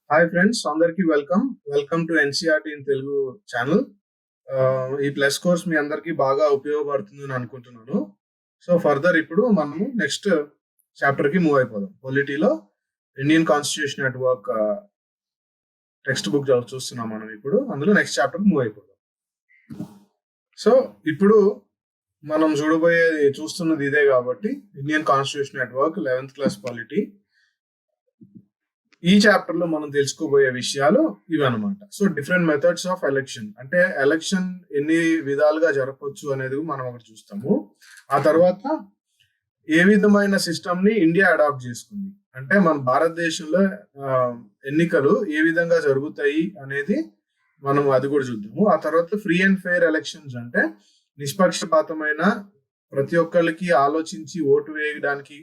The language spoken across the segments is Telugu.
హాయ్ ఫ్రెండ్స్, అందరికీ welcome to NCERT in Telugu channel. ఈ ప్లస్ కోర్స్ మీ అందరికీ బాగా ఉపయోగపడుతుంది అని అనుకుంటున్నాను. సో ఫర్దర్ ఇప్పుడు మనము నెక్స్ట్ చాప్టర్ కి మూవ్ అయిపోదాం. పొలిటీలో Indian constitution at work text book చూస్తున్నాం మనం. ఇప్పుడు అందులో నెక్స్ట్ చాప్టర్ మూవ్ అయిపోదాం. సో ఇప్పుడు మనం చూస్తున్నది ఇదే కాబట్టి Indian constitution at work 11th class polity. ఈ చాప్టర్ లో మనం తెలుసుకోబోయే విషయాలు ఇవన్నమాట. So different methods of election, అంటే ఎలక్షన్ ఎన్ని విధాలుగా జరపవచ్చు అనేది మనం ఒకటి చూస్తాము. ఆ తర్వాత ఏ విధమైన సిస్టమ్ ని ఇండియా అడాప్ట్ చేసుకుంది, అంటే మన భారతదేశంలో ఎన్నికలు ఏ విధంగా జరుగుతాయి అనేది మనం అది కూడా చూద్దాము. ఆ తర్వాత ఫ్రీ అండ్ ఫెయిర్ ఎలక్షన్స్, అంటే నిష్పక్షపాతమైన, ప్రతి ఒక్కరికి ఆలోచించి ఓటు వేయడానికి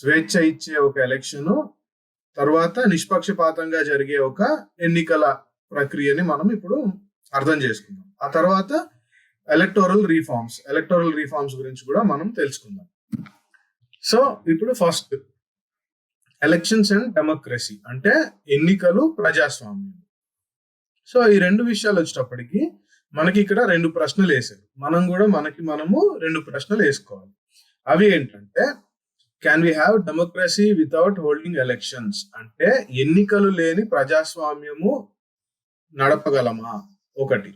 స్వేచ్ఛ ఇచ్చే ఒక ఎలక్షన్, తర్వాత నిష్పక్షపాతంగా జరిగే ఒక ఎన్నికల ప్రక్రియని మనం ఇప్పుడు అర్థం చేసుకుందాం. ఆ తర్వాత ఎలక్టోరల్ రీఫార్మ్స్ గురించి కూడా మనం తెలుసుకుందాం. సో ఇప్పుడు ఫస్ట్ ఎలక్షన్స్ అండ్ డెమోక్రసీ, అంటే ఎన్నికలు, ప్రజాస్వామ్యం. సో ఈ రెండు విషయాలు వచ్చేటప్పటికి మనకి ఇక్కడ రెండు ప్రశ్నలు వేసారు. మనము రెండు ప్రశ్నలు వేసుకోవాలి. అవి ఏంటంటే, can we have democracy without holding elections, అంటే ఎన్నికలు లేని ప్రజాస్వామ్యము నడపగలమా ఒకటి.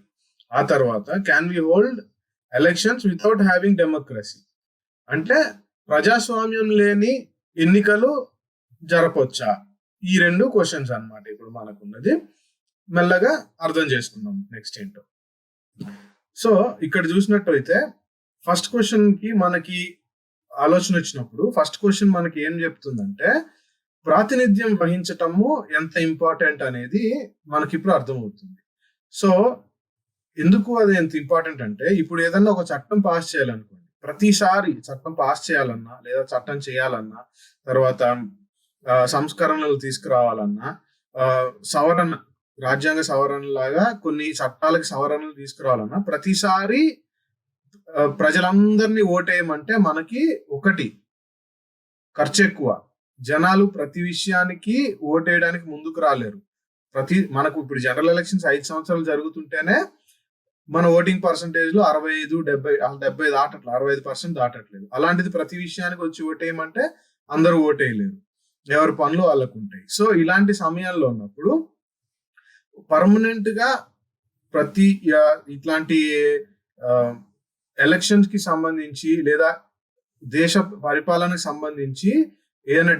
ఆ తర్వాత can we hold elections without having democracy, అంటే ప్రజాస్వామ్యం లేని ఎన్నికలు జరపొచ్చా. ఈ రెండు క్వశ్చన్స్ అన్నమాట ఇప్పుడు మనకున్నది. మెల్లగా అర్థం చేసుకుందాం నెక్స్ట్ ఏంటో. సో ఇక్కడ చూసినట్టయితే ఫస్ట్ క్వశ్చన్ కి మనకి ఆలోచన వచ్చినప్పుడు ఫస్ట్ క్వశ్చన్ మనకి ఏం చెప్తుందంటే, ప్రాతినిధ్యం వహించటము ఎంత ఇంపార్టెంట్ అనేది మనకి ఇప్పుడు అర్థమవుతుంది. సో ఎందుకు అది ఎంత ఇంపార్టెంట్ అంటే, ఇప్పుడు ఏదన్నా ఒక చట్టం పాస్ చేయాలనుకోండి, ప్రతిసారి చట్టం పాస్ చేయాలన్నా లేదా చట్టం చేయాలన్నా, తర్వాత సంస్కరణలు తీసుకురావాలన్నా, సవరణ, రాజ్యాంగ సవరణ లాగా కొన్ని చట్టాలకు సవరణలు తీసుకురావాలన్నా, ప్రతిసారి ప్రజలందరినీ ఓటేయమంటే మనకి ఒకటి ఖర్చు ఎక్కువ, జనాలు ప్రతి విషయానికి ఓటేయడానికి ముందుకు రాలేరు. మనకు ఇప్పుడు జనరల్ ఎలక్షన్స్ 5 సంవత్సరాలు జరుగుతుంటేనే మన ఓటింగ్ పర్సంటేజ్ లో 65, 70 దాటట్లేదు, 65% దాటట్లేదు. అలాంటిది ప్రతి విషయానికి వచ్చి ఓటేయమంటే అందరూ ఓటేయలేరు, ఎవరి పనులు వాళ్ళకు ఉంటాయి. సో ఇలాంటి సమయాల్లో ఉన్నప్పుడు పర్మనెంట్ గా ఇట్లాంటి ఎలక్షన్స్ కి సంబంధించి లేదా దేశ పరిపాలనకు సంబంధించి ఏదైనా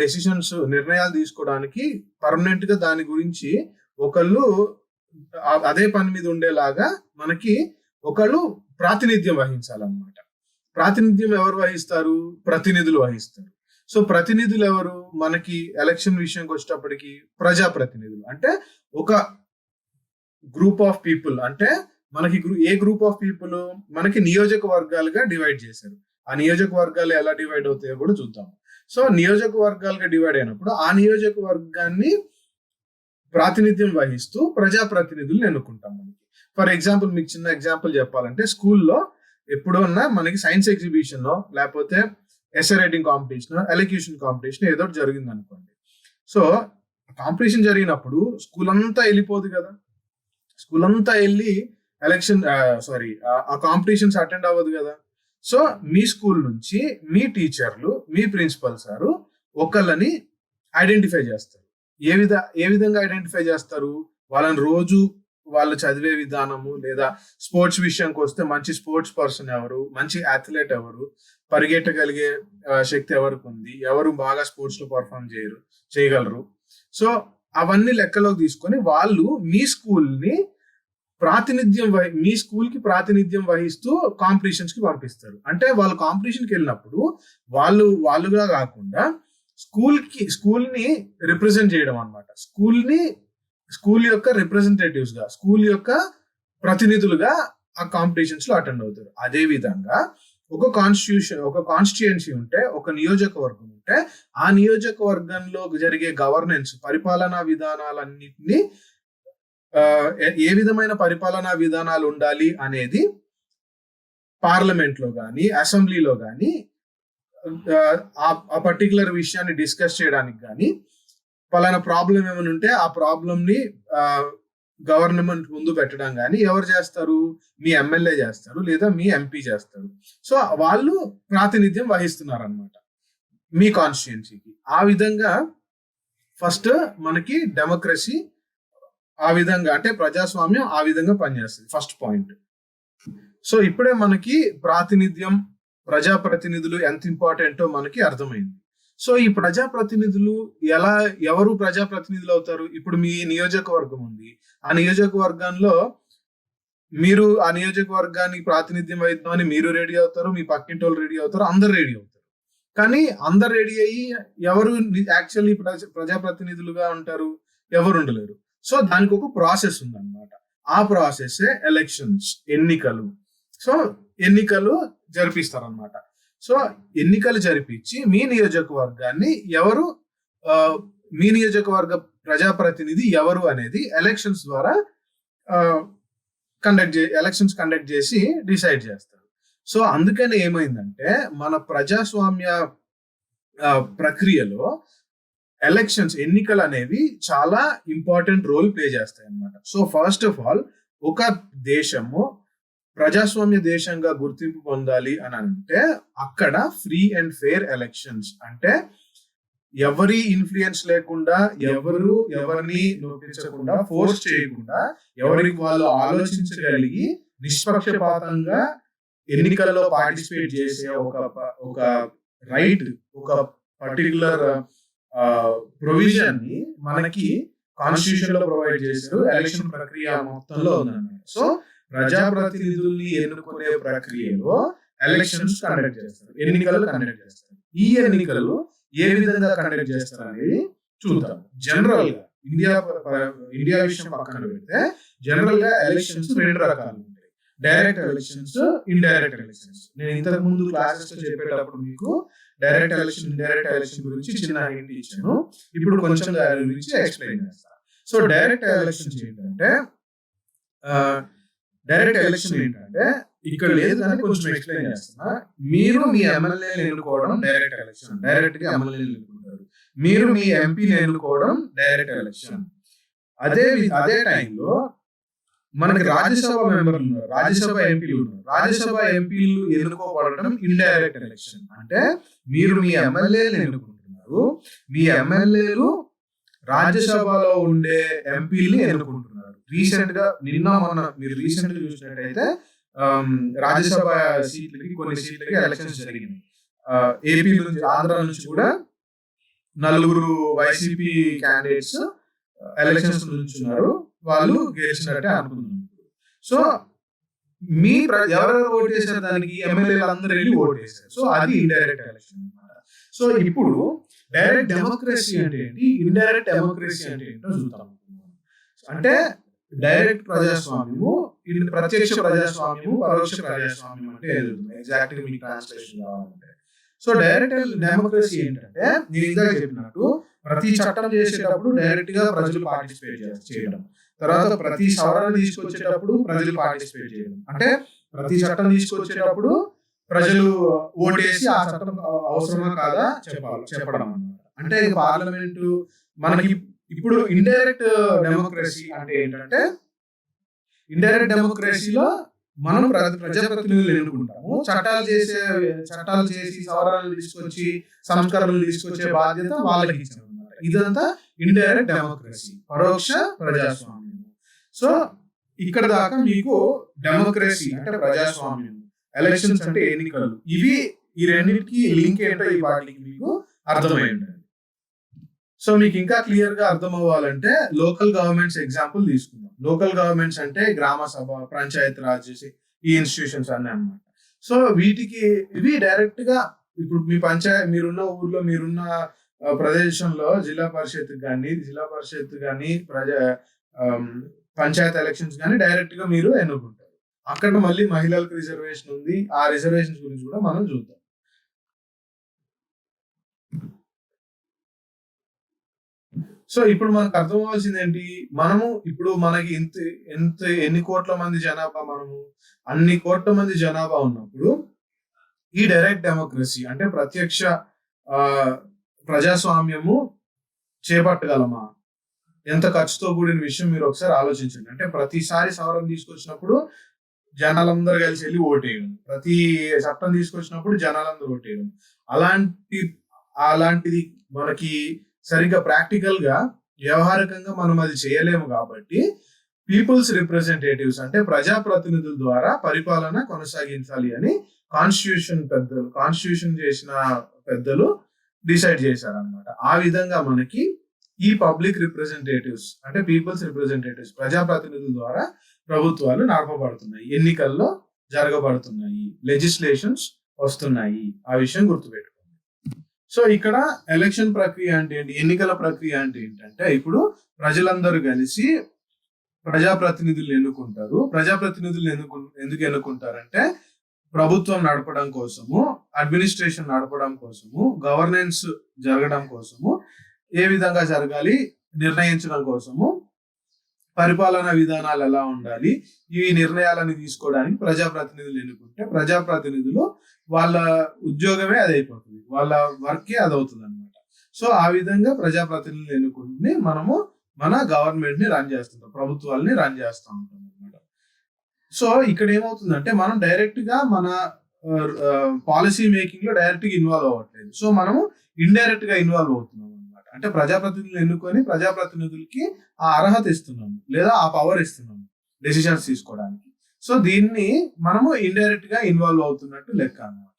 నిర్ణయాలు తీసుకోవడానికి పర్మనెంట్ గా దాని గురించి ఒకళ్ళు అదే పని మీద ఉండేలాగా మనకి ఒకళ్ళు ప్రాతినిధ్యం వహించాలన్నమాట. ప్రాతినిధ్యం ఎవరు వహిస్తారు? ప్రతినిధులు వహిస్తారు. సో ప్రతినిధులు ఎవరు? మనకి ఎలక్షన్ విషయంకి వచ్చేటప్పటికి ప్రజాప్రతినిధులు, అంటే ఒక గ్రూప్ ఆఫ్ పీపుల్, అంటే మనకి ఏ గ్రూప్ ఆఫ్ పీపుల్, మనకి నియోజకవర్గాలుగా డివైడ్ చేశారు. ఆ నియోజకవర్గాలు ఎలా డివైడ్ అవుతాయో కూడా చూద్దాం. సో నియోజకవర్గాలుగా డివైడ్ అయినప్పుడు ఆ నియోజకవర్గాన్ని ప్రాతినిధ్యం వహిస్తూ ప్రజాప్రతినిధులను ఎన్నుకుంటాం. మనకి ఫర్ ఎగ్జాంపుల్, మీకు చిన్న ఎగ్జాంపుల్ చెప్పాలంటే, స్కూల్లో ఎప్పుడన్నా మనకి సైన్స్ ఎగ్జిబిషన్ లేకపోతే essay writing competition, elocution competition ఏదో జరిగింది అనుకోండి. సో కాంపిటీషన్ జరిగినప్పుడు స్కూల్ అంతా వెళ్ళిపోదు కదా, స్కూల్ అంతా వెళ్ళి ఆ కాంపిటీషన్స్ అటెండ్ అవ్వదు కదా. సో మీ స్కూల్ నుంచి మీ టీచర్లు, మీ ప్రిన్సిపల్ సారు ఒకళ్ళని ఐడెంటిఫై చేస్తారు. ఏ విధంగా ఐడెంటిఫై చేస్తారు? వాళ్ళని రోజు వాళ్ళు చదివే విధానము, లేదా స్పోర్ట్స్ విషయానికి వస్తే మంచి స్పోర్ట్స్ పర్సన్ ఎవరు, మంచి అథ్లెట్ ఎవరు, పరిగెట్టగలిగే శక్తి ఎవరికి ఉంది, ఎవరు బాగా స్పోర్ట్స్ లో పర్ఫామ్ చేయగలరు. సో అవన్నీ లెక్కలోకి తీసుకొని వాళ్ళు మీ స్కూల్ కి ప్రాతినిధ్యం వహిస్తూ కాంపిటీషన్స్ కి పంపిస్తారు. అంటే వాళ్ళు కాంపిటీషన్ కి వెళ్ళినప్పుడు వాళ్ళుగా కాకుండా స్కూల్ ని రిప్రజెంట్ చేయడం అనమాట. స్కూల్ యొక్క రిప్రజెంటేటివ్స్ గా, స్కూల్ యొక్క ప్రతినిధులుగా ఆ కాంపిటీషన్స్ లో అటెండ్ అవుతారు. అదే విధంగా ఒక కాన్స్టిట్యుయెన్సీ ఉంటే, ఒక నియోజకవర్గం ఉంటే, ఆ నియోజకవర్గంలో జరిగే గవర్నెన్స్, పరిపాలనా విధానాలన్నింటినీ, ఏ విధమైన పరిపాలనా విధానాలు ఉండాలి అనేది పార్లమెంట్ లో కానీ అసెంబ్లీలో కానీ ఆ పర్టికులర్ విషయాన్ని డిస్కస్ చేయడానికి కానీ పలానా ప్రాబ్లం ఏమైనా ఉంటే ఆ ప్రాబ్లం ని గవర్నమెంట్ ముందు పెట్టడం కానీ ఎవరు చేస్తారు? మీ ఎమ్మెల్యే చేస్తారు, లేదా మీ ఎంపీ చేస్తారు. సో వాళ్ళు ప్రాతినిధ్యం వహిస్తున్నారు అనమాట మీ కాన్స్టిట్యుయెన్సీకి. ఆ విధంగా ఫస్ట్ మనకి డెమోక్రసీ ఆ విధంగా, అంటే ప్రజాస్వామ్యం ఆ విధంగా పనిచేస్తుంది. First point. సో ఇప్పుడే మనకి ప్రాతినిధ్యం, ప్రజాప్రతినిధులు ఎంత ఇంపార్టెంటో మనకి అర్థమైంది. సో ఈ ప్రజాప్రతినిధులు ఎవరు ప్రజాప్రతినిధులు అవుతారు? ఇప్పుడు మీ నియోజకవర్గం ఉంది, ఆ నియోజకవర్గంలో మీరు ఆ నియోజకవర్గానికి ప్రాతినిధ్యం వహిద్దామని మీరు రెడీ అవుతారు, మీ పక్కింటి వాళ్ళు రెడీ అవుతారు, అందరు రెడీ అవుతారు. కానీ అందరు రెడీ అయ్యి ఎవరు యాక్చువల్లీ ప్రజాప్రతినిధులుగా ఉంటారు? ఎవరు ఉండలేరు. సో దానికి ఒక ప్రాసెస్ ఉందన్నమాట. ఆ ప్రాసెస్ ఎలక్షన్స్, ఎన్నికలు. సో ఎన్నికలు జరిపిస్తారనమాట. సో ఎన్నికలు జరిపించి మీ నియోజకవర్గాన్ని ఎవరు, మీ నియోజకవర్గ ప్రజాప్రతినిధి ఎవరు అనేది ఎలక్షన్స్ ద్వారా ఎలక్షన్స్ కండక్ట్ చేసి డిసైడ్ చేస్తారు. సో అందుకని ఏమైందంటే మన ప్రజాస్వామ్య ప్రక్రియలో ఎలక్షన్స్, ఎన్నికలు అనేవి చాలా ఇంపార్టెంట్ రోల్ ప్లే చేస్తాయి అన్నమాట. సో ఫస్ట్ ఆఫ్ ఆల్ ఒక దేశము ప్రజాస్వామ్య దేశంగా గుర్తింపు పొందాలి అని అంటే అక్కడ ఫ్రీ అండ్ ఫెయిర్ ఎలక్షన్స్, అంటే ఎవరి ఇన్ఫ్లుయెన్స్ లేకుండా, ఎవరిని నొప్పించకుండా, ఫోర్స్ చేయకుండా, ఎవరికి వాళ్ళు ఆలోచించగలిగి నిష్పక్షపాతంగా ఎన్నికల్లో పార్టిసిపేట్ చేసే ఒక రైట్, ఒక పర్టికులర్ ప్రొవిజన్ ని మనకి కాన్స్టిట్యూషన్ లో ప్రొవైడ్ చేశారు. ఎలక్షన్ ప్రక్రియ మొత్తంలో ఉందన్నమాట. సో ప్రజాప్రతినిధుల్ని ఎన్నుకునే ప్రక్రియలో ఎలక్షన్స్ కండక్ట్ చేస్తారు, ఎన్నికలు కండక్ట్ చేస్తారు. ఈ ఎన్నికలు ఏ విధంగా కండక్ట్ చేస్తారు అనేది చూద్దాం. జనరల్ గా ఇండియా విషయం పక్కన పెడితే జనరల్ గా ఎలక్షన్స్ రెండు రకాలు ఉంటాయి. Direct elections, indirect elections. నేను ఇంతకు ముందు క్లాసెస్ లో చెప్పేటప్పుడు మీకు డైరెక్ట్ ఎలక్షన్, ఇండైరెక్ట్ ఎలక్షన్ గురించి చిన్న హింట్ ఇచ్చాను. ఇప్పుడు కొంచెం దాని గురించి ఎక్స్ప్లెయిన్ చేస్తాను. సో డైరెక్ట్ ఎలక్షన్స్ ఏంటంటే, డైరెక్ట్ ఎలక్షన్ ఏంటంటే ఇక్కడ లేదు కానీ కొంచెం ఎక్స్ప్లెయిన్ చేస్తున్నా. మీరు మీ ఎమ్మెల్యేని ఎన్నుకోవడం డైరెక్ట్ ఎలక్షన్, డైరెక్ట్ గా ఎమ్మెల్యేని ఎన్నుకుంటారు. మీరు మీ ఎంపీని ఎన్నుకోవడం డైరెక్ట్ ఎలక్షన్. అదే టైంలో మనకి రాజ్యసభ మెంబర్లు ఉన్నారు, రాజ్యసభ ఎంపీలు ఉన్నారు. రాజ్యసభ ఎంపీలు ఎన్నుకోబడటం ఇండైరెక్ట్ ఎలక్షన్. అంటే మీరు మీ ఎమ్మెల్యేలు ఎన్నుకుంటున్నారు, మీ ఎమ్మెల్యేలు రాజ్యసభలో ఉండే ఎంపీల్ని ఎన్నుకుంటున్నారు. రీసెంట్ గా మీరు రీసెంట్ గా చూసినట్టయితే రాజ్యసభ సీట్లకి, కొన్ని సీట్లకి ఎలక్షన్స్ జరిగినాయి. ఏపీ నుంచి, ఆంధ్ర నుంచి కూడా 4 వైసీపీ క్యాండిడేట్స్ ఎలక్షన్స్ నుంచున్నారు. వాళ్ళు గెలిచినట్టే అనుకుంటున్నారు. సో ఎవరెవరు ఓట్ చేశారు దానికి? ఎమ్మెల్యేలు అందరూ వెళ్ళి ఓట్ చేశారు. సో అది ఇండైరెక్ట్ ఎలక్షన్ అన్నమాట. సో ఇప్పుడు డైరెక్ట్ డెమోక్రసీ అంటే ఏంటి, ఇండైరెక్ట్ డెమోక్రసీ అంటే ఏంటో చూద్దాం. అంటే డైరెక్ట్ ప్రజాస్వామ్యము, ప్రత్యక్ష ప్రజాస్వామ్యము, పరోక్ష ప్రజాస్వామ్యం అంటే ఎగ్జాక్ట్ గా మీకు ట్రాన్స్లేషన్ కావాలంటే. సో డైరెక్ట్ డెమోక్రసీ ఏంటంటే నేను ఇందాక చెప్పినట్టు ప్రతి చట్టం చేసేటప్పుడు డైరెక్ట్ గా ప్రజలు పార్టిసిపేట్ చేయడం, తర్వాత ప్రతి సవరణ తీసుకొచ్చేటప్పుడు ప్రజలు పార్టిసిపేట్ చేయడం, అంటే ప్రతి చట్టం తీసుకొచ్చేటప్పుడు ప్రజలు ఓటేసి ఆ చట్టం అవసరమా కాదా చెప్పడం అన్నమాట. అంటే పార్లమెంటు మనకి ఇప్పుడు ఇండైరెక్ట్ డెమోక్రసీ అంటే ఏంటంటే, ఇండైరెక్ట్ డెమోక్రసీలో మనం ప్రజాప్రతినిధులు ఎన్నుకుంటాము, చట్టాలు చేసి సవరణలు తీసుకొచ్చి సంస్కరణలు తీసుకొచ్చే బాధ్యత వాళ్ళకి ఇచ్చాం అన్నమాట. ఇదంతా ఇండైరెక్ట్ డెమోక్రసీ, పరోక్ష ప్రజాస్వామ్యం. సో ఇక్కడ దాకా మీకు డెమోక్రసీ అంటే ప్రజాస్వామ్యం, ఎలక్షన్స్ అంటే ఎన్నికలు, ఈ రెండింటికి లింక్ ఏంటో ఈ వాటికి మీకు అర్థమై ఉంటుంది. సో మీకు ఇంకా క్లియర్ గా అర్థం అవ్వాలంటే లోకల్ గవర్నమెంట్స్ ఎగ్జాంపుల్ తీసుకుందాం. లోకల్ గవర్నమెంట్స్ అంటే గ్రామ సభ, పంచాయత్ రాజ్, ఈ ఇన్స్టిట్యూషన్స్ అన్నీ అన్నమాట. సో ఇవి డైరెక్ట్ గా ఇప్పుడు మీరున్న ఊర్లో, మీరున్న ప్రదేశంలో జిల్లా పరిషత్ కానీ పంచాయత్ ఎలక్షన్స్ కానీ డైరెక్ట్ గా మీరు ఎన్నుకుంటారు. అక్కడ మళ్ళీ మహిళలకు రిజర్వేషన్ ఉంది. ఆ రిజర్వేషన్స్ గురించి కూడా మనం చూద్దాం. సో ఇప్పుడు మనకు అర్థం అవ్వాల్సింది ఏంటి, మనకి ఎన్ని కోట్ల మంది జనాభా, అన్ని కోట్ల మంది జనాభా ఉన్నప్పుడు ఈ డైరెక్ట్ డెమోక్రసీ అంటే ప్రత్యక్ష ప్రజాస్వామ్యము చేపట్టగలమా, ఎంత ఖర్చుతో కూడిన విషయం మీరు ఒకసారి ఆలోచించండి. అంటే ప్రతిసారి సవరణ తీసుకొచ్చినప్పుడు జనాలందరూ కలిసి వెళ్ళి ఓటేయడం, ప్రతి చట్టం తీసుకొచ్చినప్పుడు జనాలందరూ ఓటేయడం, అలాంటి అలాంటిది మనకి సరిగ్గా ప్రాక్టికల్ గా వ్యవహారికంగా మనం అది చేయలేము. కాబట్టి పీపుల్స్ రిప్రజెంటేటివ్స్ అంటే ప్రజాప్రతినిధుల ద్వారా పరిపాలన కొనసాగించాలి అని కాన్స్టిట్యూషన్ చేసిన పెద్దలు డిసైడ్ చేశారనమాట. ఆ విధంగా మనకి ఈ పబ్లిక్ రిప్రజెంటేటివ్స్ అంటే పీపుల్స్ రిప్రజెంటేటివ్స్ ప్రజాప్రతినిధుల ద్వారా ప్రభుత్వాలు నడపబడుతున్నాయి, ఎన్నికల్లో జరగబడుతున్నాయి, లెజిస్లేషన్స్ వస్తున్నాయి. ఆ విషయం గుర్తుపెట్టుకోండి. సో ఇక్కడ ఎలక్షన్ ప్రక్రియ అంటే ఏంటి, ఎన్నికల ప్రక్రియ అంటే ఏంటంటే ఇప్పుడు ప్రజలందరూ కలిసి ప్రజాప్రతినిధులు ఎన్నుకుంటారు. ప్రజాప్రతినిధులు ఎందుకు ఎన్నుకుంటారంటే ప్రభుత్వం నడపడం కోసము, అడ్మినిస్ట్రేషన్ నడపడం కోసము, గవర్నెన్స్ జరగడం కోసము, ఏ విధంగా జరగాలి నిర్ణయించడం కోసము, పరిపాలనా విధానాలు ఎలా ఉండాలి, ఈ నిర్ణయాలను తీసుకోవడానికి ప్రజాప్రతినిధులు ఎన్నుకుంటే ప్రజాప్రతినిధులు వాళ్ళ ఉద్యోగమే అది అయిపోతుంది, వాళ్ళ వర్కే అది అవుతుంది అనమాట. సో ఆ విధంగా ప్రజాప్రతినిధులు ఎన్నుకుంటే మనము మన గవర్నమెంట్ ని రన్ చేస్తుంటాం, ప్రభుత్వాలని రన్ చేస్తూ ఉంటాం అనమాట. సో ఇక్కడ ఏమవుతుందంటే మనం డైరెక్ట్ గా మన పాలసీ మేకింగ్ లో డైరెక్ట్ గా ఇన్వాల్వ్ అవ్వట్లేదు. సో మనము ఇండైరెక్ట్ గా ఇన్వాల్వ్ అవుతున్నాం అనమాట. అంటే ప్రజాప్రతినిధులు ఎన్నుకొని ప్రజాప్రతినిధులకి ఆ అర్హత ఇస్తున్నాము లేదా ఆ పవర్ ఇస్తున్నాము డెసిషన్స్ తీసుకోవడానికి. సో దీన్ని మనము ఇండైరెక్ట్ గా ఇన్వాల్వ్ అవుతున్నట్టు లెక్క అనమాట.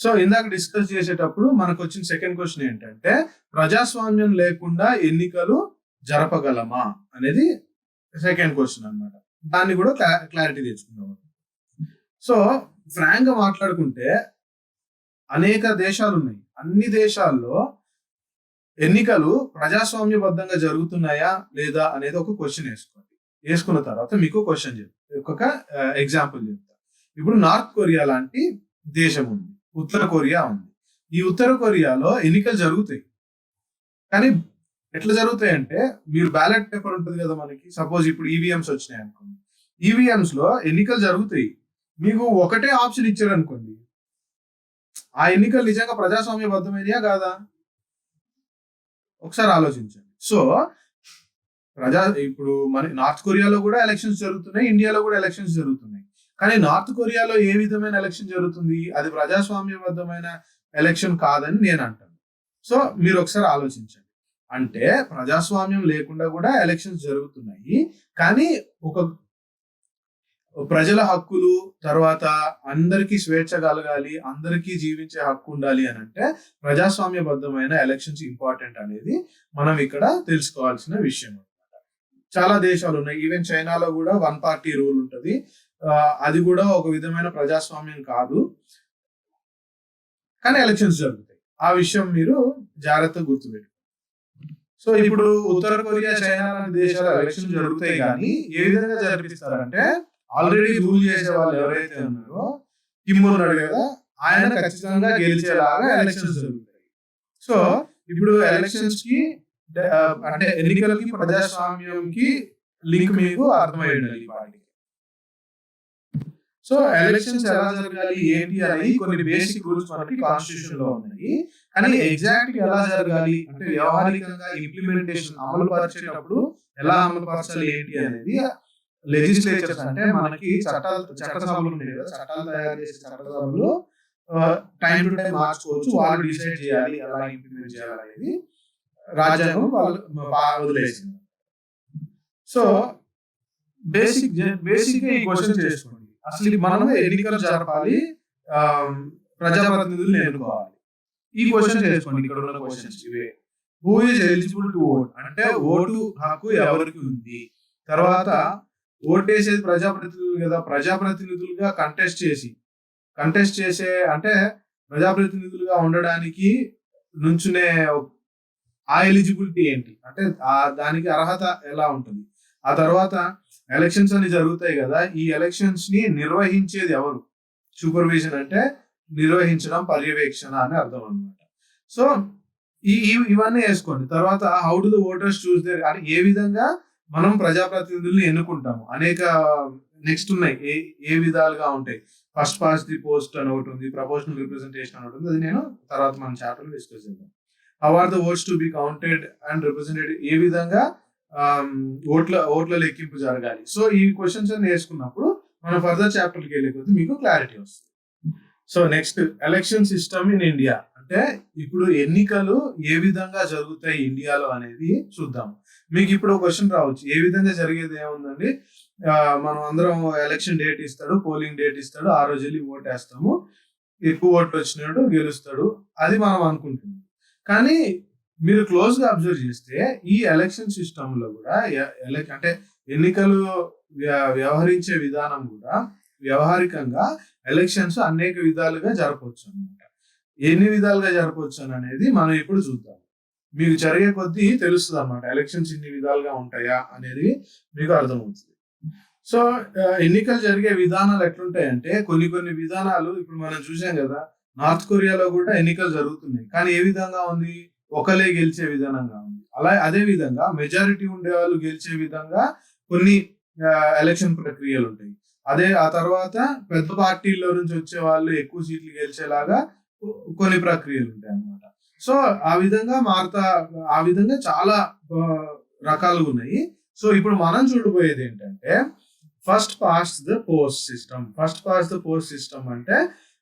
సో ఇందాక డిస్కస్ చేసేటప్పుడు మనకు వచ్చిన సెకండ్ క్వశ్చన్ ఏంటంటే ప్రజాస్వామ్యం లేకుండా ఎన్నికలు జరపగలమా అనేది సెకండ్ క్వశ్చన్ అనమాట. దాన్ని కూడా క్లారిటీ తెచ్చుకుందాం. సో ఫ్రాంక్ గా మాట్లాడుకుంటే అనేక దేశాలు ఉన్నాయి. అన్ని దేశాల్లో ఎన్నికలు ప్రజాస్వామ్యబద్ధంగా జరుగుతున్నాయా లేదా అనేది ఒక క్వశ్చన్ వేసుకోండి. వేసుకున్న తర్వాత మీకు క్వశ్చన్ ఒక ఎగ్జాంపుల్ చెప్తా. ఇప్పుడు నార్త్ కొరియా లాంటి దేశం ఉంది, ఉత్తర కొరియా ఉంది. ఈ ఉత్తర కొరియాలో ఎన్నికలు జరుగుతాయి. కానీ ఎట్లా జరుగుతాయి అంటే మీరు బ్యాలెట్ పేపర్ ఉంటుంది కదా మనకి, సపోజ్ ఇప్పుడు ఈవీఎంస్ వచ్చినాయి అనుకోండి, ఈవీఎంస్ లో ఎన్నికలు జరుగుతాయి. మీకు ఒకటే ఆప్షన్ ఇచ్చారు అనుకోండి, ఆ ఎన్నికలు నిజంగా ప్రజాస్వామ్యబద్ధమైనయా కాదా ఒకసారి ఆలోచించండి. సో ఇప్పుడు మన నార్త్ కొరియాలో కూడా ఎలక్షన్స్ జరుగుతున్నాయి, ఇండియాలో కూడా ఎలక్షన్స్ జరుగుతున్నాయి. కానీ నార్త్ కొరియాలో ఏ విధమైన ఎలక్షన్ జరుగుతుంది, అది ప్రజాస్వామ్యబద్ధమైన ఎలక్షన్ కాదని నేను అంటాను. సో మీరు ఒకసారి ఆలోచించండి. అంటే ప్రజాస్వామ్యం లేకుండా కూడా ఎలక్షన్స్ జరుగుతున్నాయి, కానీ ఒక ప్రజల హక్కులు, తర్వాత అందరికీ స్వేచ్ఛ కలగాలి, అందరికీ జీవించే హక్కు ఉండాలి అని అంటే ప్రజాస్వామ్యబద్ధమైన ఎలక్షన్స్ ఇంపార్టెంట్ అనేది మనం ఇక్కడ తెలుసుకోవాల్సిన విషయం అనమాట. చాలా దేశాలు ఉన్నాయి, ఈవెన్ చైనాలో కూడా 1 పార్టీ రూల్ ఉంటుంది. అది కూడా ఒక విధమైన ప్రజాస్వామ్యం కాదు, కానీ ఎలక్షన్స్ జరుగుతాయి. ఆ విషయం మీరు జాగ్రత్తగా గుర్తుపెట్టుకోండి. సో ఇప్పుడు ఉత్తర కొరియా, చైనా లాంటి దేశాల ఎలక్షన్ జరుగుతాయి, కానీ ఏ విధంగా జరిపిస్తారంటే ఆల్రెడీ రూల్ చేసే వాళ్ళు ఎవరైతే ఉన్నారో కిమ్ ఉన్నాడు కదా, ఆయన ఖచ్చితంగా గెలిచేలాగా ఎలక్షన్స్ జరుగుతాయి. సో ఇప్పుడు ఎలక్షన్స్ కి అంటే ఎన్నికలకి ప్రజాస్వామ్యంకి లింక్ మీకు అర్థమై ఉండాలి వాటికి. సో ఎలక్షన్స్ ఎలా జరగాలి ఏంటి అనేది కొన్ని బేసిక్ రూల్స్ మనకి కాన్స్టిట్యూషన్ లో ఉన్నాయి. కానీ ఎగ్జాక్ట్ ఎలా జరగాలి అంటే వ్యవహారికంగా ఇంప్లిమెంటేషన్ అమలు పరిచేటప్పుడు ఎలా అమలు పరచాలి ఏంటి అనేది లెజిస్లేచర్స్ అంటే మనకి చట్టసభలు ఉంటాయి కదా, చట్టాలు తయారు చేసే చట్టసభలు టైం టు టైం మార్చుకోవచ్చు. వాళ్ళు డిసైడ్ చేయాలి ఎలా ఇంప్లిమెంట్ చేయాలి అనేది రాజ్యాంగం వాళ్ళు వదిలేసింది. సో బేసిక్ గా ఈ క్వశ్చన్ చేసుకోండి, అసలు మనం ఎన్నికలు జరపాలి, ప్రజాప్రతినిధులను ఎన్నుకోవాలి. ఈ క్వశ్చన్ చేసుకోండి. ఇక్కడ ఉన్న క్వశ్చన్స్ ఇవే. Who is eligible to vote అంటే ఓటు హక్కు ఎవరికి ఉంది, తర్వాత ఓటేసేది ప్రజాప్రతినిధులు కదా, ప్రజాప్రతినిధులుగా కంటెస్ట్ చేసే అంటే ప్రజాప్రతినిధులుగా ఉండడానికి నుంచునే ఆ ఎలిజిబిలిటీ ఏంటి అంటే దానికి అర్హత ఎలా ఉంటుంది. ఆ తర్వాత ఎలక్షన్స్ అని జరుగుతాయి కదా, ఈ ఎలక్షన్స్ ని నిర్వహించేది ఎవరు, సూపర్విజన్ అంటే నిర్వహించడం, పర్యవేక్షణ అని అర్థం అనమాట. సో ఇవన్నీ వేసుకోండి. తర్వాత how do the voters choose their అంటే ఏ విధంగా మనం ప్రజాప్రతినిధుల్ని ఎన్నుకుంటాము అనేక నెక్స్ట్ ఉన్నాయి, ఏ విధాలుగా ఉంటాయి. ఫస్ట్ పాస్ట్ ది పోస్ట్ అని ఒకటి ఉంది, ప్రపోర్షనల్ రిప్రజెంటేషన్ అని ఒకటి ఉంది. అది నేను తర్వాత మన చాప్టర్ డిస్కస్ చేద్దాం. How are the votes to be counted and represented, ఏ విధంగా ఓట్ల లెక్కింపు జరగాలి. సో ఈ క్వశ్చన్స్ అన్ని వేసుకున్నప్పుడు మనం ఫర్దర్ చాప్టర్కి వెళ్ళే కొద్దీ మీకు క్లారిటీ వస్తుంది. So next, election system in India, అంటే ఇప్పుడు ఎన్నికలు ఏ విధంగా జరుగుతాయి ఇండియాలో అనేది చూద్దాం. మీకు ఇప్పుడు క్వశ్చన్ రావచ్చు, ఏ విధంగా జరిగేది ఏముందండి, మనం అందరం ఎలక్షన్ డేట్ ఇస్తాడు, పోలింగ్ డేట్ ఇస్తాడు, ఆ రోజు వెళ్ళి ఓట్ వేస్తాము, ఎక్కువ ఓట్లు వచ్చినాడు గెలుస్తాడు, అది మనం అనుకుంటున్నాం. కానీ మీరు క్లోజ్ గా అబ్జర్వ్ చేస్తే ఈ ఎలక్షన్ సిస్టమ్ లో కూడా అంటే ఎన్నికలు వ్యవహరించే విధానం కూడా వ్యవహారికంగా ఎలక్షన్స్ అనేక విధాలుగా జరపవచ్చు అనమాట. ఎన్ని విధాలుగా జరపవచ్చు అనేది మనం ఇప్పుడు చూద్దాం. మీకు జరిగే కొద్దీ తెలుస్తుంది అనమాట, ఎలక్షన్స్ ఇన్ని విధాలుగా ఉంటాయా అనేది మీకు అర్థమవుతుంది. సో ఎన్నికలు జరిగే విధానాలు ఎట్లుంటాయంటే, కొన్ని విధానాలు ఇప్పుడు మనం చూసాం కదా, నార్త్ కొరియాలో కూడా ఎన్నికలు జరుగుతున్నాయి, కానీ ఏ విధంగా ఉంది, ఒకలే గెలిచే విధానంగా ఉంది. అదే విధంగా మెజారిటీ ఉండే వాళ్ళు గెలిచే విధంగా కొన్ని ఎలక్షన్ ప్రక్రియలు ఉంటాయి. ఆ తర్వాత పెద్ద పార్టీల్లో నుంచి వచ్చే వాళ్ళు ఎక్కువ సీట్లు గెలిచేలాగా కొన్ని ప్రక్రియలు ఉంటాయి అన్నమాట. సో ఆ విధంగా చాలా రకాలుగా ఉన్నాయి. సో ఇప్పుడు మనం చూడబోయేది ఏంటంటే first past the post system అంటే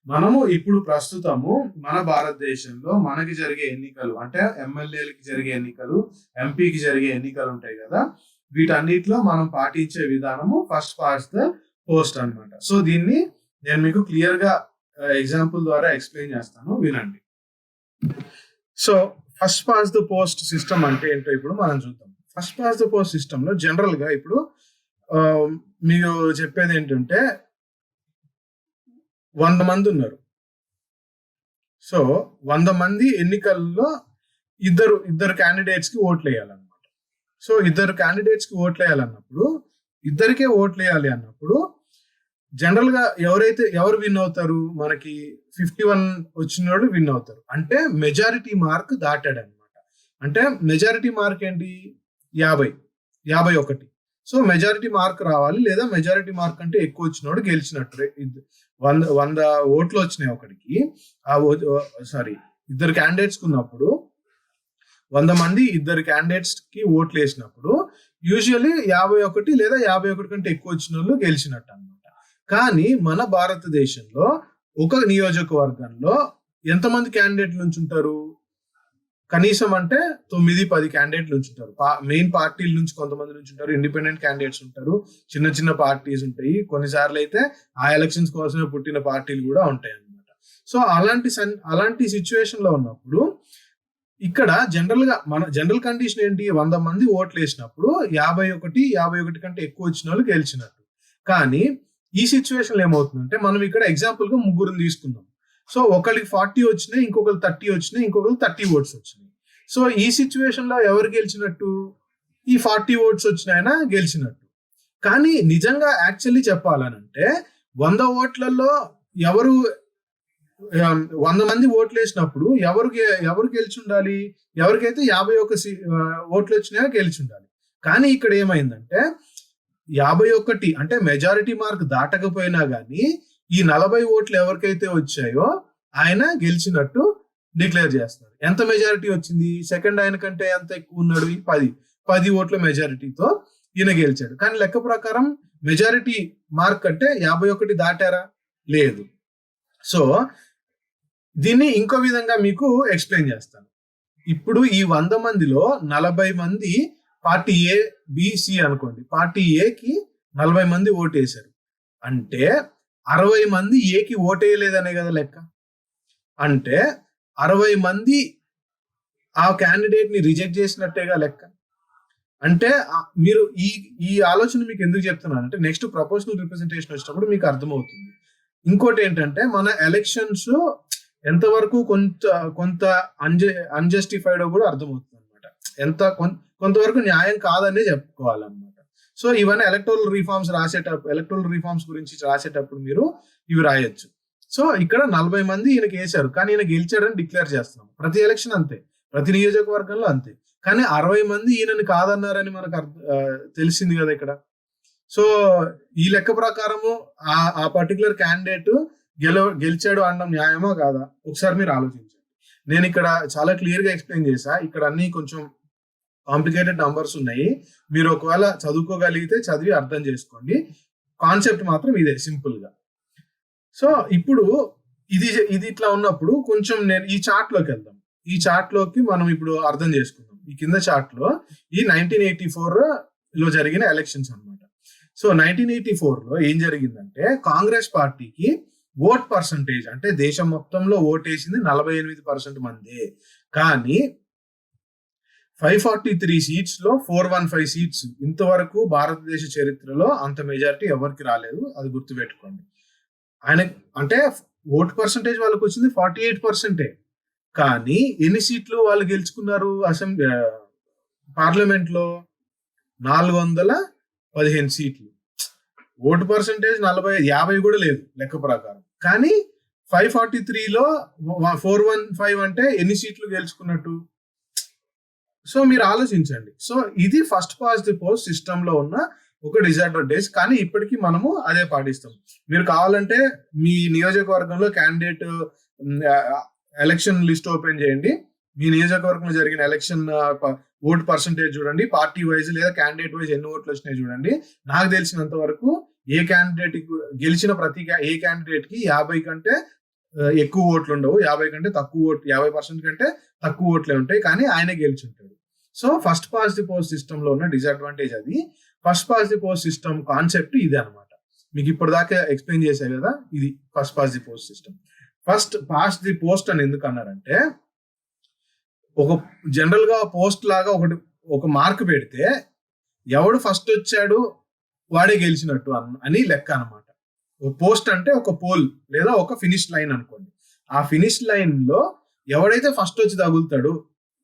మనము ఇప్పుడు ప్రస్తుతము మన భారతదేశంలో మనకి జరిగే ఎన్నికలు, అంటే ఎమ్మెల్యేలకి జరిగే ఎన్నికలు, ఎంపీకి జరిగే ఎన్నికలు ఉంటాయి కదా, వీటన్నిటిలో మనం పాటించే విధానము ఫస్ట్ పాస్ట్ ద పోస్ట్ అన్నమాట. సో దీన్ని నేను మీకు క్లియర్ గా ఎగ్జాంపుల్ ద్వారా ఎక్స్ప్లెయిన్ చేస్తాను, వినండి. So first past the post system అంటే ఏంటో ఇప్పుడు మనం చూద్దాం. First past the post system లో జనరల్ గా ఇప్పుడు మీకు చెప్పేది ఏంటంటే 100 మంది ఉన్నారు. సో 100 మంది ఎన్నికల్లో ఇద్దరు క్యాండిడేట్స్ కి ఓట్లు వేయాలన్నమాట. సో ఇద్దరు క్యాండిడేట్స్ కి ఓట్లు వేయాలన్నప్పుడు, ఇద్దరికే ఓట్లు వేయాలి అన్నప్పుడు జనరల్ గా ఎవరు విన్ అవుతారు, మనకి 51 వచ్చిన వాళ్ళు విన్ అవుతారు. అంటే మెజారిటీ మార్క్ దాటాడు అనమాట. అంటే మెజారిటీ మార్క్ ఏంటి, 51. సో మెజారిటీ మార్క్ రావాలి, లేదా మెజారిటీ మార్క్ అంటే ఎక్కువ వచ్చినోడు గెలిచినట్టు. 100 ఓట్లు వచ్చినాయి ఒకటికి, ఇద్దరు క్యాండిడేట్స్ ఉన్నప్పుడు 100 మంది ఇద్దరు క్యాండిడేట్స్ కి ఓట్లు వేసినప్పుడు యూజువల్లీ 51 లేదా 51 కంటే ఎక్కువ వచ్చిన వాళ్ళు గెలిచినట్టు అనమాట. కానీ మన భారతదేశంలో ఒక నియోజకవర్గంలో ఎంతమంది క్యాండిడేట్లు నుంచి ఉంటారు, కనీసం అంటే 9-10 క్యాండిడేట్లు నుంచి ఉంటారు. మెయిన్ పార్టీల నుంచి కొంతమంది నుంచి ఉంటారు, ఇండిపెండెంట్ క్యాండిడేట్స్ ఉంటారు, చిన్న పార్టీస్ ఉంటాయి, కొన్నిసార్లు అయితే ఆ ఎలక్షన్స్ కోసమే పుట్టిన పార్టీలు కూడా ఉంటాయి అన్నమాట. సో అలాంటి సిచ్యువేషన్ లో ఉన్నప్పుడు ఇక్కడ జనరల్ కండిషన్ ఏంటి, 100 మంది ఓట్లు వేసినప్పుడు 51 కంటే ఎక్కువ వచ్చిన వాళ్ళు గెలిచినట్టు. కానీ ఈ సిచ్యువేషన్ లో ఏమవుతుందంటే, మనం ఇక్కడ ఎగ్జాంపుల్ గా ముగ్గురిని తీసుకుందాం. సో ఒకరికి 40 వచ్చినాయి, ఇంకొకరు 30 వచ్చినాయి, ఇంకొకరు 30 ఓట్స్ వచ్చినాయి. సో ఈ సిచ్యువేషన్ లో ఎవరు గెలిచినట్టు, ఈ 40 ఓట్స్ వచ్చినాయన గెలిచినట్టు. కానీ నిజంగా యాక్చువల్లీ చెప్పాలనంటే 100 ఓట్లలో 100 మంది ఓట్లు వేసినప్పుడు ఎవరు గెలిచి ఉండాలి, ఎవరికైతే 51 ఓట్లు వచ్చినాయో గెలిచి ఉండాలి. కానీ ఇక్కడ ఏమైందంటే 51 అంటే మెజారిటీ మార్క్ దాటకపోయినా గానీ ఈ 40 ఓట్లు ఎవరికైతే వచ్చాయో ఆయన గెలిచినట్టు డిక్లేర్ చేస్తున్నారు. ఎంత మెజారిటీ వచ్చింది, సెకండ్ ఆయన కంటే ఎంత ఎక్కువ ఉన్నాడు, 10 ఓట్ల మెజారిటీతో ఈయన గెలిచాడు. కానీ లెక్క ప్రకారం మెజారిటీ మార్క్ అంటే 51 దాటారా, లేదు. సో దీన్ని ఇంకో విధంగా మీకు ఎక్స్ప్లెయిన్ చేస్తాను. ఇప్పుడు ఈ 100 మందిలో 40 మంది పార్టీ ఏ, బిసి అనుకోండి, పార్టీ ఏకి 40 మంది ఓటేశారు అంటే 60 మంది ఏకి ఓటేయలేదనే కదా లెక్క. అంటే 60 మంది ఆ క్యాండిడేట్ ని రిజెక్ట్ చేసినట్టేగా లెక్క. అంటే మీరు ఈ ఆలోచన మీకు ఎందుకు చెప్తున్నాను అంటే, నెక్స్ట్ ప్రపోర్షనల్ రిప్రజెంటేషన్ వచ్చినప్పుడు మీకు అర్థమవుతుంది. ఇంకోటి ఏంటంటే, మన ఎలక్షన్స్ ఎంతవరకు కొంత అన్జస్టిఫైడ్ కూడా అర్థమవుతుంది అనమాట. కొంతవరకు న్యాయం కాదనే చెప్పుకోవాలన్నమాట. సో ఇవన్నీ ఎలక్టోరల్ రిఫార్మ్స్ గురించి రాసేటప్పుడు మీరు ఇవి రాయొచ్చు. సో ఇక్కడ 40 మంది ఈయనకి వేశారు, కానీ ఈయన గెలిచాడని డిక్లేర్ చేస్తున్నాం. ప్రతి ఎలక్షన్ అంతే, ప్రతి నియోజకవర్గంలో అంతే. కానీ 60 మంది ఈయనని కాదన్నారని మనకు తెలిసింది కదా ఇక్కడ. సో ఈ లెక్క ప్రకారము ఆ పర్టికులర్ క్యాండిడేట్ గెలిచాడు అనడం న్యాయమా కాదా, ఒకసారి మీరు ఆలోచించండి. నేను ఇక్కడ చాలా క్లియర్ గా ఎక్స్ప్లెయిన్ చేశా. ఇక్కడ అన్ని కొంచెం కాంప్లికేటెడ్ నంబర్స్ ఉన్నాయి. మీరు ఒకవేళ చదువుకోగలిగితే చదివి అర్థం చేసుకోండి. కాన్సెప్ట్ మాత్రం ఇదే సింపుల్ గా. సో ఇప్పుడు ఇది ఇది ఇట్లా ఉన్నప్పుడు కొంచెం నేను ఈ చార్ట్ లోకి వెళ్దాం. ఈ చార్ట్ లోకి మనం ఇప్పుడు అర్థం చేసుకుందాం. ఈ కింద చార్ట్ లో ఈ 1984 లో జరిగిన ఎలక్షన్స్ అన్నమాట. సో 1984 లో ఏం జరిగిందంటే కాంగ్రెస్ పార్టీకి ఓట్ పర్సంటేజ్ అంటే దేశం మొత్తంలో ఓటేసింది 48% మందే. కానీ 543 సీట్స్ లో 415 సీట్స్ ఇంతవరకు భారతదేశ చరిత్రలో అంత మెజారిటీ ఎవరికి రాలేదు. అది గుర్తుపెట్టుకోండి. ఆయన అంటే ఓట్ పర్సంటేజ్ వాళ్ళకి వచ్చింది 48%. కానీ ఎన్ని సీట్లు వాళ్ళు గెలుచుకున్నారు అసెంబ్లీ పార్లమెంట్ లో? 415 సీట్లు. ఓటు పర్సంటేజ్ 50 కూడా లేదు లెక్క ప్రకారం. కానీ 543లో 415 అంటే ఎన్ని సీట్లు గెలుచుకున్నట్టు? సో మీరు ఆలోచించండి. సో ఇది first past the post system లో ఉన్న ఒక డిసడ్వాంటేజ్. కానీ ఇప్పటికీ మనము అదే పాటిస్తాం. మీరు కావాలంటే మీ నియోజకవర్గంలో క్యాండిడేట్ ఎలక్షన్ లిస్ట్ ఓపెన్ చేయండి. మీ నియోజకవర్గంలో జరిగిన ఎలక్షన్ ఓట్ పర్సంటేజ్ చూడండి, పార్టీ వైజ్ లేదా క్యాండిడేట్ వైజ్ ఎన్ని ఓట్లు వచ్చినాయి చూడండి. నాకు తెలిసినంత వరకు ఏ క్యాండిడేట్ గెలిచిన ఏ క్యాండిడేట్ కి 50 కంటే ఎక్కువ ఓట్లు ఉండవు, 50 కంటే తక్కువ ఓట్లు, 50% కంటే తక్కువ ఓట్లే ఉంటాయి. కానీ ఆయనే గెలిచి ఉంటాడు. So first past the post system లో ఉన్న డిసడ్వాంటేజ్ అది. First past the post system concept ఇదే అనమాట. మీకు ఇప్పటిదాకా ఎక్స్ప్లెయిన్ చేశా కదా, ఇది first past the post system. First past the post అని ఎందుకు అన్నారంటే, ఒక జనరల్ గా పోస్ట్ లాగా ఒక మార్క్ పెడితే ఎవడు ఫస్ట్ వచ్చాడు వాడే గెలిచినట్టు అని లెక్క అనమాట. పోస్ట్ అంటే ఒక పోల్ లేదా ఒక ఫినిష్ లైన్ అనుకోండి. ఆ ఫినిష్ లైన్ లో ఎవడైతే ఫస్ట్ వచ్చి తగులుతాడు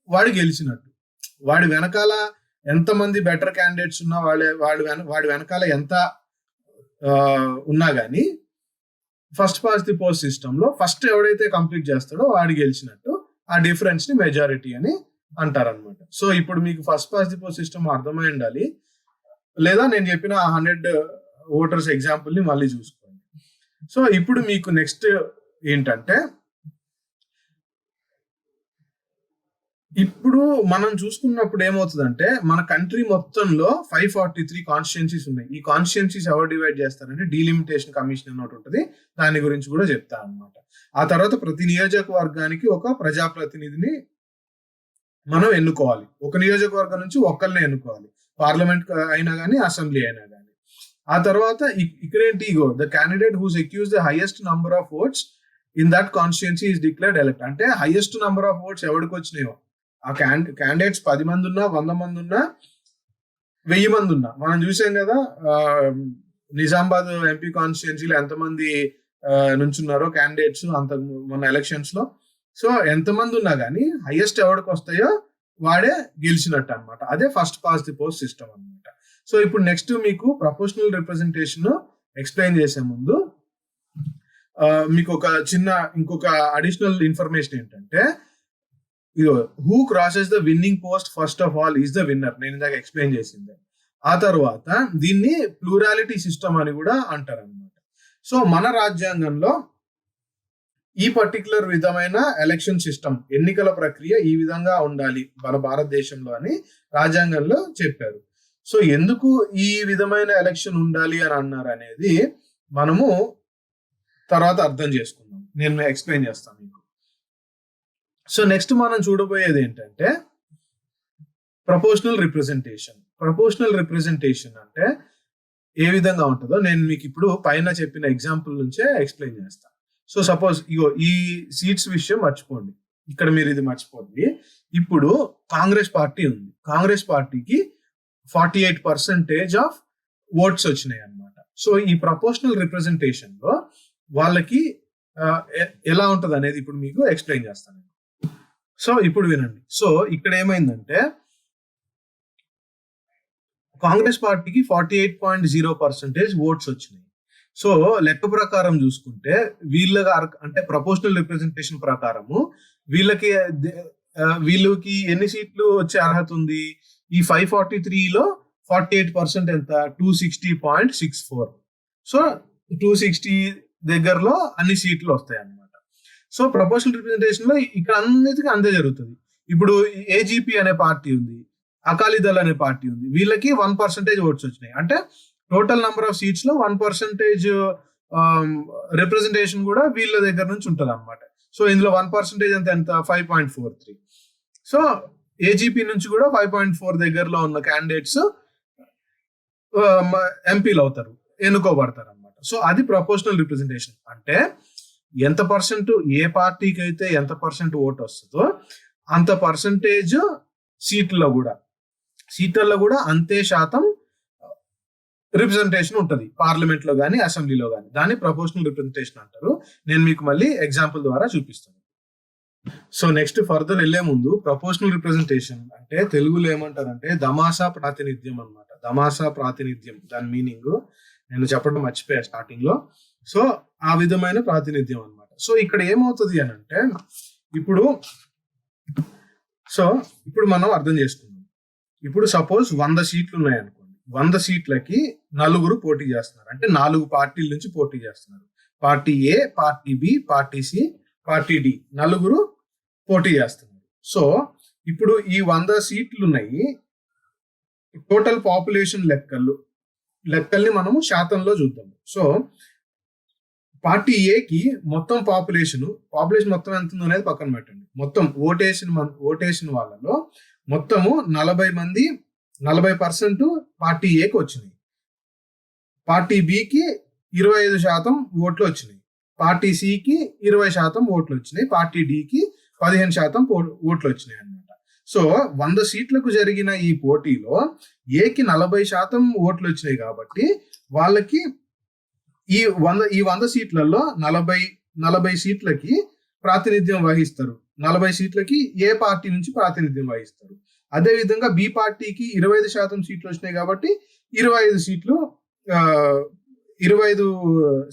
వాడు గెలిచినట్టు. వాడి వెనకాల ఎంత మంది బెటర్ క్యాండిడేట్స్ ఉన్నా వాడి వెనకాల ఎంత ఉన్నా గానీ first past the post system లో ఫస్ట్ ఎవడైతే కంప్లీట్ చేస్తాడో వాడు గెలిచినట్టు. ఆ డిఫరెన్స్ ని మెజారిటీ అని అంటారనమాట. సో ఇప్పుడు మీకు first past the post system అర్థమై ఉండాలి. లేదా నేను చెప్పిన 100 ఓటర్స్ ఎగ్జాంపుల్ ని మళ్ళీ చూసుకోండి. సో ఇప్పుడు మీకు నెక్స్ట్ ఏంటంటే, ఇప్పుడు మనం చూసుకున్నప్పుడు ఏమవుతుందంటే మన కంట్రీ మొత్తంలో 543 కాన్స్టిట్యున్సీస్ ఉన్నాయి. ఈ కాన్స్టిట్యున్సీస్ ఎవరు డివైడ్ చేస్తారంటే డీలిమిటేషన్ కమిషన్ అని ఒకటి ఉంటుంది. దాని గురించి కూడా చెప్తాను అనమాట. ఆ తర్వాత ప్రతి నియోజకవర్గానికి ఒక ప్రజాప్రతినిధిని మనం ఎన్నుకోవాలి. ఒక నియోజకవర్గం నుంచి ఒక్కరిని ఎన్నుకోవాలి. పార్లమెంట్ అయినా కానీ అసెంబ్లీ అయినా కానీ. ఆ తర్వాత ఇక్కడేంటి, the candidate who secures the highest number of votes in that constituency is declared elect. అంటే హైయెస్ట్ నంబర్ ఆఫ్ ఓట్స్ ఎవరికి వచ్చినాయో, ఆ క్యాండిడేట్స్ 10 మంది ఉన్నా, 100 మంది ఉన్నా, 1000 మంది ఉన్నా. మనం చూసాం కదా నిజామాబాద్ ఎంపీ కాన్స్టిట్యున్సీలో ఎంతమంది నుంచున్నారో క్యాండిడేట్స్ అంత మన ఎలక్షన్స్ లో. సో ఎంతమంది ఉన్నా కానీ హైయెస్ట్ ఎవరికి వస్తాయో వాడే గెలిచినట్టు అనమాట. అదే first past the post system అనమాట. సో ఇప్పుడు నెక్స్ట్ మీకు ప్రపోర్షనల్ రిప్రజెంటేషన్ ఎక్స్ప్లెయిన్ చేసే ముందు మీకు ఇంకొక అడిషనల్ ఇన్ఫర్మేషన్ ఏంటంటే, who crosses the winning post first of all is the winner. నేను ఇందాక ఎక్స్ప్లెయిన్ చేసింది. ఆ తర్వాత దీన్ని ప్లూరాలిటీ సిస్టమ్ అని కూడా అంటారు అనమాట. సో మన రాజ్యాంగంలో ఈ పర్టికులర్ విధమైన ఎలక్షన్ సిస్టమ్, ఎన్నికల ప్రక్రియ ఈ విధంగా ఉండాలి మన భారతదేశంలో అని రాజ్యాంగంలో చెప్పారు. సో ఎందుకు ఈ విధమైన ఎలక్షన్ ఉండాలి అని అన్నారు అనేది మనము తర్వాత అర్థం చేసుకుందాం. నేను ఎక్స్ప్లెయిన్ చేస్తాను మీకు. సో నెక్స్ట్ మనం చూడబోయేది ఏంటంటే ప్రపోర్షనల్ రిప్రజెంటేషన్. ప్రపోర్షనల్ రిప్రజెంటేషన్ అంటే ఏ విధంగా ఉంటుందో నేను మీకు ఇప్పుడు పైన చెప్పిన ఎగ్జాంపుల్ నుంచే ఎక్స్ప్లెయిన్ చేస్తాను. సో సపోజ్ ఈ సీట్స్ విషయం మర్చిపోండి, ఇక్కడ మీరు ఇది మర్చిపోండి. ఇప్పుడు కాంగ్రెస్ పార్టీ ఉంది. కాంగ్రెస్ పార్టీకి 48% ఆఫ్ ఓట్స్ వచ్చినాయి అన్నమాట. సో ఈ ప్రపోర్షనల్ రిప్రజెంటేషన్ లో వాళ్ళకి ఎలా ఉంటది అనేది ఇప్పుడు మీకు ఎక్స్ప్లెయిన్ చేస్తాను. సో ఇప్పుడు వినండి. సో ఇక్కడ ఏమైందంటే కాంగ్రెస్ పార్టీకి 48.0% ఓట్స్ వచ్చినాయి. సో లెక్క ప్రకారం చూసుకుంటే అంటే ప్రపోర్షనల్ రిప్రజెంటేషన్ ప్రకారము వీళ్ళకి ఎన్ని సీట్లు వచ్చే అర్హత ఉంది? ఈ 543లో 48% ఎంత? 260.64. సో 260 దగ్గరలో అన్ని సీట్లు వస్తాయి అన్నమాట. సో ప్రపోర్షనల్ రిప్రజెంటేషన్ లో ఇక్కడ అన్నిటికీ అంతే జరుగుతుంది. ఇప్పుడు ఏజీపీ అనే పార్టీ ఉంది, అకాలీదళ్ అనే పార్టీ ఉంది, వీళ్ళకి 1% ఓట్స్ వచ్చినాయి. అంటే టోటల్ నెంబర్ ఆఫ్ సీట్స్ లో 1% రిప్రజెంటేషన్ కూడా వీళ్ళ దగ్గర నుంచి ఉంటుంది అనమాట. సో ఇందులో 1% అంత ఎంత 5.43. సో ఏజీపీ నుంచి కూడా 5.4 దగ్గరలో ఉన్న క్యాండిడేట్స్ ఎంపీలు అవుతారు, ఎన్నుకోబడతారు అనమాట. సో అది ప్రపోర్షనల్ రిప్రజెంటేషన్. అంటే ఎంత పర్సెంట్ ఏ పార్టీకి అయితే ఎంత పర్సెంట్ ఓటు వస్తుందో అంత పర్సెంటేజ్ సీట్లలో కూడా అంతే శాతం రిప్రజెంటేషన్ ఉంటుంది పార్లమెంట్ లో కానీ అసెంబ్లీలో కానీ. దాన్ని ప్రపోర్షనల్ రిప్రజెంటేషన్ అంటారు. నేను మీకు మళ్ళీ ఎగ్జాంపుల్ ద్వారా చూపిస్తాను. సో నెక్స్ట్ ఫర్దర్ వెళ్లే ముందు ప్రపోర్షనల్ రిప్రజెంటేషన్ అంటే తెలుగులో ఏమంటారంటే దమాసా ప్రాతినిధ్యం అన్నమాట. దమాసా ప్రాతినిధ్యం దాని మీనింగ్ నేను చెప్పడం మర్చిపోయా స్టార్టింగ్ లో. సో ఆ విధమైన ప్రాతినిధ్యం అన్నమాట. సో ఇక్కడ ఏమవుతుంది అని అంటే ఇప్పుడు మనం అర్థం చేసుకుందాం. ఇప్పుడు సపోజ్ 100 సీట్లు ఉన్నాయి అనుకోండి. 100 సీట్లకి 4 పోటీ చేస్తున్నారు. అంటే 4 పార్టీల నుంచి పోటీ చేస్తున్నారు. Party A, party B, party C, party D 4 పోటీ చేస్తున్నారు. సో ఇప్పుడు ఈ 100 సీట్లు ఉన్నాయి. టోటల్ పాపులేషన్ లెక్కల్ని మనము శాతంలో చూద్దాము. సో పార్టీ ఏకి మొత్తం పాపులేషన్ మొత్తం ఎంత ఉందో అనేది పక్కన పెట్టండి. మొత్తం ఓటేసిన వాళ్ళలో మొత్తము 40% పార్టీ ఏకి వచ్చినాయి. పార్టీ బికి 25% ఓట్లు వచ్చినాయి. పార్టీ సికి 20% ఓట్లు వచ్చినాయి. పార్టీ డికి 15% ఓట్లు వచ్చినాయి అన్నమాట. సో 100 సీట్లకు జరిగిన ఈ పోటీలో ఏకి 40% ఓట్లు వచ్చినాయి కాబట్టి వాళ్ళకి ఈ 100 సీట్లలో 40 సీట్లకి ప్రాతినిధ్యం వహిస్తారు. 40 సీట్లకి ఏ పార్టీ నుంచి ప్రాతినిధ్యం వహిస్తారు. అదే విధంగా బి పార్టీకి 25% సీట్లు వచ్చినాయి కాబట్టి 25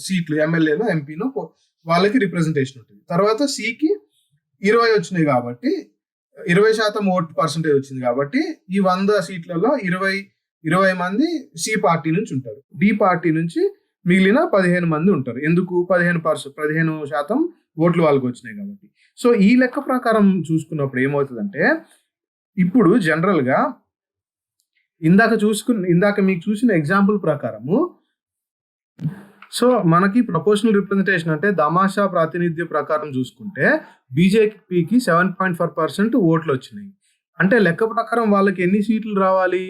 సీట్లు ఎమ్మెల్యేను, ఎంపీను వాళ్ళకి రిప్రజెంటేషన్ ఉంటుంది. తర్వాత సికి 20 వచ్చినాయి కాబట్టి 20% ఓట్ పర్సెంటేజ్ వచ్చింది కాబట్టి ఈ 100 సీట్లలో 20 మంది సి పార్టీ నుంచి ఉంటారు. డి పార్టీ నుంచి మిగిలిన 15 మంది ఉంటారు. ఎందుకు 15% ఓట్లు వాళ్ళకి వచ్చినాయి కాబట్టి. సో ఈ లెక్క ప్రకారం చూసుకున్నప్పుడు ఏమవుతుందంటే ఇప్పుడు జనరల్ గా ఇందాక మీకు చూసిన ఎగ్జాంపుల్ ప్రకారము సో మనకి ప్రపోర్షనల్ రిప్రజెంటేషన్ అంటే దమాషా ప్రాతినిధ్య ప్రకారం చూసుకుంటే బీజేపీకి 7.4% ఓట్లు వచ్చినాయి. అంటే లెక్క ప్రకారం వాళ్ళకి ఎన్ని సీట్లు రావాలి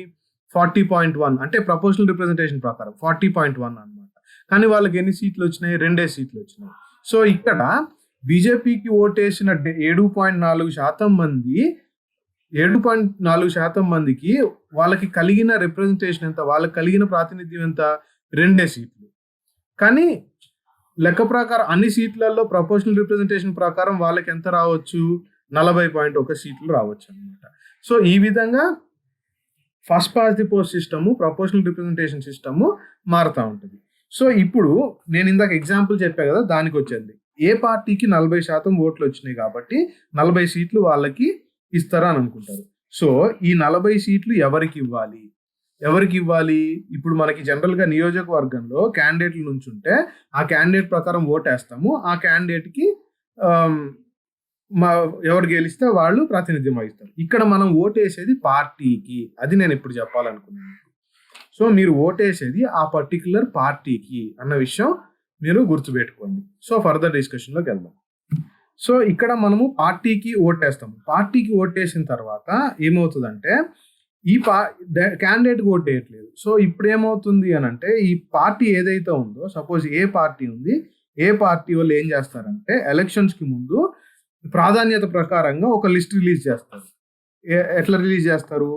40.1. అంటే ప్రపోర్షనల్ రిప్రజెంటేషన్ ప్రకారం 40.1 అన్నమాట. కానీ వాళ్ళకి ఎన్ని సీట్లు వచ్చినాయి 2 సీట్లు వచ్చినాయి. సో ఇక్కడ బీజేపీకి ఓటేసిన 7.4% మందికి వాళ్ళకి కలిగిన రిప్రజెంటేషన్ ఎంత, వాళ్ళకి కలిగిన ప్రాతినిధ్యం ఎంత 2 సీట్లు. కానీ లెక్క ప్రకారం అన్ని సీట్లలో ప్రపోర్షనల్ రిప్రజెంటేషన్ ప్రకారం వాళ్ళకి ఎంత రావచ్చు 40.1 సీట్లు రావచ్చు అనమాట. సో ఈ విధంగా first past the post system, proportional representation system మారుతూ ఉంటుంది. సో ఇప్పుడు నేను ఇందాక ఎగ్జాంపుల్ చెప్పా కదా, దానికి వచ్చేది ఏ పార్టీకి 40% ఓట్లు వచ్చినాయి కాబట్టి 40 సీట్లు వాళ్ళకి ఇస్తారా అని అనుకుంటారు. సో ఈ 40 సీట్లు ఎవరికి ఇవ్వాలి? ఇప్పుడు మనకి జనరల్ గా నియోజకవర్గంలో క్యాండిడేట్ల నుంచి ఉంటే ఆ క్యాండిడేట్ ప్రకారం ఓటేస్తాము. ఆ క్యాండిడేట్ కి ఎవరు గెలిస్తే వాళ్ళు ప్రాతినిధ్యం వహిస్తారు. ఇక్కడ మనం ఓటేసేది పార్టీకి, అది నేను ఇప్పుడు చెప్పాలనుకున్నాను. సో మీరు ఓటేసేది ఆ పర్టికులర్ పార్టీకి అన్న విషయం మీరు గుర్తుపెట్టుకోండి. సో ఫర్దర్ డిస్కషన్ లోకి వెళ్దాం. సో ఇక్కడ మనము పార్టీకి ఓటేస్తాము. పార్టీకి ఓటేసిన తర్వాత ఏమవుతుందంటే ఈ క్యాండిడేట్కి ఓటు వేయట్లేదు. సో ఇప్పుడు ఏమవుతుంది అని అంటే ఈ పార్టీ ఏదైతే ఉందో, సపోజ్ ఏ పార్టీ ఉంది, ఏ పార్టీ వాళ్ళు ఏం చేస్తారంటే ఎలక్షన్స్ కి ముందు ప్రాధాన్యత ప్రకారంగా ఒక లిస్ట్ రిలీజ్ చేస్తారు. ఎట్లా రిలీజ్ చేస్తారు?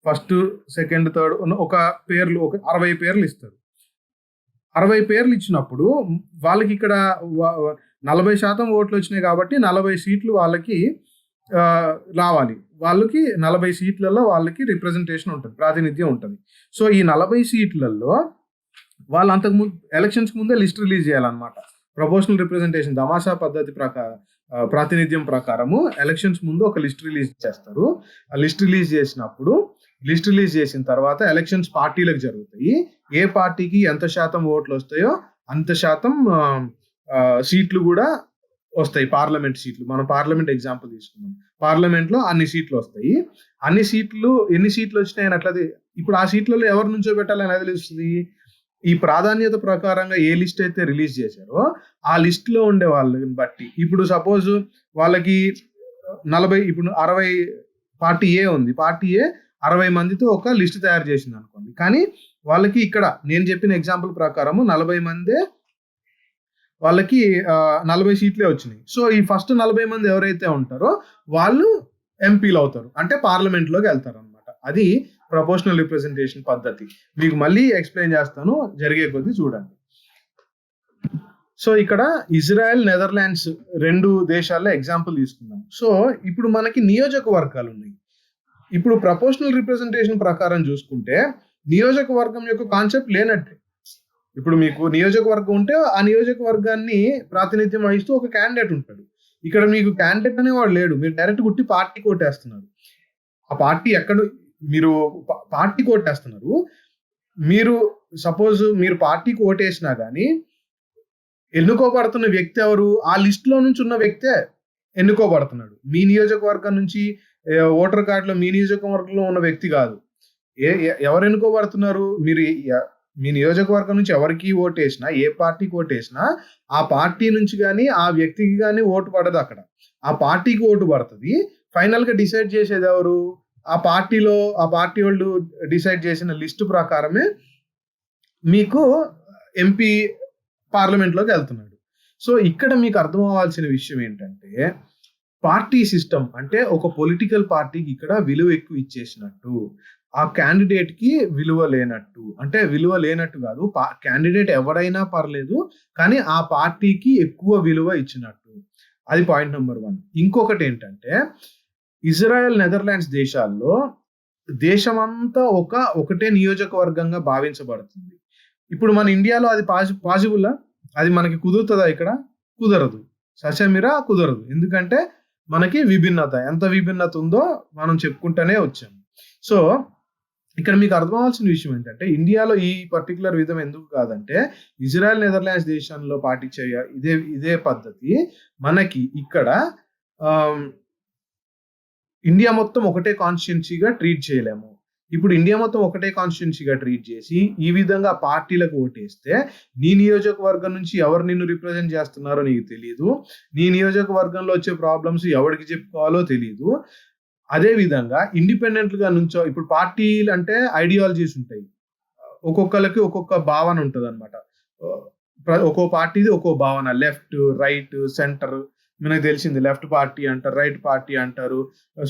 ఫస్ట్ సెకండ్ థర్డ్ ఒక 60 పేర్లు ఇస్తారు. 60 పేర్లు ఇచ్చినప్పుడు వాళ్ళకి ఇక్కడ 40% ఓట్లు వచ్చినాయి కాబట్టి 40 సీట్లు వాళ్ళకి రావాలి. వాళ్ళకి 40 సీట్లలో వాళ్ళకి రిప్రజెంటేషన్ ఉంటుంది, ప్రాతినిధ్యం ఉంటుంది. సో ఈ 40 సీట్లలో వాళ్ళు అంతకుముందు ఎలక్షన్స్ ముందే లిస్ట్ రిలీజ్ చేయాలన్నమాట. ప్రపోర్షనల్ రిప్రజెంటేషన్ దమాషా పద్ధతి ప్రాతినిధ్యం ప్రకారము ఎలక్షన్స్ ముందు ఒక లిస్ట్ రిలీజ్ చేస్తారు. ఆ లిస్ట్ రిలీజ్ చేసిన తర్వాత ఎలక్షన్స్ పార్టీలకు జరుగుతాయి. ఏ పార్టీకి ఎంత శాతం ఓట్లు వస్తాయో అంత శాతం సీట్లు కూడా వస్తాయి పార్లమెంట్ సీట్లు. మనం పార్లమెంట్ ఎగ్జాంపుల్ తీసుకుందాం. పార్లమెంట్ లో అన్ని సీట్లు వస్తాయి. అన్ని సీట్లు ఎన్ని సీట్లు వచ్చినాయని అట్లా ఇప్పుడు ఆ సీట్లలో ఎవరు నుంచో పెట్టాలని అది తెలుస్తుంది. ఈ ప్రాధాన్యత ప్రకారంగా ఏ లిస్ట్ అయితే రిలీజ్ చేశారో ఆ లిస్ట్ లో ఉండే వాళ్ళని బట్టి, ఇప్పుడు సపోజ్ వాళ్ళకి 40, ఇప్పుడు 60 పార్టీ ఏ ఉంది, పార్టీ ఏ 60 మందితో ఒక లిస్ట్ తయారు చేసింది అనుకోండి. కానీ వాళ్ళకి ఇక్కడ నేను చెప్పిన ఎగ్జాంపుల్ ప్రకారము 40 మందే వాళ్ళకి 40 సీట్లే వచ్చినాయి. సో ఈ ఫస్ట్ 40 మంది ఎవరైతే ఉంటారో వాళ్ళు ఎంపీలు అవుతారు, అంటే పార్లమెంట్ లోకి వెళ్తారు అనమాట. అది ప్రపోర్షనల్ రిప్రజెంటేషన్ పద్ధతి. మీకు మళ్ళీ ఎక్స్ప్లెయిన్ చేస్తాను, జరిగే కొద్దీ చూడండి. సో ఇక్కడ ఇజ్రాయెల్, నెదర్లాండ్స్ 2 దేశాల్లో ఎగ్జాంపుల్ తీసుకుందాం. సో ఇప్పుడు మనకి నియోజకవర్గాలు ఉన్నాయి. ఇప్పుడు ప్రపోర్షనల్ రిప్రజెంటేషన్ ప్రకారం చూసుకుంటే నియోజకవర్గం యొక్క కాన్సెప్ట్ లేనట్టే. ఇప్పుడు మీకు నియోజకవర్గం ఉంటే ఆ నియోజకవర్గాన్ని ప్రాతినిధ్యం వహిస్తూ ఒక క్యాండిడేట్ ఉంటాడు. ఇక్కడ మీకు క్యాండిడేట్ అనేవాడు లేడు, మీరు డైరెక్ట్ గుట్టి పార్టీ కోటేస్తున్నారు. ఆ పార్టీ ఎక్కడ మీరు పార్టీ కోటేస్తున్నారు. మీరు సపోజ్ మీరు పార్టీకి ఓటేసినా కానీ ఎన్నుకోబడుతున్న వ్యక్తి ఎవరు? ఆ లిస్ట్ లో నుంచి ఉన్న వ్యక్తే ఎన్నుకోబడుతున్నాడు. మీ నియోజకవర్గం నుంచి ఓటర్ కార్డులో మీ నియోజకవర్గంలో ఉన్న వ్యక్తి కాదు. ఎవరు ఎన్నుకోబడుతున్నారు? మీరు మీ నియోజకవర్గం నుంచి ఎవరికి ఓటేసినా, ఏ పార్టీకి ఓటేసినా ఆ పార్టీ నుంచి కానీ ఆ వ్యక్తికి కానీ ఓటు పడదు. అక్కడ ఆ పార్టీకి ఓటు పడుతుంది. ఫైనల్ గా డిసైడ్ చేసేది ఎవరు? ఆ పార్టీ వాళ్ళు డిసైడ్ చేసిన లిస్టు ప్రకారమే మీకు ఎంపీ పార్లమెంట్ లోకి వెళ్తున్నాడు. సో ఇక్కడ మీకు అర్థం అవ్వాల్సిన విషయం ఏంటంటే, పార్టీ సిస్టమ్ అంటే ఒక పొలిటికల్ పార్టీకి ఇక్కడ విలువ ఎక్కువ ఇచ్చేసినట్టు, ఆ క్యాండిడేట్ కి విలువ లేనట్టు. అంటే విలువ లేనట్టు కాదు, క్యాండిడేట్ ఎవరైనా పర్లేదు, కానీ ఆ పార్టీకి ఎక్కువ విలువ ఇచ్చినట్టు. అది పాయింట్ నెంబర్ 1. ఇంకొకటి ఏంటంటే, ఇజ్రాయెల్, నెదర్లాండ్స్ దేశాల్లో దేశమంతా ఒకటే నియోజకవర్గంగా భావించబడుతుంది. ఇప్పుడు మన ఇండియాలో అది పాసిబుల్లా? అది మనకి కుదురుతుందా? ఇక్కడ కుదరదు, సశమిరా కుదరదు. ఎందుకంటే మనకి విభిన్నత, ఎంత విభిన్నత ఉందో మనం చెప్పుకుంటూనే వచ్చాము. సో ఇక్కడ మీకు అర్థం అవ్వాల్సిన విషయం ఏంటంటే, ఇండియాలో ఈ పర్టికులర్ విధం ఎందుకు కాదంటే, ఇజ్రాయెల్, నెదర్లాండ్స్ దేశంలో పాటించే ఇదే పద్ధతి మనకి ఇక్కడ ఇండియా మొత్తం ఒకటే కాన్స్టిట్యున్సీగా ట్రీట్ చేయలేము. ఇప్పుడు ఇండియా మొత్తం ఒకటే కాన్స్టిట్యున్సీగా ట్రీట్ చేసి ఈ విధంగా పార్టీలకు ఓటేస్తే నీ నియోజకవర్గం నుంచి ఎవరు నిన్ను రిప్రజెంట్ చేస్తున్నారో నీకు తెలియదు. నీ నియోజకవర్గంలో వచ్చే ప్రాబ్లమ్స్ ఎవరికి చెప్పుకోవాలో తెలియదు. అదే విధంగా ఇండిపెండెంట్ గా నుంచో, ఇప్పుడు పార్టీలు అంటే ఐడియాలజీస్ ఉంటాయి, ఒక్కొక్కరికి ఒక్కొక్క భావన ఉంటుంది అనమాట. ఒక్కో పార్టీది ఒక్కో భావన, లెఫ్ట్, రైట్, సెంటర్. మనకు తెలిసింది లెఫ్ట్ పార్టీ అంటారు, రైట్ పార్టీ అంటారు,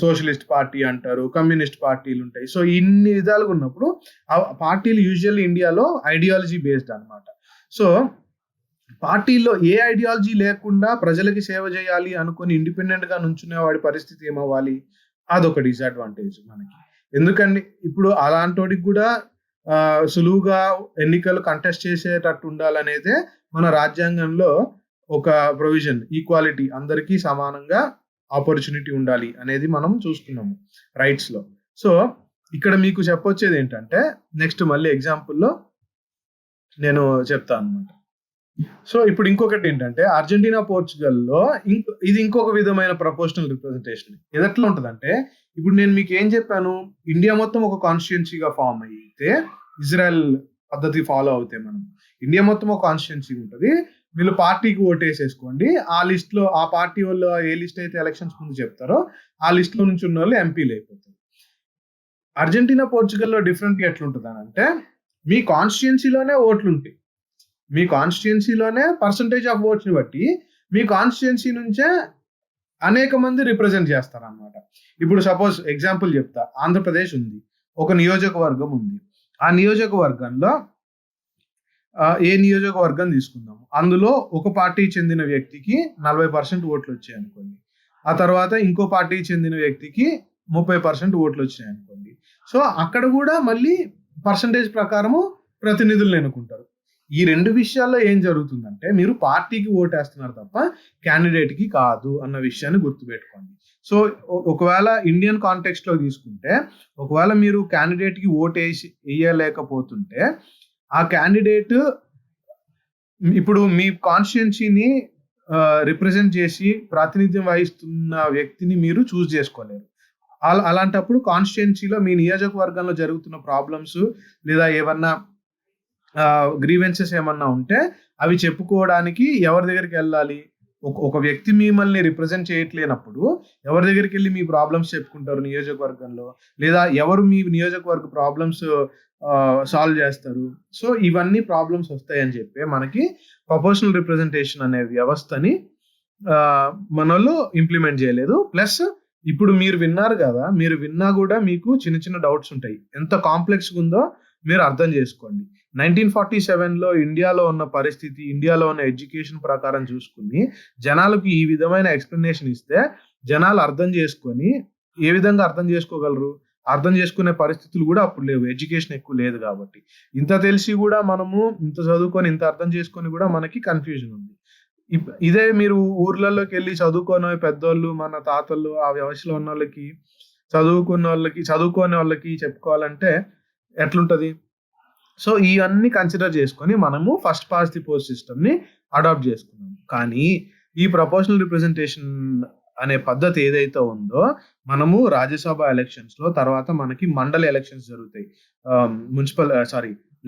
సోషలిస్ట్ పార్టీ అంటారు, కమ్యూనిస్ట్ పార్టీలు ఉంటాయి. సో ఇన్ని విధాలుగా ఉన్నప్పుడు ఆ పార్టీలు యూజువల్లీ ఇండియాలో ఐడియాలజీ బేస్డ్ అనమాట. సో పార్టీల్లో ఏ ఐడియాలజీ లేకుండా ప్రజలకి సేవ చేయాలి అనుకుని ఇండిపెండెంట్ గా నుంచునే వాడి పరిస్థితి ఏమవ్వాలి? అదొక డిసడ్వాంటేజ్ మనకి. ఎందుకండి ఇప్పుడు అలాంటి కూడా సులువుగా ఎన్నికలు కంటెస్ట్ చేసేటట్టు ఉండాలనేదే మన రాజ్యాంగంలో ఒక ప్రొవిజన్. ఈక్వాలిటీ, అందరికీ సమానంగా ఆపర్చునిటీ ఉండాలి అనేది మనం చూస్తున్నాము రైట్స్ లో. సో ఇక్కడ మీకు చెప్పొచ్చేది ఏంటంటే, నెక్స్ట్ మళ్ళీ ఎగ్జాంపుల్లో నేను చెప్తాను అనమాట. సో ఇప్పుడు ఇంకొకటి ఏంటంటే, అర్జెంటీనా, పోర్చుగల్లో ఇది ఇంకొక విధమైన ప్రపోర్షనల్ రిప్రజెంటేషన్. ఎట్లా ఉంటుందంటే, ఇప్పుడు నేను మీకు ఏం చెప్పాను, ఇండియా మొత్తం ఒక కాన్స్టిట్యున్సీగా ఫామ్ అయితే, ఇజ్రాయెల్ పద్ధతి ఫాలో అవుతే మనం ఇండియా మొత్తం ఒక కాన్స్టిట్యున్సీ ఉంటుంది. వీళ్ళు పార్టీకి ఓటేసేసుకోండి, ఆ లిస్ట్ లో ఆ పార్టీ వాళ్ళు ఏ లిస్ట్ అయితే ఎలక్షన్స్ ముందు చెప్తారో ఆ లిస్ట్ లో నుంచి ఉన్న వాళ్ళు ఎంపీలు అయిపోతారు. అర్జెంటీనా, పోర్చుగల్లో డిఫరెంట్ ఎట్లుంటుంది అని అంటే, మీ కాన్స్టిట్యున్సీలోనే ఓట్లు ఉంటాయి. మీ కాన్స్టిట్యున్సీలోనే పర్సంటేజ్ ఆఫ్ ఓట్స్ ని బట్టి మీ కాన్స్టిట్యున్సీ నుంచే అనేక మంది రిప్రజెంట్ చేస్తారు అనమాట. ఇప్పుడు సపోజ్ ఎగ్జాంపుల్ చెప్తా, ఆంధ్రప్రదేశ్ ఉంది, ఒక నియోజకవర్గం ఉంది. ఆ నియోజకవర్గంలో ఏ నియోజకవర్గం తీసుకుందాము, అందులో ఒక పార్టీకి చెందిన వ్యక్తికి 40% ఓట్లు వచ్చాయి అనుకోండి. ఆ తర్వాత ఇంకో పార్టీకి చెందిన వ్యక్తికి 30% ఓట్లు వచ్చాయి అనుకోండి. సో అక్కడ కూడా మళ్ళీ పర్సంటేజ్ ప్రకారము ప్రతినిధులను ఎన్నుకుంటారు. ఈ 2 విషయాల్లో ఏం జరుగుతుందంటే, మీరు పార్టీకి ఓటేస్తున్నారు తప్ప క్యాండిడేట్ కి కాదు అన్న విషయాన్ని గుర్తుపెట్టుకోండి. సో ఒకవేళ ఇండియన్ కాంటెక్స్ట్ లో తీసుకుంటే, ఒకవేళ మీరు క్యాండిడేట్ కి ఓటు వేయలేకపోతుంటే, ఆ క్యాండిడేట్ ఇప్పుడు మీ కాన్స్టిట్యున్సీని రిప్రజెంట్ చేసి ప్రాతినిధ్యం వహిస్తున్న వ్యక్తిని మీరు చూస్ చేసుకోలేరు. అలాంటప్పుడు కాన్స్టిట్యుయెన్సీలో మీ నియోజకవర్గంలో జరుగుతున్న ప్రాబ్లమ్స్ లేదా ఏమన్నా గ్రీవెన్సెస్ ఏమన్నా ఉంటే అవి చెప్పుకోవడానికి ఎవరి దగ్గరికి వెళ్ళాలి? ఒక వ్యక్తి మిమ్మల్ని రిప్రజెంట్ చేయట్లేనప్పుడు ఎవరి దగ్గరికి వెళ్ళి మీ ప్రాబ్లమ్స్ చెప్పుకుంటారు నియోజకవర్గంలో? లేదా ఎవరు మీ నియోజకవర్గ ప్రాబ్లమ్స్ సాల్వ్ చేస్తారు? సో ఇవన్నీ ప్రాబ్లమ్స్ వస్తాయని చెప్పి మనకి ప్రపోర్షనల్ రిప్రజెంటేషన్ అనే వ్యవస్థని మనోళ్ళు ఇంప్లిమెంట్ చేయలేదు. ప్లస్ ఇప్పుడు మీరు విన్నారు కదా, మీరు విన్నా కూడా మీకు చిన్న చిన్న డౌట్స్ ఉంటాయి. ఎంత కాంప్లెక్స్ ఉందో మీరు అర్థం చేసుకోండి. 1947లో ఇండియాలో ఉన్న పరిస్థితి, ఇండియాలో ఉన్న ఎడ్యుకేషన్ ప్రకారం చూసుకుని జనాలకు ఈ విధమైన ఎక్స్ప్లెనేషన్ ఇస్తే జనాలు అర్థం చేసుకొని ఏ విధంగా అర్థం చేసుకోగలరు? అర్థం చేసుకునే పరిస్థితులు కూడా అప్పుడు లేవు. ఎడ్యుకేషన్ ఎక్కువ లేదు కాబట్టి. ఇంత తెలిసి కూడా మనము ఇంత చదువుకొని ఇంత అర్థం చేసుకొని కూడా మనకి కన్ఫ్యూజన్ ఉంది. ఇదే మీరు ఊర్లలోకి వెళ్ళి చదువుకోని పెద్దోళ్ళు, మన తాతలు, ఆ వ్యవస్థలో ఉన్న వాళ్ళకి, చదువుకోని వాళ్ళకి చెప్పుకోవాలంటే ఎట్లుంటది? సో ఇవన్నీ కన్సిడర్ చేసుకొని మనము first past the post system ని అడాప్ట్ చేసుకున్నాం. కానీ ఈ ప్రపోర్షనల్ రిప్రజెంటేషన్ అనే పద్ధతి ఏదైతే ఉందో, మనము రాజ్యసభ ఎలక్షన్స్ లో తర్వాత మనకి మండలి ఎలక్షన్స్ జరుగుతాయి,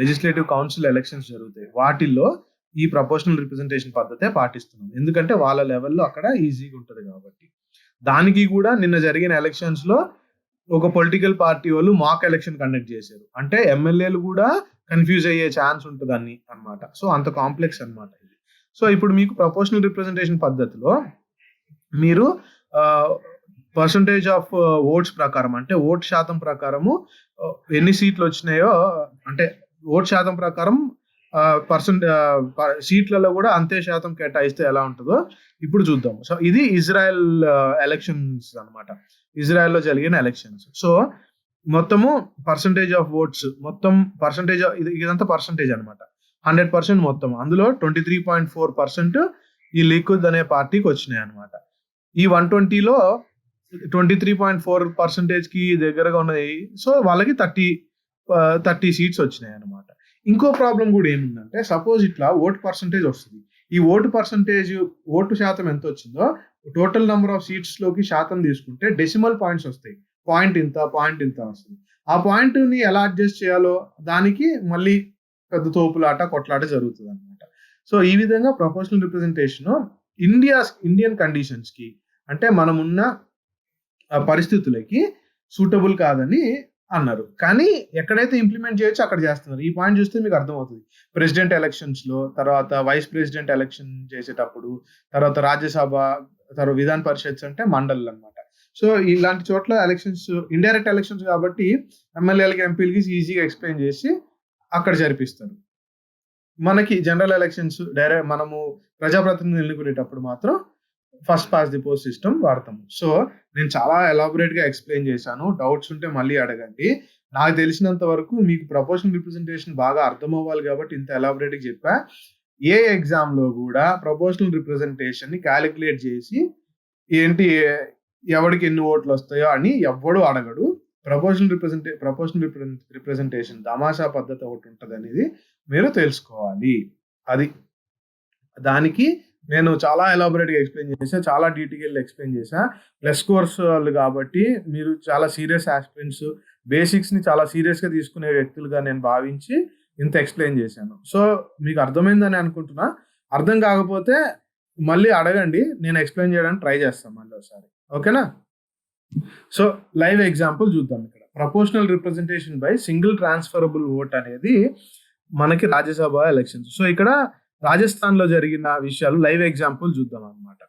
లెజిస్లేటివ్ కౌన్సిల్ ఎలక్షన్స్ జరుగుతాయి. వాటిల్లో ఈ ప్రపోర్షనల్ రిప్రజెంటేషన్ పద్ధతే పాటిస్తున్నాం. ఎందుకంటే వాళ్ళ లెవెల్లో అక్కడ ఈజీగా ఉంటుంది కాబట్టి. దానికి కూడా నిన్న జరిగిన ఎలక్షన్స్ లో ఒక పొలిటికల్ పార్టీ వాళ్ళు మాక్ ఎలక్షన్ కండక్ట్ చేశారు. అంటే ఎమ్మెల్యేలు కూడా కన్ఫ్యూజ్ అయ్యే ఛాన్స్ ఉంటుందని అన్నమాట. సో అంత కాంప్లెక్స్ అన్నమాట ఇది. సో ఇప్పుడు మీకు ప్రపోర్షనల్ రిప్రజెంటేషన్ పద్ధతిలో మీరు పర్సంటేజ్ ఆఫ్ ఓట్స్ ప్రకారం, అంటే ఓట్ శాతం ప్రకారము ఎన్ని సీట్లు వచ్చినాయో, అంటే ఓట్ శాతం ప్రకారం సీట్లలో కూడా అంతే శాతం కేటాయిస్తే ఎలా ఉంటుందో ఇప్పుడు చూద్దాం. సో ఇది ఇజ్రాయెల్ ఎలక్షన్స్ అన్నమాట. ఇజ్రాయెల్లో జరిగిన ఎలక్షన్స్. సో మొత్తము పర్సంటేజ్ ఆఫ్ ఓట్స్, మొత్తం పర్సంటేజ్ ఇదంతా పర్సంటేజ్ అనమాట. 100% మొత్తం. అందులో 23.4% ఈ లిక్విడ్ అనే పార్టీకి వచ్చినాయి అనమాట. ఈ 120లో 23.4% కి దగ్గరగా ఉన్నాయి. సో వాళ్ళకి 30 సీట్స్ వచ్చినాయి అనమాట. ఇంకో ప్రాబ్లం కూడా ఏముందంటే, సపోజ్ ఇట్లా ఓటు పర్సంటేజ్ వస్తుంది. ఈ ఓటు శాతం ఎంత వచ్చిందో టోటల్ నెంబర్ ఆఫ్ సీట్స్ లోకి శాతం తీసుకుంటే డెసిమల్ పాయింట్స్ వస్తాయి. పాయింట్ ఇంత వస్తుంది. ఆ పాయింట్ ని ఎలా అడ్జస్ట్ చేయాలో దానికి మళ్ళీ పెద్ద తోపులాట, కొట్లాట జరుగుతుంది అనమాట. సో ఈ విధంగా ప్రపోర్షనల్ రిప్రజెంటేషన్ ఇండియన్ కండిషన్స్ కి, అంటే మనమున్న పరిస్థితులకి సూటబుల్ కాదని అన్నారు. కానీ ఎక్కడైతే ఇంప్లిమెంట్ చేయొచ్చు అక్కడ చేస్తున్నారు. ఈ పాయింట్ చూస్తే మీకు అర్థమవుతుంది. ప్రెసిడెంట్ ఎలక్షన్స్ లో, తర్వాత వైస్ ప్రెసిడెంట్ ఎలక్షన్ చేసేటప్పుడు, తర్వాత రాజ్యసభ, తర్వాత విధాన పరిషత్ అంటే మండలి అన్నమాట. సో ఇలాంటి చోట్ల ఎలక్షన్స్ ఇండైరెక్ట్ ఎలక్షన్స్ కాబట్టి ఎమ్మెల్యేలకి, ఎంపీలకి ఈజీగా ఎక్స్ప్లెయిన్ చేసి అక్కడ జరిపిస్తారు. మనకి జనరల్ ఎలక్షన్స్ డైరెక్ట్ మనము ప్రజాప్రతినిధులు ఎన్నుకునేటప్పుడు మాత్రం first past the post system వాడతాము. సో నేను చాలా ఎలాబొరేట్ గా ఎక్స్ప్లెయిన్ చేశాను. డౌట్స్ ఉంటే మళ్ళీ అడగండి. నాకు తెలిసినంత వరకు మీకు ప్రపోర్షనల్ రిప్రజెంటేషన్ బాగా అర్థం అవ్వాలి కాబట్టి ఇంత ఎలాబొరేట్ గా చెప్పా. ఏ ఎగ్జామ్ లో కూడా ప్రపోర్షనల్ రిప్రజెంటేషన్ ని క్యాలిక్యులేట్ చేసి ఏంటి ఎవరికి ఎన్ని ఓట్లు వస్తాయో అని ఎవ్వడు అడగడు. ప్రపోర్షనల్ రిప్రజెంటేషన్ తమాషా పద్ధతి ఒకటి ఉంటుంది అనేది మీరు తెలుసుకోవాలి. అది దానికి నేను చాలా ఎలాబొరేట్ గా ఎక్స్ప్లెయిన్ చేశా, చాలా డీటెయిల్ ఎక్స్ప్లెయిన్ చేశా. ప్లస్ కోర్స్ వాళ్ళు కాబట్టి మీరు చాలా సీరియస్ ఆస్పిరెంట్స్, బేసిక్స్ ని చాలా సీరియస్ గా తీసుకునే వ్యక్తులుగా నేను భావించి ఇంత ఎక్స్ప్లెయిన్ చేశాను. సో మీకు అర్థమైందని అనుకుంటున్నా. అర్థం కాకపోతే మళ్ళీ అడగండి, నేను ఎక్స్ప్లెయిన్ చేయడానికి ట్రై చేస్తాను మళ్ళీ ఒకసారి. ఓకేనా? సో లైవ్ ఎగ్జాంపుల్ చూద్దాం. ఇక్కడ proportional representation by single transferable vote అనేది మనకి రాజ్యసభ ఎలక్షన్స్. సో ఇక్కడ రాజస్థాన్ లో జరిగిన విషయాలు లైవ్ ఎగ్జాంపుల్ చూద్దాం అన్నమాట.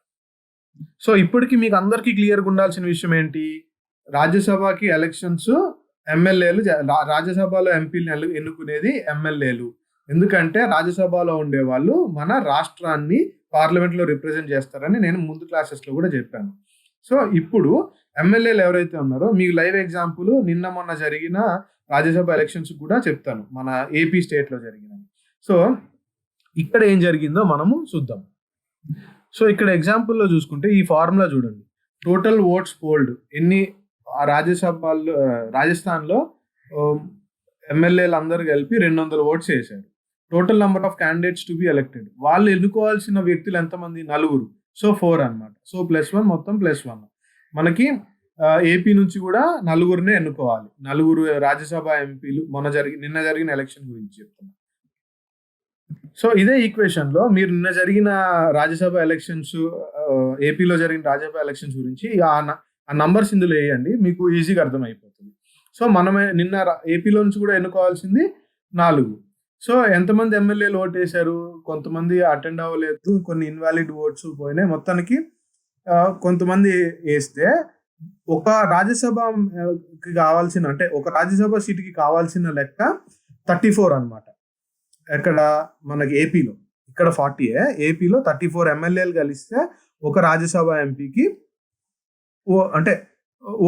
సో ఇప్పటికి మీకు అందరికీ క్లియర్గా ఉండాల్సిన విషయం ఏంటి? రాజ్యసభకి ఎలక్షన్స్ ఎమ్మెల్యేలు, రాజ్యసభలో ఎంపీలు ఎన్నుకునేది ఎమ్మెల్యేలు. ఎందుకంటే రాజ్యసభలో ఉండే వాళ్ళు మన రాష్ట్రాన్ని పార్లమెంట్ లో రిప్రజెంట్ చేస్తారని నేను ముందు క్లాసెస్ లో కూడా చెప్పాను. సో ఇప్పుడు ఎమ్మెల్యేలు ఎవరైతే ఉన్నారో మీకు లైవ్ ఎగ్జాంపుల్ నిన్న మొన్న జరిగిన రాజ్యసభ ఎలక్షన్స్ కూడా చెప్తాను, మన ఏపీ స్టేట్ లో జరిగినవి. సో ఇక్కడ ఏం జరిగిందో మనము చూద్దాం. సో ఇక్కడ ఎగ్జాంపుల్లో చూసుకుంటే ఈ ఫార్ములా చూడండి. టోటల్ ఓట్స్ పోల్డ్ ఎన్ని రాజస్థాన్లో ఎమ్మెల్యేలు అందరూ కలిపి 200 ఓట్స్ వేశారు. Total number of candidates to be elected. వాళ్ళు ఎన్నుకోవాల్సిన వ్యక్తులు ఎంతమంది? 4. సో 4 అన్నమాట. సో +1 మొత్తం +1. మనకి ఏపీ నుంచి కూడా 4 ఎన్నుకోవాలి. 4 రాజ్యసభ ఎంపీలు నిన్న జరిగిన ఎలక్షన్ గురించి చెప్తున్నా. సో ఇదే ఈక్వేషన్ లో మీరు నిన్న జరిగిన రాజ్యసభ ఎలక్షన్స్, ఏపీలో జరిగిన రాజ్యసభ ఎలక్షన్స్ గురించి ఆ నంబర్స్ ఇందులో వేయండి, మీకు ఈజీగా అర్థమైపోతుంది. సో మనమే నిన్న ఏపీలో నుంచి కూడా ఎన్నుకోవాల్సింది 4. సో ఎంతమంది ఎమ్మెల్యేలు ఓటు వేశారు? కొంతమంది అటెండ్ అవ్వలేదు, కొన్ని ఇన్వాలిడ్ ఓట్స్ పోయినాయి. మొత్తానికి కొంతమంది వేస్తే ఒక రాజ్యసభకి కావాల్సిన, అంటే ఒక రాజ్యసభ సీటుకి కావాల్సిన లెక్క 34 అన్నమాట. ఎక్కడ? మనకి ఏపీలో. ఇక్కడ 40, ఏపీలో 34 ఎమ్మెల్యేలు కలిస్తే ఒక రాజ్యసభ ఎంపీకి అంటే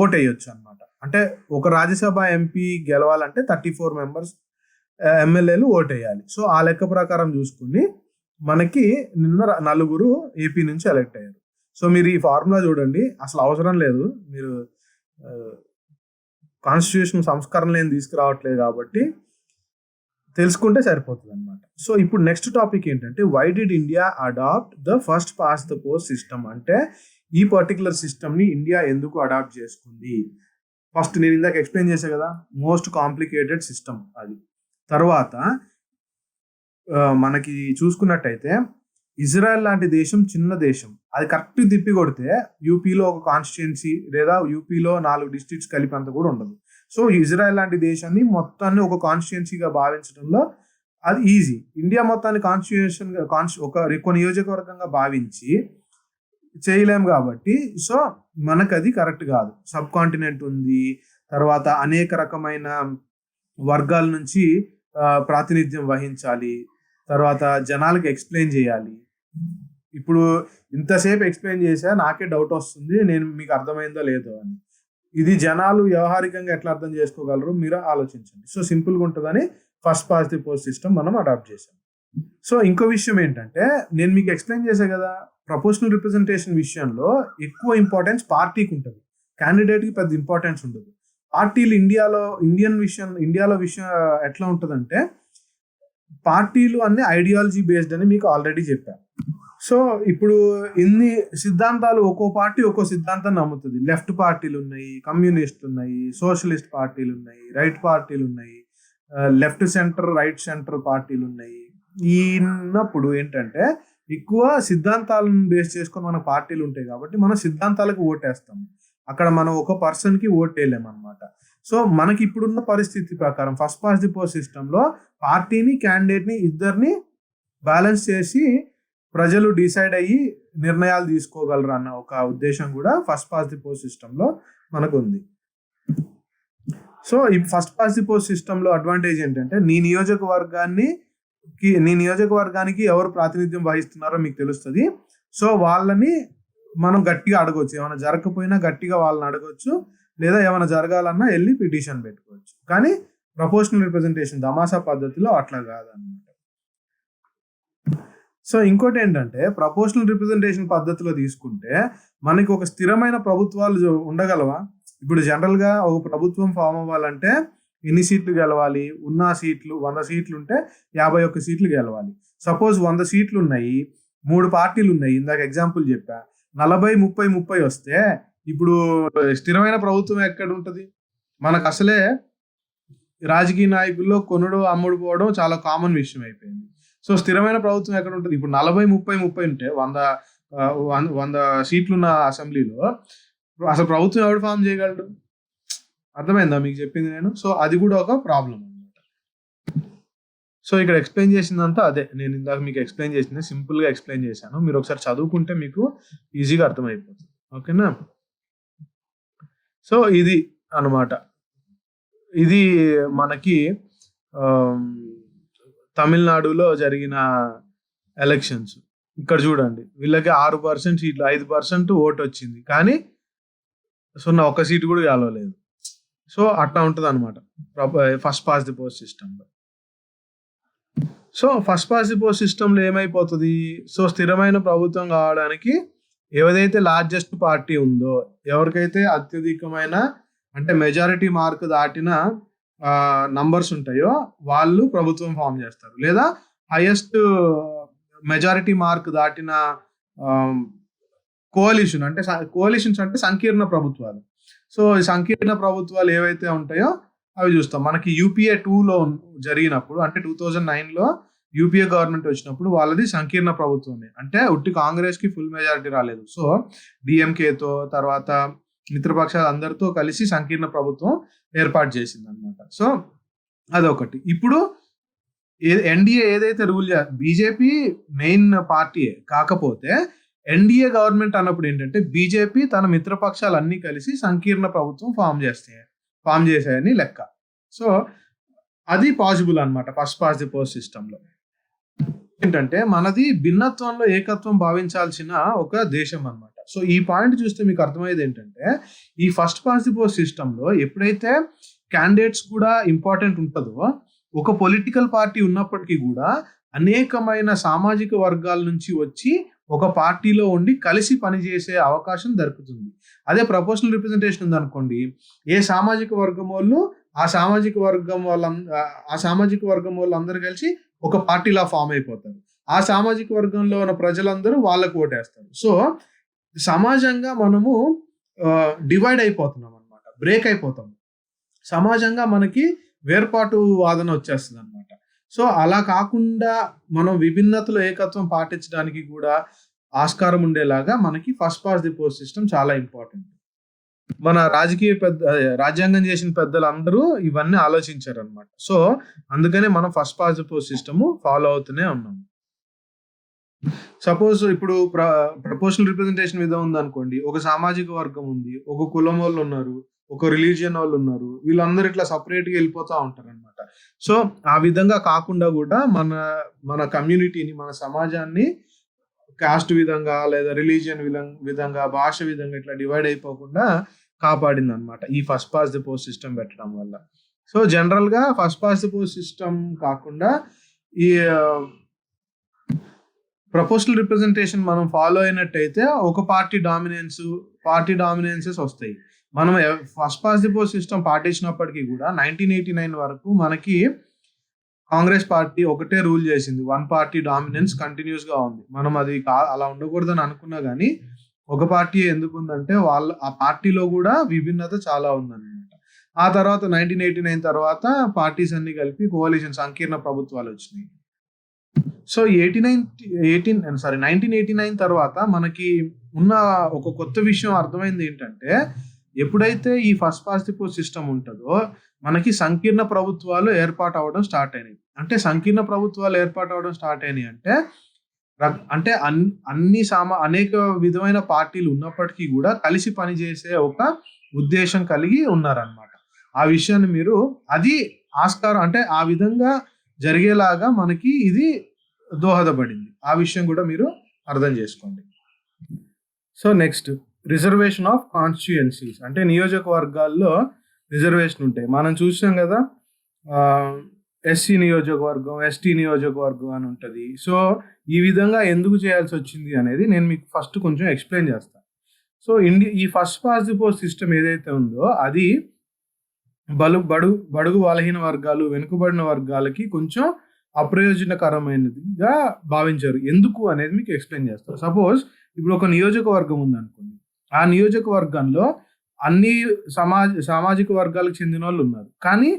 ఓట్ వేయొచ్చు అనమాట. అంటే ఒక రాజ్యసభ ఎంపీ గెలవాలంటే 34 మెంబర్స్ ఎమ్మెల్యేలు ఓట్ వేయాలి. సో ఆ లెక్క ప్రకారం చూసుకుని మనకి నిన్న 4 ఏపీ నుంచి ఎలక్ట్ అయ్యారు. సో మీరు ఈ ఫార్ములా చూడండి, అసలు అవసరం లేదు, మీరు కాన్స్టిట్యూషన్ సంస్కరణలు ఏం తీసుకురావట్లేదు కాబట్టి తెలుసుకుంటే సరిపోతుంది అనమాట. సో ఇప్పుడు నెక్స్ట్ టాపిక్ ఏంటంటే, why did India adopt the first past the post system? అంటే ఈ పర్టికులర్ సిస్టమ్ని ఇండియా ఎందుకు అడాప్ట్ చేసుకుంది? ఫస్ట్ నేను ఇందాక ఎక్స్ప్లెయిన్ చేశా కదా, మోస్ట్ కాంప్లికేటెడ్ సిస్టమ్ అది. తర్వాత మనకి చూసుకున్నట్టయితే ఇజ్రాయెల్ లాంటి దేశం చిన్న దేశం, అది కరెక్ట్ తిప్పి కొడితే యూపీలో ఒక కాన్స్టిట్యుయెన్సీ లేదా యూపీలో 4 డిస్ట్రిక్ట్స్ కలిపి అంత కూడా ఉండదు. సో ఇజ్రాయెల్ లాంటి దేశాన్ని మొత్తాన్ని ఒక కాన్స్టిట్యుయెన్సీగా భావించడంలో అది ఈజీ. ఇండియా మొత్తాన్ని ఒక నియోజకవర్గంగా భావించి చేయలేము కాబట్టి, సో మనకు అది కరెక్ట్ కాదు. సబ్ కాంటినెంట్ ఉంది, తర్వాత అనేక రకమైన వర్గాల నుంచి ప్రాతినిధ్యం వహించాలి, తర్వాత జనాలకు ఎక్స్ప్లెయిన్ చేయాలి. ఇప్పుడు ఇంతసేపు ఎక్స్ప్లెయిన్ చేసా, నాకే డౌట్ వస్తుంది నేను మీకు అర్థమైందో లేదో అని. ఇది జనాలు వ్యవహారికంగా ఎట్లా అర్థం చేసుకోగలరు మీరు ఆలోచించండి. సో సింపుల్గా ఉంటుందని first past the post system మనం అడాప్ట్ చేసాం. సో ఇంకో విషయం ఏంటంటే, నేను మీకు ఎక్స్ప్లెయిన్ చేశా కదా, ప్రపోర్షనల్ రిప్రజెంటేషన్ విషయంలో ఎక్కువ ఇంపార్టెన్స్ పార్టీకి ఉంటుంది, క్యాండిడేట్కి పెద్ద ఇంపార్టెన్స్ ఉండదు. పార్టీలు ఇండియాలో విషయం ఎట్లా ఉంటుందంటే, పార్టీలు అన్ని ఐడియాలజీ బేస్డ్ అని మీకు ఆల్రెడీ చెప్పాను. సో ఇప్పుడు ఇన్ని సిద్ధాంతాలు, ఒక్కో పార్టీ ఒక్కో సిద్ధాంతాన్ని నమ్ముతుంది. లెఫ్ట్ పార్టీలు ఉన్నాయి, కమ్యూనిస్టులు ఉన్నాయి, సోషలిస్ట్ పార్టీలు ఉన్నాయి, రైట్ పార్టీలు ఉన్నాయి, లెఫ్ట్ సెంటర్ రైట్ సెంటర్ పార్టీలు ఉన్నాయి. ఈన్నప్పుడు ఏంటంటే, ఎక్కువ సిద్ధాంతాలను బేస్ చేసుకొని మన పార్టీలు ఉంటాయి కాబట్టి మన సిద్ధాంతాలకు ఓటేస్తాము. అక్కడ మనం ఒక పర్సన్కి ఓట్ వేయలేము అనమాట. సో మనకి ఇప్పుడున్న పరిస్థితి ప్రకారం ఫస్ట్ పాస్ట్ ది పోస్ట్ సిస్టంలో పార్టీని క్యాండిడేట్ని ఇద్దరిని బ్యాలెన్స్ చేసి ప్రజలు డిసైడ్ అయ్యి నిర్ణయాలు తీసుకోగలరు అన్న ఒక ఉద్దేశం కూడా ఫస్ట్ పాస్ట్ ది పోస్ట్ సిస్టంలో మనకు ఉంది. సో ఈ ఫస్ట్ పాస్ట్ ది పోస్ట్ సిస్టంలో అడ్వాంటేజ్ ఏంటంటే, నీ నియోజకవర్గానికి ఎవరు ప్రాతినిధ్యం వహిస్తున్నారో మీకు తెలుస్తుంది. సో వాళ్ళని మనం గట్టిగా అడగవచ్చు, ఏమైనా జరగకపోయినా గట్టిగా వాళ్ళని అడగవచ్చు, లేదా ఏమైనా జరగాలన్నా వెళ్ళి పిటిషన్ పెట్టుకోవచ్చు. కానీ ప్రపోర్షనల్ రిప్రజెంటేషన్ దమాసా పద్ధతిలో అట్లా కాదన్నమాట. సో ఇంకోటి ఏంటంటే, ప్రపోర్షనల్ రిప్రజెంటేషన్ పద్ధతిలో తీసుకుంటే మనకి ఒక స్థిరమైన ప్రభుత్వాలు ఉండగలవా? ఇప్పుడు జనరల్గా ఒక ప్రభుత్వం ఫామ్ అవ్వాలంటే ఎన్ని సీట్లు గెలవాలి? ఉన్న సీట్లు 100 సీట్లు ఉంటే 51 సీట్లు గెలవాలి. సపోజ్ 100 సీట్లు ఉన్నాయి, 3 పార్టీలు ఉన్నాయి, ఇందాక ఎగ్జాంపుల్ చెప్పా, 40-30-30 వస్తే ఇప్పుడు స్థిరమైన ప్రభుత్వం ఎక్కడ ఉంటుంది? మనకు అసలే రాజకీయ నాయకుల్లో కొనుడు అమ్ముడు పోవడం చాలా కామన్ విషయం అయిపోయింది. సో స్థిరమైన ప్రభుత్వం ఎక్కడ ఉంటుంది? ఇప్పుడు 40-30-30 ఉంటే 100 సీట్లున్న అసెంబ్లీలో అసలు ప్రభుత్వం ఎవడు ఫామ్ చేయగలడు? అర్థమైందా మీకు చెప్పింది నేను? సో అది కూడా ఒక ప్రాబ్లం అనమాట. సో ఇక్కడ ఎక్స్ప్లెయిన్ చేసిందంతా అదే, నేను ఇందాక మీకు ఎక్స్ప్లెయిన్ చేసింది సింపుల్గా ఎక్స్ప్లెయిన్ చేశాను. మీరు ఒకసారి చదువుకుంటే మీకు ఈజీగా అర్థమైపోతుంది. ఓకేనా? సో ఇది అనమాట, ఇది మనకి తమిళనాడులో జరిగిన ఎలక్షన్స్. ఇక్కడ చూడండి, వీళ్ళకి 6% సీట్లు, 5% ఓటు వచ్చింది, కానీ 1 సీటు కూడా గెలవలేదు. సో అట్లా ఉంటుంది అనమాట ఫస్ట్ పాస్ట్ ది పోస్ట్ సిస్టంలో. So first past the post సిస్టంలో ఏమైపోతుంది? సో స్థిరమైన ప్రభుత్వం కావడానికి ఏదైతే లార్జెస్ట్ పార్టీ ఉందో, ఎవరికైతే అత్యధికమైన అంటే మెజారిటీ మార్క్ దాటిన నంబర్స్ ఉంటాయో వాళ్ళు ప్రభుత్వం ఫామ్ చేస్తారు, లేదా హైయెస్ట్ మెజారిటీ మార్క్ దాటిన కోalition అంటే కోalitions అంటే సంకీర్ణ ప్రభుత్వాలు. సో ఈ సంకీర్ణ ప్రభుత్వాలు ఏవైతే ఉంటాయో అవి చూస్తాం. మనకి యూపీఏ 2లో జరిగినప్పుడు అంటే 2009లో యూపీఏ గవర్నమెంట్ వచ్చినప్పుడు వాళ్ళది సంకీర్ణ ప్రభుత్వమే. అంటే ఉట్టి కాంగ్రెస్ కి ఫుల్ మెజారిటీ రాలేదు. సో డిఎంకేతో తర్వాత మిత్రపక్షాలు అందరితో కలిసి సంకీర్ణ ప్రభుత్వం ఏర్పాటు చేసింది అనమాట. సో అదొకటి. ఇప్పుడు ఎన్డీఏ ఏదైతే బీజేపీ మెయిన్ పార్టీయే, కాకపోతే ఎన్డీఏ గవర్నమెంట్ అన్నప్పుడు ఏంటంటే బీజేపీ తన మిత్రపక్షాలు అన్ని కలిసి సంకీర్ణ ప్రభుత్వం ఫామ్ చేశాయని లెక్క. సో అది పాసిబుల్ అనమాట ఫస్ట్ పాస్ ది పోస్ట్ సిస్టంలో. ఏంటంటే మనది భిన్నత్వంలో ఏకత్వం భావించాల్సిన ఒక దేశం అనమాట. సో ఈ పాయింట్ చూస్తే మీకు అర్థమయ్యేది ఏంటంటే ఈ ఫస్ట్ పాస్ ది పోస్ట్ సిస్టంలో ఎప్పుడైతే క్యాండిడేట్స్ కూడా ఇంపార్టెంట్ ఉంటుందో, ఒక పొలిటికల్ పార్టీ ఉన్నప్పటికీ కూడా అనేకమైన సామాజిక వర్గాల నుంచి వచ్చి ఒక పార్టీలో ఉండి కలిసి పనిచేసే అవకాశం దొరుకుతుంది. అదే ప్రపోర్షనల్ రిప్రజెంటేషన్ ఉందనుకోండి, ఏ సామాజిక వర్గం వాళ్ళు ఆ సామాజిక వర్గం వాళ్ళు అందరూ కలిసి ఒక పార్టీలా ఫామ్ అయిపోతారు. ఆ సామాజిక వర్గంలో ఉన్న ప్రజలందరూ వాళ్ళకు ఓటేస్తారు. సో సమాజంగా మనము డివైడ్ అయిపోతున్నాం అనమాట, బ్రేక్ అయిపోతాం. సమాజంగా మనకి వేర్పాటు వాదన వచ్చేస్తుంది అనమాట. సో అలా కాకుండా మనం విభిన్నతలో ఏకత్వం పాటించడానికి కూడా ఆస్కారం ఉండేలాగా మనకి first past the post system చాలా ఇంపార్టెంట్. మన రాజ్యాంగం చేసిన పెద్దలు అందరూ ఇవన్నీ ఆలోచించారు అనమాట. సో అందుకనే మనం first past the post system follow అవుతూనే ఉన్నాము. సపోజ్ ఇప్పుడు ప్రపోర్షనల్ రిప్రజెంటేషన్ విధం ఉంది అనుకోండి, ఒక సామాజిక వర్గం ఉంది, ఒక కులం వాళ్ళు ఉన్నారు, ఒక రిలీజియన్ వాళ్ళు ఉన్నారు, వీళ్ళందరూ ఇట్లా సపరేట్ గా వెళ్ళిపోతా ఉంటారు అనమాట. సో ఆ విధంగా కాకుండా కూడా మన కమ్యూనిటీని, మన సమాజాన్ని కాస్ట్ విధంగా లేదా రిలీజియన్ విధంగా, భాష విధంగా ఇట్లా డివైడ్ అయిపోకుండా కాపాడింది అనమాట ఈ first past the post system పెట్టడం వల్ల. సో జనరల్ గా first past the post system కాకుండా ఈ ప్రపోర్షనల్ రిప్రజెంటేషన్ మనం ఫాలో అయినట్టయితే ఒక పార్టీ డామినెన్సెస్ వస్తాయి. మనం first past the post system పాటించినప్పటికీ కూడా 1989 వరకు మనకి కాంగ్రెస్ పార్టీ ఒకటే రూల్ చేసింది. వన్ పార్టీ డామినెన్స్ కంటిన్యూస్ గా ఉంది. మనం అది అలా ఉండకూడదని అనుకున్నా కానీ ఒక పార్టీ ఎందుకు ఉందంటే ఆ పార్టీలో కూడా విభిన్నత చాలా ఉందన్నమాట. ఆ తర్వాత 1989 తర్వాత పార్టీస్ అన్ని కలిపి కోalition సంకీర్ణ ప్రభుత్వాలు వచ్చినాయి. సో 1989 తర్వాత మనకి ఉన్న ఒక కొత్త విషయం అర్థమైంది ఏంటంటే, ఎప్పుడైతే ఈ first past the post system ఉంటుందో మనకి సంకీర్ణ ప్రభుత్వాలు ఏర్పాటు అవ్వడం స్టార్ట్ అయినాయి. అంటే సంకీర్ణ ప్రభుత్వాలు ఏర్పాటు అవ్వడం స్టార్ట్ అయినాయి అంటే అనేక విధమైన పార్టీలు ఉన్నప్పటికీ కూడా కలిసి పనిచేసే ఒక ఉద్దేశం కలిగి ఉన్నారనమాట. ఆ విషయాన్ని మీరు అది ఆస్కారం అంటే ఆ విధంగా జరిగేలాగా మనకి ఇది దోహదపడింది. ఆ విషయం కూడా మీరు అర్థం చేసుకోండి. So next reservation of constituencies అంటే నియోజకవర్గాల్లో రిజర్వేషన్ ఉంటాయి. మనం చూసాం కదా, ఎస్సీ నియోజకవర్గం, ఎస్టీ నియోజకవర్గం అని ఉంటుంది. సో ఈ విధంగా ఎందుకు చేయాల్సి వచ్చింది అనేది నేను మీకు ఫస్ట్ కొంచెం ఎక్స్ప్లెయిన్ చేస్తాను. సో ఈ first past the post system ఏదైతే ఉందో అది బడుగు బలహీన వర్గాలు, వెనుకబడిన వర్గాలకి కొంచెం అప్రయోజనకరమైనదిగా భావించారు. ఎందుకు అనేది మీకు ఎక్స్ప్లెయిన్ చేస్తారు. సపోజ్ ఇప్పుడు ఒక నియోజకవర్గం ఉందనుకోండి, ఆ నియోజకవర్గంలో అన్ని సామాజిక వర్గాలకు చెందిన వాళ్ళు ఉన్నారు. కానీ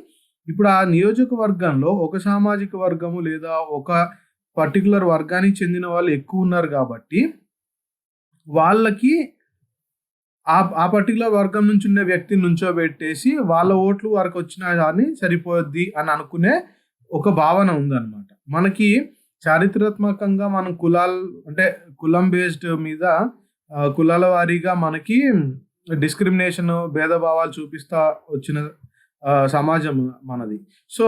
ఇప్పుడు ఆ నియోజకవర్గంలో ఒక సామాజిక వర్గము లేదా ఒక పర్టికులర్ వర్గానికి చెందిన వాళ్ళు ఎక్కువ ఉన్నారు కాబట్టి వాళ్ళకి ఆ పర్టికులర్ వర్గం నుంచి ఉన్న వ్యక్తిని నుంచోబెట్టేసి వాళ్ళ ఓట్లు వరకు వచ్చినా కానీ సరిపోద్ది అని అనుకునే ఒక భావన ఉందన్నమాట. మనకి చారిత్రాత్మకంగా మనం కులం బేస్డ్ మీద కులాల వారీగా మనకి డిస్క్రిమినేషన్, భేదభావాలు చూపిస్తా వచ్చిన సమాజం మనది. సో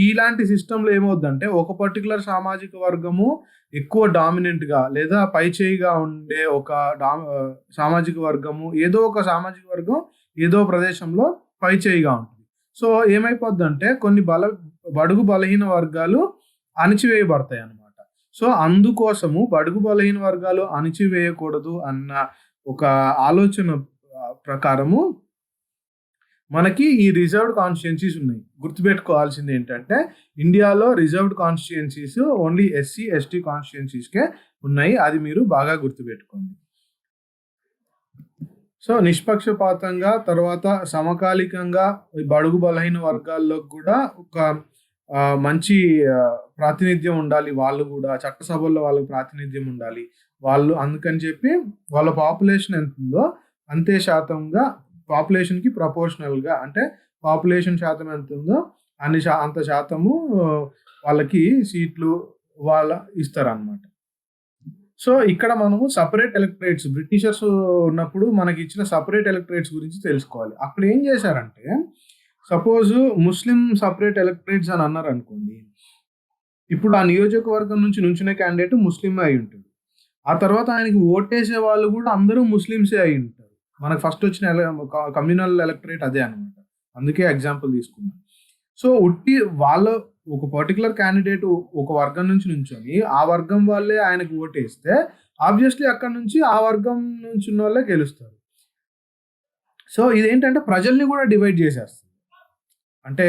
ఇలాంటి సిస్టంలో ఏమవుద్దంటే ఒక పర్టికులర్ సామాజిక వర్గము ఎక్కువ డామినెంట్గా లేదా పైచేయిగా ఉండే ఒక సామాజిక వర్గము, ఏదో ఒక సామాజిక వర్గం ఏదో ప్రదేశంలో పైచేయిగా ఉంటుంది. సో ఏమైపోద్దంటే కొన్ని బడుగు బలహీన వర్గాలు అణిచివేయబడతాయి అన్నమాట. సో అందుకోసము బడుగు బలహీన వర్గాలు అణిచివేయకూడదు అన్న ఒక ఆలోచన ప్రకారము మనకి ఈ రిజర్వ్డ్ కాన్స్టిట్యున్సీస్ ఉన్నాయి. గుర్తుపెట్టుకోవాల్సింది ఏంటంటే ఇండియాలో reserved constituencies only SC ST కాన్స్టిట్యున్సీస్కే ఉన్నాయి. అది మీరు బాగా గుర్తుపెట్టుకోండి. సో నిష్పక్షపాతంగా తర్వాత సమకాలికంగా బడుగు బలహీన వర్గాల్లో కూడా ఒక మంచి ప్రాతినిధ్యం ఉండాలి. వాళ్ళు కూడా చట్టసభల్లో వాళ్ళకి ప్రాతినిధ్యం ఉండాలి. వాళ్ళు అందుకని చెప్పి వాళ్ళ పాపులేషన్ ఎంత ఉందో అంతే శాతంగా పాపులేషన్‌కి ప్రపోర్షనల్‌గా అంటే పాపులేషన్ శాతం ఎంత ఉందో అంత శాతము వాళ్ళకి సీట్లు ఇస్తారనమాట. సో ఇక్కడ మనము సెపరేట్ ఎలక్టరేట్స్ బ్రిటిషర్స్ ఉన్నప్పుడు మనకి ఇచ్చిన సెపరేట్ ఎలక్టరేట్స్ గురించి తెలుసుకోవాలి. అక్కడ ఏం చేశారంటే సపోజ్ ముస్లిం సెపరేట్ ఎలక్టరేట్స్ అని అన్నారు అనుకోండి. ఇప్పుడు ఆ నియోజకవర్గం నుంచి నుంచునే క్యాండిడేట్ ముస్లిం అయి ఉంటాడు. ఆ తర్వాత ఆయనకి ఓటేసే వాళ్ళు కూడా అందరూ ముస్లిమ్సే అయి ఉంటారు. మనకు ఫస్ట్ వచ్చిన కమ్యూనల్ ఎలక్టరేట్ అదే అనమాట. అందుకే ఎగ్జాంపుల్ తీసుకున్నాం. సో వాళ్ళ ఒక పర్టికులర్ క్యాండిడేట్ ఒక వర్గం నుంచి నుంచొని ఆ వర్గం వాళ్ళే ఆయనకు ఓటేస్తే ఆబ్వియస్లీ అక్కడ నుంచి ఆ వర్గం నుంచి ఉన్న వాళ్ళే గెలుస్తారు. సో ఇదేంటంటే ప్రజల్ని కూడా డివైడ్ చేసేస్తుంది. అంటే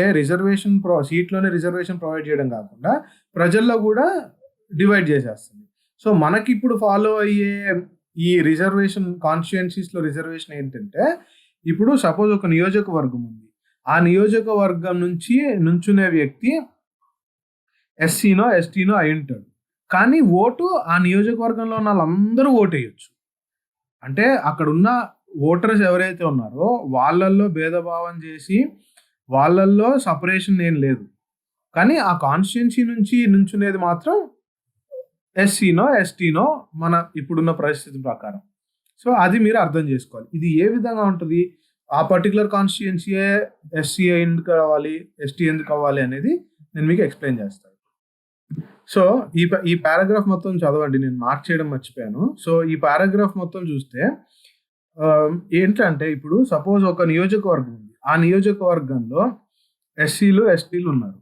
సీట్లోనే రిజర్వేషన్ ప్రొవైడ్ చేయడం కాకుండా ప్రజల్లో కూడా డివైడ్ చేసేస్తుంది. సో మనకి ఇప్పుడు ఫాలో అయ్యే ఈ రిజర్వేషన్ కాన్స్టిట్యుయెన్సీస్‌లో రిజర్వేషన్ ఏంటంటే ఇప్పుడు సపోజ్ ఒక నియోజకవర్గం ఉంది. ఆ నియోజకవర్గం నుంచి నుంచునే వ్యక్తి ఎస్సీనో, ఎస్టీనో అయ్యుంటాడు. కానీ ఓటు ఆ నియోజకవర్గంలో ఉన్న వాళ్ళందరూ ఓటేయొచ్చు. అంటే అక్కడున్న ఓటర్స్ ఎవరైతే ఉన్నారో వాళ్ళల్లో భేదభావం చేసి వాళ్ళల్లో సెపరేషన్ ఏం లేదు. కానీ ఆ కాన్స్టిట్యుయెన్సీ నుంచి నుంచునేది మాత్రం ఎస్సీనో, ఎస్టీనో మన ఇప్పుడున్న పరిస్థితి ప్రకారం. సో అది మీరు అర్థం చేసుకోవాలి. ఇది ఏ విధంగా ఉంటది? ఆ పర్టిక్యులర్ కాన్స్టిట్యుయెన్సీయే ఎస్సీ ఎందుకు కావాలి, ఎస్టీ ఎందుకు అవ్వాలి అనేది నేను మీకు ఎక్స్‌ప్లెయిన్ చేస్తాను. సో ఈ పారాగ్రాఫ్ మొత్తం చదవండి. నేను మార్క్ చేయడం మర్చిపోయాను. సో ఈ పారాగ్రాఫ్ మొత్తం చూస్తే ఏంటంటే ఇప్పుడు సపోజ్ ఒక నియోజకవర్గం ఉంది. ఆ నియోజకవర్గంలో ఎస్సీలు, ఎస్టీలు ఉన్నారు.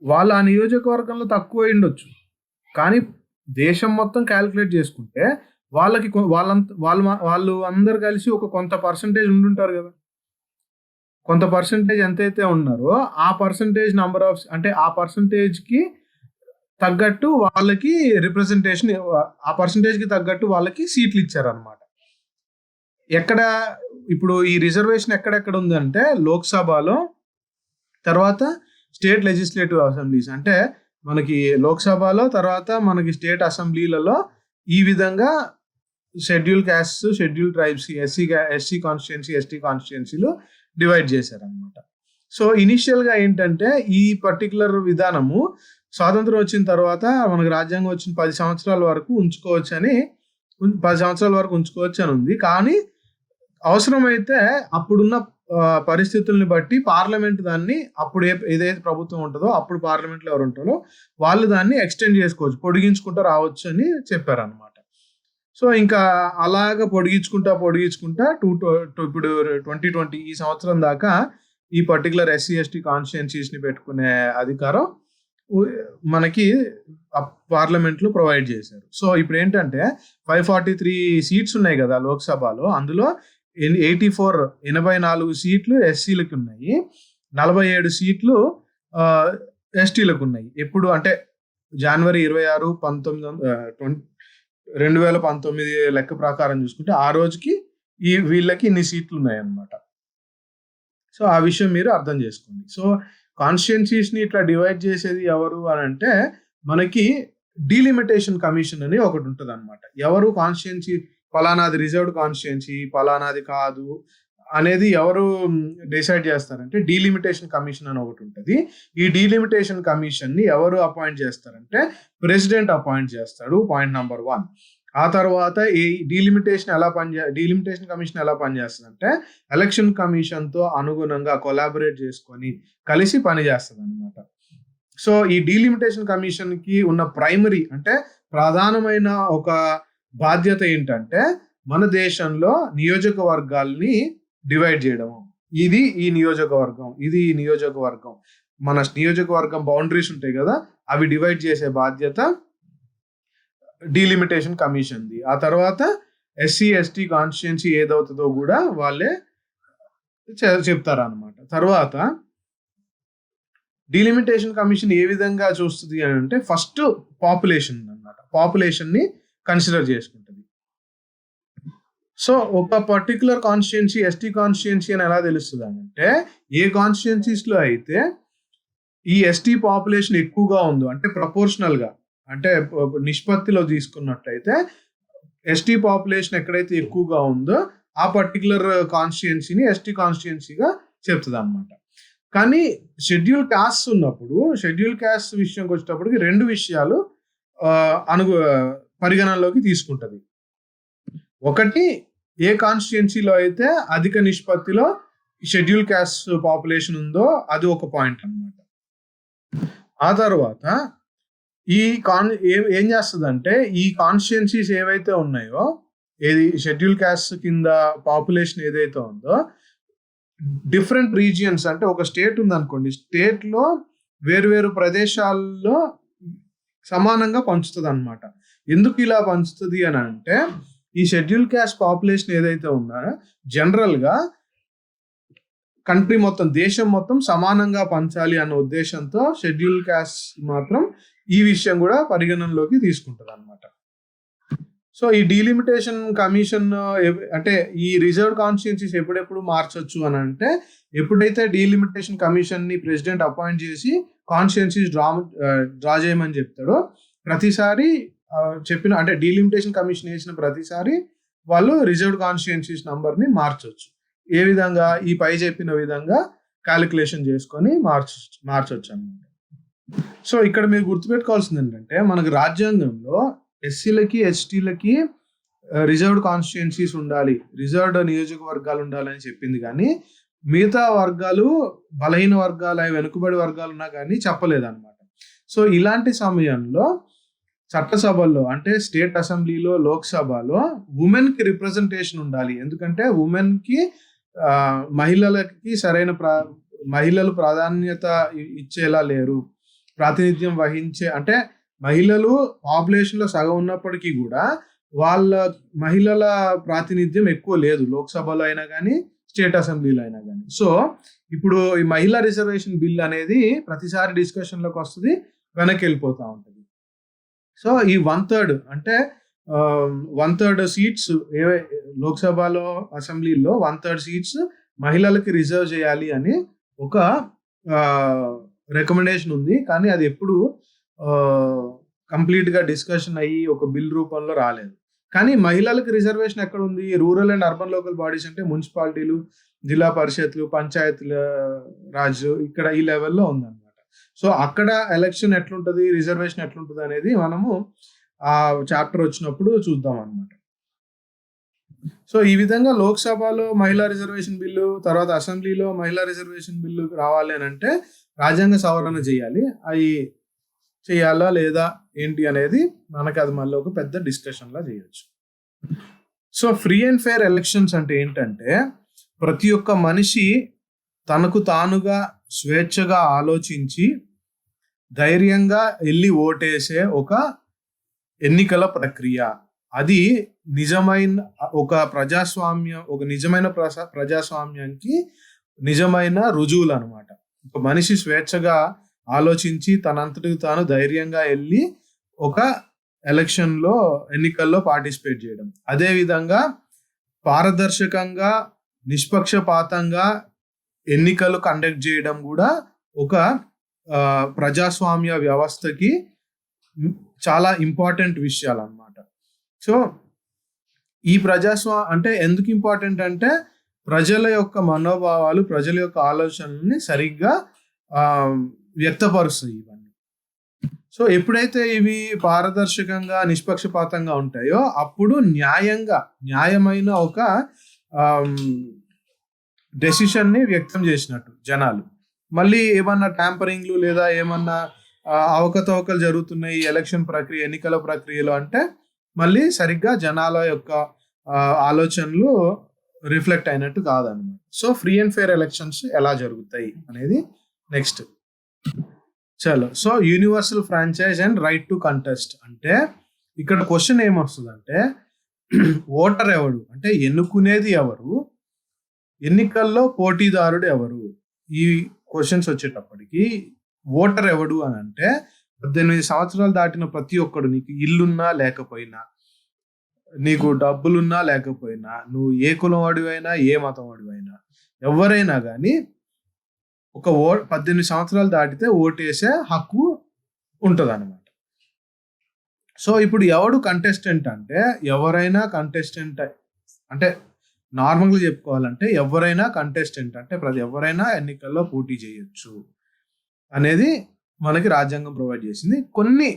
వాళ్ళు ఆ నియోజకవర్గంలో తక్కువ అయ్యుండొచ్చు. కానీ దేశం మొత్తం క్యాలిక్యులేట్ చేసుకుంటే వాళ్ళు అందరూ కలిసి ఒక కొంత పర్సెంటేజ్ ఉండుంటారు కదా! కొంత పర్సెంటేజ్ ఎంతైతే ఉన్నారో ఆ పర్సెంటేజ్ నంబర్ ఆఫ్ అంటే ఆ పర్సెంటేజ్‌కి తగ్గట్టు వాళ్ళకి రిప్రజెంటేషన్ ఆ పర్సెంటేజ్‌కి తగ్గట్టు వాళ్ళకి సీట్లు ఇచ్చారనమాట. ఎక్కడ ఇప్పుడు ఈ రిజర్వేషన్ ఎక్కడెక్కడ ఉందంటే లోక్‌సభలో, తర్వాత స్టేట్ లెజిస్లేటివ్ అసెంబ్లీస్ అంటే మనకి లోక్‌సభలో, తర్వాత మనకి స్టేట్ అసెంబ్లీలలో ఈ విధంగా schedule castes, schedule tribes, SC constituency, ST కాన్స్టిట్యుయెన్సీలు డివైడ్ చేశారనమాట. సో ఇనిషియల్‌గా ఏంటంటే ఈ పర్టిక్యులర్ విధానము స్వాతంత్రం వచ్చిన తర్వాత మనకు రాజ్యాంగం వచ్చిన 10 సంవత్సరాల వరకు ఉంచుకోవచ్చని 10 సంవత్సరాల వరకు ఉంచుకోవచ్చని ఉంది. కానీ అవసరమైతే అప్పుడున్న పరిస్థితుల్ని బట్టి పార్లమెంట్ దాన్ని అప్పుడు ఏదైతే ప్రభుత్వం ఉంటుందో అప్పుడు పార్లమెంట్లో ఎవరు ఉంటారో వాళ్ళు దాన్ని ఎక్స్టెండ్ చేసుకోవచ్చు, పొడిగించుకుంటూ రావచ్చు అని చెప్పారనమాట. సో ఇంకా అలాగా పొడిగించుకుంటా ఇప్పుడు 2020 ఈ సంవత్సరం దాకా ఈ పర్టికులర్ ఎస్సీ ఎస్టీ కాన్స్టిట్యుయెన్సీస్‌ని పెట్టుకునే అధికారం మనకి పార్లమెంట్లో ప్రొవైడ్ చేశారు. సో ఇప్పుడు ఏంటంటే 543 సీట్స్ ఉన్నాయి కదా లోక్సభలో. అందులో 84 సీట్లు ఎస్సీలకి ఉన్నాయి, 47 సీట్లు ఎస్టీలకు ఉన్నాయి. ఎప్పుడు అంటే జనవరి 26, 2019 లెక్క ప్రకారం చూసుకుంటే ఆ రోజుకి వీళ్ళకి ఇన్ని సీట్లు ఉన్నాయన్నమాట. సో ఆ విషయం మీరు అర్థం చేసుకోండి. సో కాన్స్టిట్యుయెన్సీస్‌ని ఇట్లా డివైడ్ చేసేది ఎవరు అని అంటే మనకి డీలిమిటేషన్ కమిషన్ అని ఒకటి ఉంటదన్నమాట. ఎవరు కాన్స్టిట్యుయెన్సీ పలానాది రిజర్వ్డ్ కాన్స్టిట్యుయెన్సీ, పలానాది కాదు అనేది ఎవరు డిసైడ్ చేస్తారంటే డీలిమిటేషన్ కమిషన్ అని ఒకటి ఉంటుంది. ఈ డీలిమిటేషన్ కమిషన్‌ని ఎవరు అపాయింట్ చేస్తారంటే ప్రెసిడెంట్ అపాయింట్ చేస్తాడు. Point number 1. ఆ తర్వాత ఈ డీలిమిటేషన్ కమిషన్ ఎలా పనిచేస్తుందంటే ఎలక్షన్ కమిషన్‌తో అనుగుణంగా కొలాబరేట్ చేసుకొని కలిసి పనిచేస్తదన్నమాట. సో ఈ డీలిమిటేషన్ కమిషన్‌కి ఉన్న ప్రైమరీ అంటే ప్రధానమైన ఒక బాధ్యత ఏంటంటే మన దేశంలో నియోజకవర్గాల్ని డివైడ్ చేయడము. ఇది ఈ నియోజకవర్గం, ఇది ఈ నియోజకవర్గం. మన నియోజకవర్గం బౌండరీస్ ఉంటాయి కదా, అవి డివైడ్ చేసే బాధ్యత డీలిమిటేషన్ కమిషన్‌ది. ఆ తర్వాత ఎస్సీ ఎస్టీ కాన్స్టిట్యుయెన్సీ ఏదవుతుందో కూడా వాళ్ళే చెప్తారనమాట. తర్వాత డీలిమిటేషన్ కమిషన్ ఏ విధంగా చూస్తుంది అని అంటే ఫస్ట్ పాపులేషన్ అన్నమాట. పాపులేషన్‌ని కన్సిడర్ చేసుకుంటది. సో, ఒక పర్టిక్యులర్ కాన్స్టిట్యుయెన్సీ ఎస్టీ కాన్స్టిట్యుయెన్సీ అని ఎలా తెలుస్తదనంటే, ఏ కాన్స్టిట్యుయెన్సీస్‌లో అయితే ఈ ఎస్టీ పాపులేషన్ ఎక్కువగా ఉందో అంటే ప్రపోర్షనల్‌గా అంటే నిష్పత్తిలో తీసుకున్నట్టయితే ఎస్టీ పాపులేషన్ ఎక్కడైతే ఎక్కువగా ఉందో ఆ పర్టిక్యులర్ కాన్స్టిట్యుయెన్సీని ఎస్టీ కాన్స్టిట్యుయెన్సీగా చెప్తదనమాట. కానీ షెడ్యూల్ కాస్ట్స్ ఉన్నప్పుడు షెడ్యూల్ కాస్ట్ విషయంకి వచ్చేటప్పటికి 2 విషయాలు పరిగణనలోకి తీసుకుంటది. ఒకటి ఏ కాన్స్టిట్యుయెన్సీలో అయితే అధిక నిష్పత్తిలో షెడ్యూల్ కాస్ట్ పాపులేషన్ ఉందో అది ఒక పాయింట్ అన్నమాట. ఆ తర్వాత ఈ ఏం చేస్తదంటే ఈ కాన్స్టిట్యుయెన్సీస్ ఏవైతే ఉన్నాయో ఏది షెడ్యూల్ కాస్ట్ కింద పాపులేషన్ ఏదైతే ఉందో డిఫరెంట్ రీజియన్స్ అంటే ఒక స్టేట్ ఉందనుకోండి, స్టేట్‌లో వేరు ప్రదేశాల్లో సమానంగా పంచుతదనమాట. ఎందుకు ఇలా పంచుతది అని అంటే ఈ షెడ్యూల్ కాస్ట్ పాపులేషన్ ఏదైతే ఉందో జనరల్‌గా కంట్రీ మొత్తం దేశం మొత్తం సమానంగా పంచాలి అన్న ఉద్దేశంతో షెడ్యూల్ కాస్ట్ మాత్రం ఈ విషయం కూడా పరిగణనలోకి తీసుకుంటదనమాట. సో, ఈ డీలిమిటేషన్ కమిషన్ అంటే ఈ రిజర్వ్డ్ కాన్స్టిట్యుయెన్సీస్ ఎప్పుడెప్పుడు మార్చొచ్చు అని అంటే ఎప్పుడైతే డీలిమిటేషన్ కమిషన్‌ని ప్రెసిడెంట్ అపాయింట్ చేసి కాన్స్టిట్యుయెన్సీస్ డ్రా చేయమని చెప్తాడో ప్రతిసారి చెప్పిన అంటే డీలిమిటేషన్ కమిషన్ వేసిన ప్రతిసారి వాళ్ళు రిజర్వ్డ్ కాన్స్టిట్యుయెన్సీస్ నంబర్‌ని మార్చొచ్చు. ఏ విధంగా ఈ పై చెప్పిన విధంగా కాలిక్యులేషన్ చేసుకొని మార్చొచ్చు అన్నమాట. సో, ఇక్కడ మీరు గుర్తుపెట్టుకోవాల్సింది ఏంటంటే మనకు రాజ్యాంగంలో ఎస్సీలకి ఎస్టీలకి రిజర్వ్డ్ కాన్స్టిట్యుయెన్సీస్ ఉండాలి, రిజర్వ్డ్ నియోజకవర్గాలు ఉండాలని చెప్పింది కానీ మిగతా వర్గాలు బలహీన వర్గాలు వెనుకబడి వర్గాలు ఉన్నా కానీ చెప్పలేదన్నమాట. సో, ఇలాంటి సమయంలో చట్టసభల్లో అంటే స్టేట్ అసెంబ్లీలో లోక్సభలో ఉమెన్‌కి రిప్రజెంటేషన్ ఉండాలి. ఎందుకంటే ఉమెన్‌కి మహిళలకి మహిళలు ప్రాధాన్యత ఇచ్చేలా లేరు. ప్రాతినిధ్యం వహించే అంటే మహిళలు పాపులేషన్‌లో సగం ఉన్నప్పటికీ కూడా మహిళల ప్రాతినిధ్యం ఎక్కువ లేదు. లోక్సభలో అయినా గానీ, స్టేట్ అసెంబ్లీలో అయినా గానీ. సో, ఇప్పుడు ఈ మహిళా రిజర్వేషన్ బిల్ అనేది ప్రతిసారి డిస్కషన్‌లోకి వస్తది. వెనక్కెళ్ళిపోతా ఉంటది. సో, ఈ 1/3 అంటే 1/3 సీట్స్ లోక్సభలో, అసెంబ్లీలో 1/3 సీట్స్ మహిళలకి రిజర్వ్ చేయాలి అని ఒక రికమెండేషన్ ఉంది. కానీ అది ఎప్పుడు కంప్లీట్‌గా డిస్కషన్ అయ్యి ఒక బిల్ రూపంలో రాలేదు. కానీ మహిళలకు రిజర్వేషన్ ఎక్కడ ఉంది? Rural and urban local bodies అంటే మున్సిపాలిటీలు, జిల్లా పరిషత్లు, పంచాయతీల రాజ్ ఇక్కడ ఈ లెవెల్‌లో ఉందన్నమాట. సో, అక్కడ ఎలక్షన్ ఎట్లుంటది, రిజర్వేషన్ ఎట్లుంటది అనేది మనము ఆ చాప్టర్ వచ్చినప్పుడు చూద్దాం అన్నమాట. సో, ఈ విధంగా లోక్సభలో మహిళా రిజర్వేషన్ బిల్లు, తర్వాత అసెంబ్లీలో మహిళా రిజర్వేషన్ బిల్లు రావాలి అని అంటే రాజ్యాంగ సవరణ చేయాలి. అయి చేయాలా లేదా ఏంటి అనేది మనకి అది మళ్ళీ ఒక పెద్ద డిస్కషన్‌లా చేయొచ్చు. So, free and fair elections అంటే ఏంటంటే ప్రతి ఒక్క మనిషి తనకు తానుగా స్వేచ్ఛగా ఆలోచించి ధైర్యంగా ఎళ్లి ఓటేసే ఒక ఎన్నికల ప్రక్రియ. అది నిజమైన ఒక నిజమైన ప్రజాస్వామ్యానికి నిజమైన రుజువులనమాట. ఒక మనిషి స్వేచ్ఛగా ఆలోచించి తనంతటికి తాను ధైర్యంగా ఎళ్లి ఒక ఎన్నికల్లో పార్టిసిపేట్ చేయడం. అదే విధంగా పారదర్శకంగా, నిష్పక్షపాతంగా ఎన్నికలు కండక్ట్ చేయడం కూడా ఒక ప్రజాస్వామ్య వ్యవస్థకి చాలా ఇంపార్టెంట్ విషయాలన్నమాట. సో, ఈ అంటే ఎందుకు ఇంపార్టెంట్ అంటే ప్రజల యొక్క మనోభావాలు, ప్రజల యొక్క ఆలోచనల్ని సరిగ్గా వ్యక్తపరుస్తాయి ఇవన్నీ. సో, ఎప్పుడైతే ఇవి పారదర్శకంగా, నిష్పక్షపాతంగా ఉంటాయో అప్పుడు న్యాయమైన ఒక డెసిషన్‌ని వ్యక్తం చేసినట్టు జనాలు. మళ్ళీ ఏమన్నా ట్యాంపరింగ్‌లు లేదా ఏమన్నా అవకతవకలు జరుగుతున్నాయి ఎన్నికల ప్రక్రియలో అంటే మళ్ళీ సరిగ్గా జనాల యొక్క ఆలోచనలు రిఫ్లెక్ట్ అయినట్టు కాదన్నమాట. So, free and fair elections ఎలా జరుగుతాయి అనేది next. So, universal franchise and right to contest అంటే ఇక్కడ క్వశ్చన్ ఏమొస్తుందంటే ఓటర్ ఎవడు అంటే ఎన్నుకునేది ఎవరు, ఎన్నికల్లో పోటీదారుడు ఎవరు? ఈ క్వశ్చన్స్ వచ్చేటప్పటికి ఓటర్ ఎవడు అని అంటే 18 సంవత్సరాలు దాటిన ప్రతి ఒక్కడు, నీకు ఇల్లున్నా లేకపోయినా, నీకు డబ్బులున్నా లేకపోయినా, నువ్వు ఏ కులం వాడివైనా ఏ మతం వాడివైనా, ఎవరైనా కానీ ఒక 18 సంవత్సరాలు దాటితే ఓటేసే హక్కు ఉంటుంది అనమాట. సో ఇప్పుడు ఎవడు కంటెస్టెంట్ అంటే, ఎవరైనా కంటెస్టెంట్ అంటే నార్మల్గా చెప్పుకోవాలంటే ఎవరైనా కంటెస్టెంట్ అంటే ఎవరైనా ఎన్నికల్లో పోటీ చేయొచ్చు అనేది మనకి రాజ్యాంగం ప్రొవైడ్ చేసింది. కొన్ని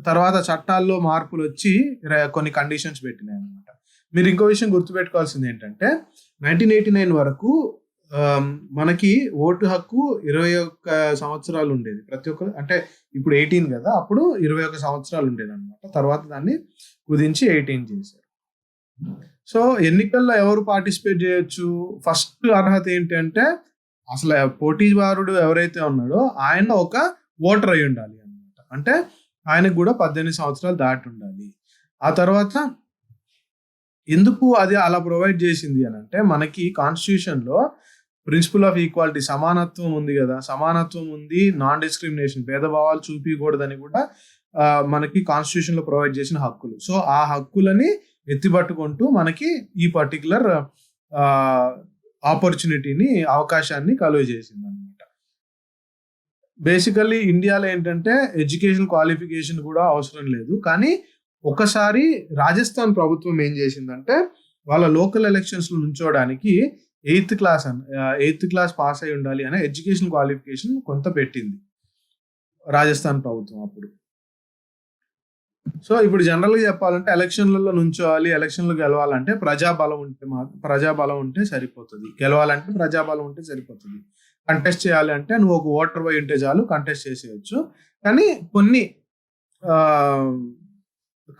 తర్వాత చట్టాల్లో మార్పులు వచ్చి కొన్ని కండిషన్స్ పెట్టినాయి అనమాట. మీరు ఇంకో విషయం గుర్తుపెట్టుకోవాల్సింది ఏంటంటే 1989 వరకు మనకి ఓటు హక్కు 21 సంవత్సరాలు ఉండేది ప్రతి ఒక్కరు. అంటే ఇప్పుడు 18 కదా, అప్పుడు 21 సంవత్సరాలు ఉండేది అనమాట. తర్వాత దాన్ని కుదించి 18 చేశారు. సో ఎన్నికల్లో ఎవరు పార్టిసిపేట్ చేయొచ్చు? ఫస్ట్ అర్హత ఏంటి అంటే, అసలు పోటీదారుడు ఎవరైతే ఉన్నాడో ఆయన ఒక ఓటర్ అయి ఉండాలి అనమాట. అంటే ఆయనకు కూడా 18 సంవత్సరాలు దాటి ఉండాలి. ఆ తర్వాత ఎందుకు అది అలా ప్రొవైడ్ చేసింది అని అంటే, మనకి కాన్స్టిట్యూషన్ లో ప్రిన్సిపల్ ఆఫ్ ఈక్వాలిటీ, సమానత్వం ఉంది కదా, సమానత్వం ఉంది, నాన్ డిస్క్రిమినేషన్, భేదభావాలు చూపించకూడదని కూడా మనకి కాన్స్టిట్యూషన్ లో ప్రొవైడ్ చేసిన హక్కులు. సో ఆ హక్కులని ఎత్తిపట్టుకుంటూ మనకి ఈ పర్టికులర్ ఆపర్చునిటీని, అవకాశాన్ని కలుగజేసింది అనమాట. బేసికల్లీ ఇండియాలో ఏంటంటే ఎడ్యుకేషన్ క్వాలిఫికేషన్ కూడా అవసరం లేదు. కానీ ఒకసారి రాజస్థాన్ ప్రభుత్వం ఏం చేసిందంటే, వాళ్ళ లోకల్ ఎలక్షన్స్ లో నుంచోడానికి 8th క్లాస్ పాస్ అయి ఉండాలి అనే ఎడ్యుకేషన్ క్వాలిఫికేషన్ కొంత పెట్టింది రాజస్థాన్ ప్రభుత్వం అప్పుడు. సో ఇప్పుడు జనరల్ గా చెప్పాలంటే ఎలక్షన్లలో నుంచోవాలి, ఎలక్షన్లు గెలవాలంటే ప్రజాబలం ఉంటే సరిపోతుంది. గెలవాలంటే ప్రజాబలం ఉంటే సరిపోతుంది. కంటెస్ట్ చేయాలి అంటే నువ్వు ఒక ఓటర్ పోయి ఉంటే చాలు, కంటెస్ట్ చేసేయచ్చు. కానీ కొన్ని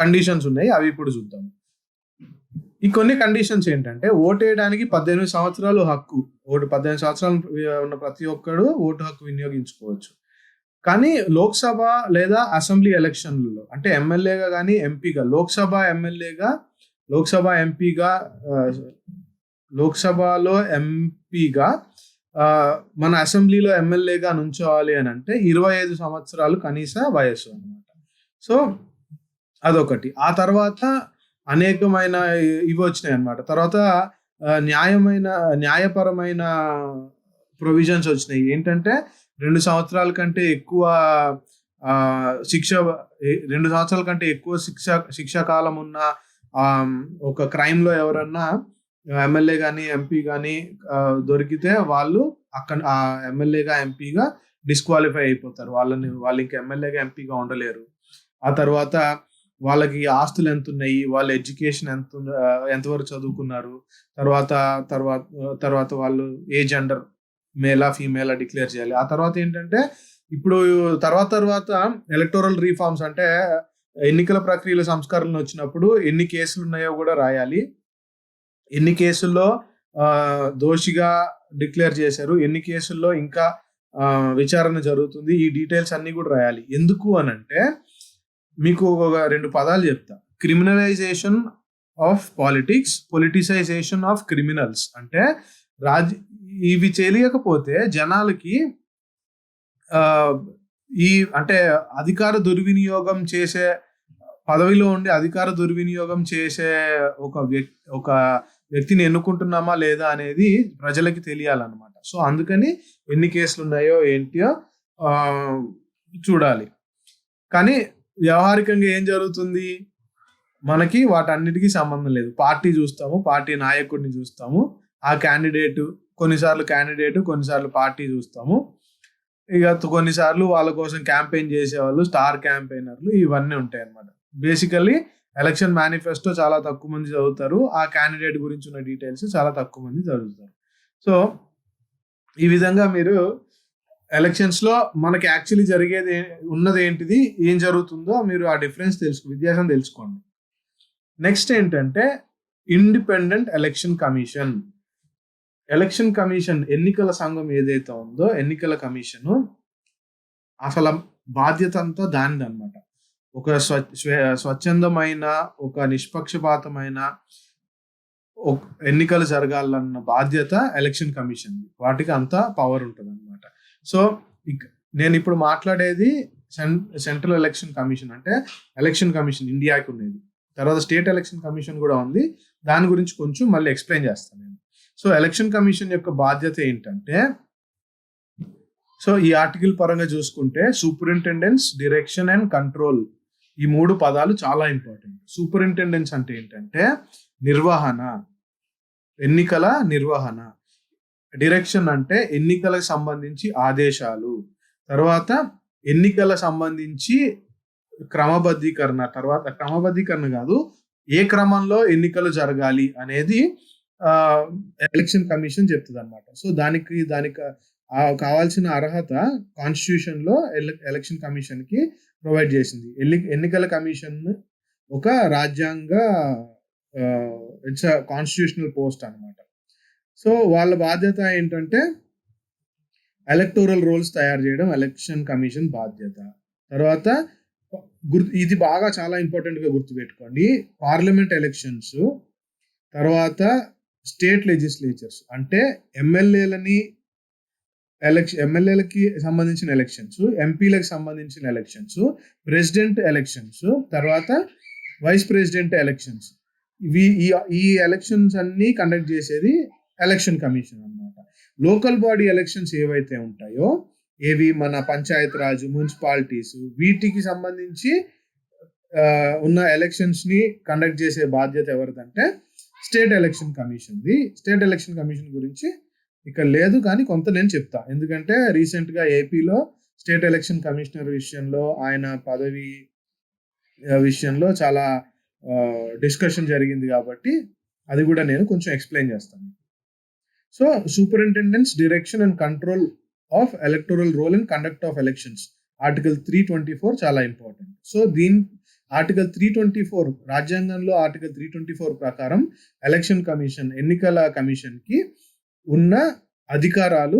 కండిషన్స్ ఉన్నాయి, అవి ఇప్పుడు చూద్దాం. ఈ కొన్ని కండిషన్స్ ఏంటంటే, ఓటేయడానికి 18 సంవత్సరాలు హక్కు. 18 సంవత్సరాలు ఉన్న ప్రతి ఒక్కడు ఓటు హక్కు వినియోగించుకోవచ్చు. కానీ లోక్సభ లేదా అసెంబ్లీ ఎలక్షన్లలో, అంటే ఎమ్మెల్యేగా కానీ ఎంపీగా, లోక్సభలో ఎంపీగా, మన అసెంబ్లీలో ఎమ్మెల్యేగా నుంచోవాలి అని అంటే 25 సంవత్సరాలు కనీస వయస్సు అనమాట. సో అదొకటి. ఆ తర్వాత అనేకమైన ఇవి వచ్చినాయి అనమాట. తర్వాత న్యాయపరమైన ప్రొవిజన్స్ వచ్చినాయి. ఏంటంటే 2 సంవత్సరాల కంటే ఎక్కువ శిక్షా కాలం ఉన్న ఒక క్రైమ్ లో ఎవరన్నా ఎమ్మెల్యే కానీ ఎంపీ కానీ దొరికితే వాళ్ళు అక్కడ ఆ ఎమ్మెల్యేగా ఎంపీగా డిస్క్వాలిఫై అయిపోతారు. వాళ్ళు ఇంకా ఎమ్మెల్యేగా ఎంపీగా ఉండలేరు. ఆ తర్వాత వాళ్ళకి ఆస్తులు ఎంత ఉన్నాయి, వాళ్ళ ఎడ్యుకేషన్ ఎంతవరకు చదువుకున్నారు, తర్వాత వాళ్ళు ఏ జెండర్, మేలా ఫీమేలా డిక్లేర్ చేయాలి. ఆ తర్వాత ఏంటంటే, ఇప్పుడు తర్వాత ఎలక్టోరల్ రీఫార్మ్స్ అంటే ఎన్నికల ప్రక్రియల సంస్కరణలు వచ్చినప్పుడు ఎన్ని కేసులు ఉన్నాయో కూడా రాయాలి. ఎన్ని కేసుల్లో దోషిగా డిక్లేర్ చేశారు, ఎన్ని కేసుల్లో ఇంకా విచారణ జరుగుతుంది, ఈ డీటెయిల్స్ అన్ని కూడా రాయాలి. ఎందుకు అని అంటే, మీకు ఒక 2 పదాలు చెప్తా. Criminalization of politics, politicisation of criminals. అంటే ఇవి తెలియకపోతే జనాలకి అంటే అధికార దుర్వినియోగం చేసే, పదవిలో ఉండి అధికార దుర్వినియోగం చేసే ఒక వ్యక్తిని ఎన్నుకుంటున్నామా లేదా అనేది ప్రజలకి తెలియాలన్నమాట. సో అందుకని ఎన్ని కేసులు ఉన్నాయో ఏంటో చూడాలి. కానీ వ్యవహారికంగా ఏం జరుగుతుంది, మనకి వాటన్నిటికీ సంబంధం లేదు. పార్టీ చూస్తాము, పార్టీ నాయకుడిని చూస్తాము, ఆ క్యాండిడేట్, కొన్నిసార్లు పార్టీ చూస్తాము. ఇక కొన్నిసార్లు వాళ్ళ కోసం క్యాంపెయిన్ చేసేవాళ్ళు, స్టార్ క్యాంపెయినర్లు, ఇవన్నీ ఉంటాయి అన్నమాట. బేసికల్లీ ఎలక్షన్ మేనిఫెస్టో చాలా తక్కువ మంది చదువుతారు, ఆ క్యాండిడేట్ గురించి ఉన్న డీటెయిల్స్ చాలా తక్కువ మంది చదువుతారు. సో ఈ విధంగా మీరు ఎలక్షన్స్ లో మనకి యాక్చువల్లీ జరిగేది ఉన్నది ఏంటిది, ఏం జరుగుతుందో మీరు ఆ డిఫరెన్స్ వ్యత్యాసం తెలుసుకోండి. నెక్స్ట్ ఏంటంటే ఇండిపెండెంట్ ఎలక్షన్ కమిషన్. ఎన్నికల సంఘం ఏదైతే ఉందో, ఎన్నికల కమిషన్ అసలు బాధ్యత అంతా దానిది అనమాట. ఒక స్వచ్ఛందమైన, ఒక నిష్పక్షపాతమైన, ఎన్నికలు జరగాలన్న బాధ్యత ఎలక్షన్ కమిషన్, వాటికి అంత పవర్ ఉంటుంది అనమాట. సో నేను ఇప్పుడు మాట్లాడేది సెంట్రల్ ఎలక్షన్ కమిషన్, అంటే ఎలక్షన్ కమిషన్ ఇండియాకి ఉండేది. తర్వాత స్టేట్ ఎలక్షన్ కమిషన్ కూడా ఉంది, దాని గురించి కొంచెం మళ్ళీ ఎక్స్ప్లెయిన్ చేస్తాను నేను. సో ఎలక్షన్ కమిషన్ యొక్క బాధ్యత ఏంటంటే, సో ఈ ఆర్టికల్ పరంగా చూసుకుంటే సూపరింటెండెన్స్, డైరెక్షన్ అండ్ కంట్రోల్, ఈ 3 పదాలు చాలా ఇంపార్టెంట్. సూపరింటెండెన్స్ అంటే ఏంటంటే నిర్వహణ, ఎన్నికల నిర్వహణ. డైరెక్షన్ అంటే ఎన్నికలకు సంబంధించి ఆదేశాలు. తర్వాత ఎన్నికల సంబంధించి క్రమబద్ధీకరణ. తర్వాత క్రమబద్ధీకరణ కాదు, ఏ క్రమంలో ఎన్నికలు జరగాలి అనేది ఎలక్షన్ కమిషన్ చెప్తుంది అనమాట. సో దానికి కావాల్సిన అర్హత కాన్స్టిట్యూషన్ లో ఎలక్షన్ కమిషన్ కి ప్రొవైడ్ చేసింది. ఎన్నికల కమిషన్ ఒక రాజ్యాంగ ఇట్స్ కాన్స్టిట్యూషనల్ పోస్ట్ అనమాట. సో వాళ్ళ బాధ్యత ఏంటంటే ఎలక్టోరల్ రోల్స్ తయారు చేయడం ఎలక్షన్ కమిషన్ బాధ్యత. తర్వాత ఇది బాగా చాలా ఇంపార్టెంట్ గా గుర్తుపెట్టుకోండి, పార్లమెంట్ ఎలక్షన్స్, తర్వాత స్టేట్ లెజిస్లేచర్స్ అంటే ఎమ్మెల్యేలకి సంబంధించిన ఎలక్షన్స్, ఎంపీలకు సంబంధించిన ఎలక్షన్స్, ప్రెసిడెంట్ ఎలక్షన్స్, తర్వాత వైస్ ప్రెసిడెంట్ ఎలక్షన్స్, ఈ ఎలక్షన్స్ అన్ని కండక్ట్ చేసేది ఎలక్షన్ కమిషన్ అన్నమాట. లోకల్ బాడీ ఎలక్షన్స్ ఏవైతే ఉంటాయో, ఏవి మన పంచాయత్ రాజు, మున్సిపాలిటీస్, వీటికి సంబంధించి ఉన్న ఎలక్షన్స్ ని కండక్ట్ చేసే బాధ్యత ఎవరిదంటే స్టేట్ ఎలక్షన్ కమిషన్ది. స్టేట్ ఎలక్షన్ కమిషన్ గురించి ఇక్కడ లేదు, కానీ కొంత నేను చెప్తా. ఎందుకంటే రీసెంట్ గా ఏపీలో స్టేట్ ఎలక్షన్ కమిషనర్ విషయంలో, ఆయన పదవి విషయంలో చాలా డిస్కషన్ జరిగింది కాబట్టి అది కూడా నేను కొంచెం ఎక్స్ప్లెయిన్ చేస్తాను. So superintendence, direction and control of electoral roll and conduct of elections, article 324 చాలా ఇంపార్టెంట్. సో ఆర్టికల్ 324 రాజ్యాంగంలో ఆర్టికల్ 324 ప్రకారం ఎలక్షన్ కమిషన్, ఎన్నికల కమిషన్ కి ఉన్న అధికారాలు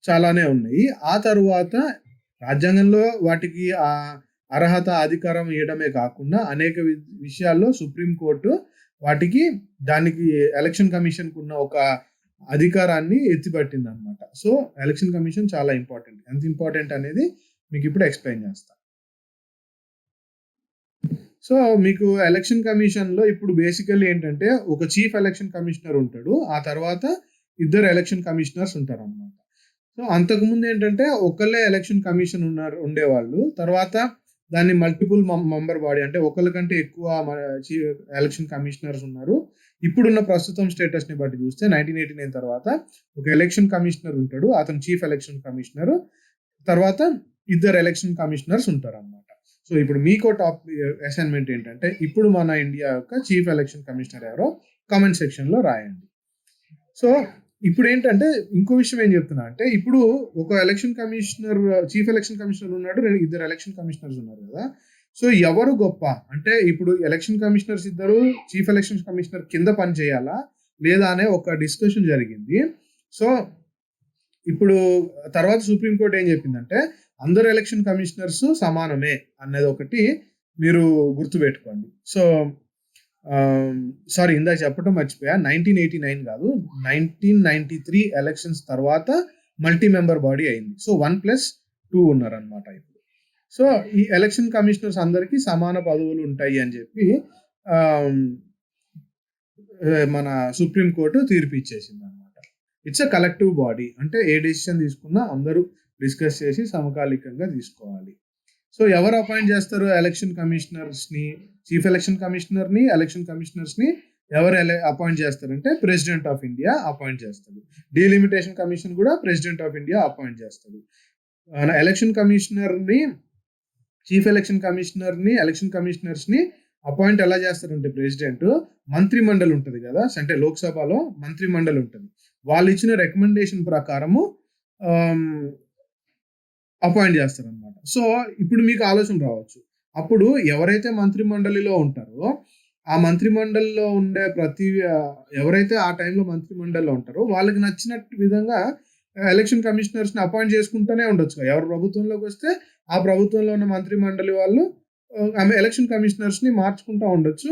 చాలానే ఉన్నాయి. ఆ తరువాత రాజ్యాంగంలో వాటికి ఆ అర్హత, అధికారం ఇవ్వడమే కాకుండా అనేక విషయాల్లో సుప్రీంకోర్టు దానికి ఎలక్షన్ కమిషన్ కు ఉన్న ఒక అధికారాన్ని ఎత్తిపట్టింది అనమాట. సో ఎలక్షన్ కమిషన్ చాలా ఇంపార్టెంట్. ఎంత ఇంపార్టెంట్ అనేది మీకు ఇప్పుడు ఎక్స్ప్లెయిన్ చేస్తా. సో మీకు ఎలక్షన్ కమిషన్ లో ఇప్పుడు బేసికల్లీ ఏంటంటే ఒక చీఫ్ ఎలక్షన్ కమిషనర్ ఉంటాడు, ఆ తర్వాత 2 ఎలక్షన్ కమిషనర్స్ ఉంటారు అనమాట. సో అంతకుముందు ఏంటంటే ఒకళ్ళే ఎలక్షన్ కమిషన్ ఉండేవాళ్ళు, తర్వాత దాన్ని మల్టిపుల్ మెంబర్ బాడీ, అంటే ఒకళ్ళ కంటే ఎక్కువ ఎలక్షన్ కమిషనర్స్ ఉన్నారు. ఇప్పుడున్న ప్రస్తుతం స్టేటస్ ని బట్టి చూస్తే 1989 తర్వాత ఒక ఎలక్షన్ కమిషనర్ ఉంటాడు, అతను చీఫ్ ఎలక్షన్ కమిషనర్, తర్వాత 2 ఎలక్షన్ కమిషనర్స్ ఉంటారు అనమాట. సో ఇప్పుడు మీకు టాప్ అసైన్మెంట్ ఏంటంటే, ఇప్పుడు మన ఇండియా యొక్క చీఫ్ ఎలక్షన్ కమిషనర్ ఎవరో కామెంట్ సెక్షన్ లో రాయండి. సో ఇప్పుడు ఏంటంటే ఇంకో విషయం ఏం చెప్తున్నా అంటే, ఇప్పుడు ఒక election commissioner, chief election commissioner ఉన్నాడు, 2 ఎలక్షన్ కమిషనర్స్ ఉన్నారు కదా. సో ఎవరు గొప్ప అంటే, ఇప్పుడు ఎలక్షన్ కమిషనర్స్ ఇద్దరు చీఫ్ ఎలక్షన్ కమిషనర్ కింద పని చేయాలా లేదా అనే ఒక డిస్కషన్ జరిగింది. సో ఇప్పుడు తర్వాత సుప్రీంకోర్టు ఏం చెప్పిందంటే, అందరు ఎలక్షన్ కమిషనర్స్ సమానమే అనేది ఒకటి మీరు గుర్తుపెట్టుకోండి. సో సారీ, ఇందాక చెప్పడం మర్చిపోయా, 1989 కాదు, 1993 ఎలక్షన్స్ తర్వాత మల్టీ మెంబర్ బాడీ అయింది. సో 1+2 ఉన్నారనమాట ఇప్పుడు. సో ఈ ఎలక్షన్ కమిషనర్స్ అందరికీ సమాన పదవులు ఉంటాయి అని చెప్పి మన సుప్రీంకోర్టు తీర్పు ఇచ్చేసింది అనమాట. ఇట్స్ ఎ కలెక్టివ్ బాడీ, అంటే ఏ డెసిషన్ తీసుకున్నా అందరూ డిస్కస్ చేసి సమకాలికంగా తీసుకోవాలి. సో ఎవరు అపాయింట్ చేస్తారు ఎలక్షన్ కమిషనర్స్ ని? చీఫ్ ఎలక్షన్ కమిషనర్ ని, ఎలక్షన్ కమిషనర్స్ ని ఎవరు అపాయింట్ చేస్తారంటే ప్రెసిడెంట్ ఆఫ్ ఇండియా అపాయింట్ చేస్తాడు. డీలిమిటేషన్ కమిషన్ కూడా ప్రెసిడెంట్ ఆఫ్ ఇండియా అపాయింట్ చేస్తాడు. ఎలక్షన్ కమిషనర్ ని, చీఫ్ ఎలక్షన్ కమిషనర్ ని, ఎలక్షన్ కమిషనర్స్ ని అపాయింట్ ఎలా చేస్తారంటే ప్రెసిడెంట్, మంత్రి మండలి ఉంటుంది కదా, అంటే లోక్సభలో మంత్రి మండలి ఉంటుంది, వాళ్ళు ఇచ్చిన రికమెండేషన్ ప్రకారము అపాయింట్ చేస్తారు అనమాట. సో ఇప్పుడు మీకు ఆలోచన రావచ్చు, అప్పుడు ఎవరైతే మంత్రి మండలిలో ఉంటారో ఆ మంత్రి మండలిలో ఉండే ఎవరైతే ఆ టైంలో మంత్రి మండలిలో ఉంటారో వాళ్ళకి నచ్చినట్టు విధంగా ఎలక్షన్ కమిషనర్స్ ని అపాయింట్ చేసుకుంటూనే ఉండొచ్చు. ఎవరు ప్రభుత్వంలోకి వస్తే ఆ ప్రభుత్వంలో ఉన్న మంత్రి మండలి వాళ్ళు ఎలక్షన్ కమిషనర్స్ ని మార్చుకుంటూ ఉండొచ్చు.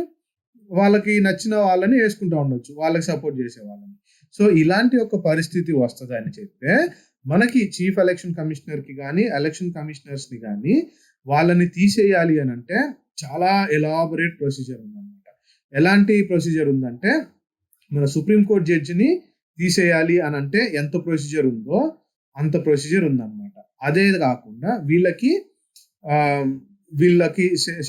వాళ్ళకి నచ్చిన వాళ్ళని వేసుకుంటూ ఉండొచ్చు, వాళ్ళకి సపోర్ట్ చేసే వాళ్ళని. సో ఇలాంటి ఒక పరిస్థితి వస్తుంది అని చెప్తే మనకి చీఫ్ ఎలక్షన్ కమిషనర్కి కానీ ఎలక్షన్ కమిషనర్స్ని కానీ వాళ్ళని తీసేయాలి అని అంటే చాలా ఎలాబొరేట్ ప్రొసీజర్ ఉందన్నమాట. ఎలాంటి ప్రొసీజర్ ఉందంటే మన సుప్రీంకోర్టు జడ్జిని తీసేయాలి అని అంటే ఎంత ప్రొసీజర్ ఉందో అంత ప్రొసీజర్ ఉందన్నమాట. అదే కాకుండా వీళ్ళకి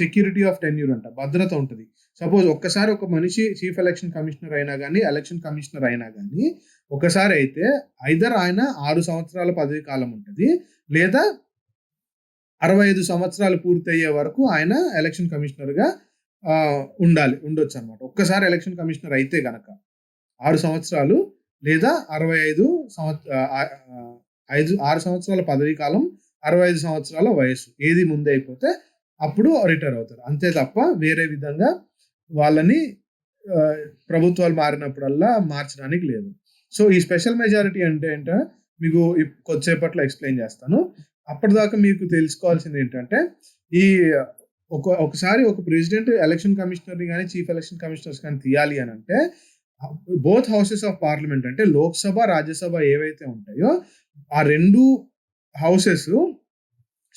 సెక్యూరిటీ ఆఫ్ టెన్యూర్ అంట, భద్రత ఉంటుంది. సపోజ్ ఒక్కసారి ఒక మనిషి చీఫ్ ఎలక్షన్ కమిషనర్ అయినా కానీ ఎలక్షన్ కమిషనర్ అయినా కానీ ఒకసారి అయితే ఐదర్ ఆయన 6 సంవత్సరాల పదవి కాలం ఉంటుంది, లేదా 65 సంవత్సరాలు పూర్తయ్యే వరకు ఆయన ఎలక్షన్ కమిషనర్గా ఉండొచ్చు అనమాట. ఒక్కసారి ఎలక్షన్ కమిషనర్ అయితే గనక 6 సంవత్సరాలు లేదా 65 సంవత్సరాల పదవీ కాలం, 65 సంవత్సరాల వయసు ఏది ముందే అయిపోతే అప్పుడు రిటైర్ అవుతారు. అంతే తప్ప వేరే విధంగా వాళ్ళని ప్రభుత్వాలు మారినప్పుడల్లా మార్చడానికి లేదు. సో ఈ స్పెషల్ మెజారిటీ అంటే ఏంటో మీకు కొద్దిసేపట్లో ఎక్స్ప్లెయిన్ చేస్తాను. అప్పటిదాకా మీకు తెలుసుకోవాల్సింది ఏంటంటే ఒకసారి ఒక ప్రెసిడెంట్ ఎలక్షన్ కమిషనర్ని కానీ చీఫ్ ఎలక్షన్ కమిషనర్స్ కానీ తీయాలి అని అంటే బోత్ హౌసెస్ ఆఫ్ పార్లమెంట్ అంటే లోక్సభ రాజ్యసభ ఏవైతే ఉంటాయో ఆ 2 హౌసెస్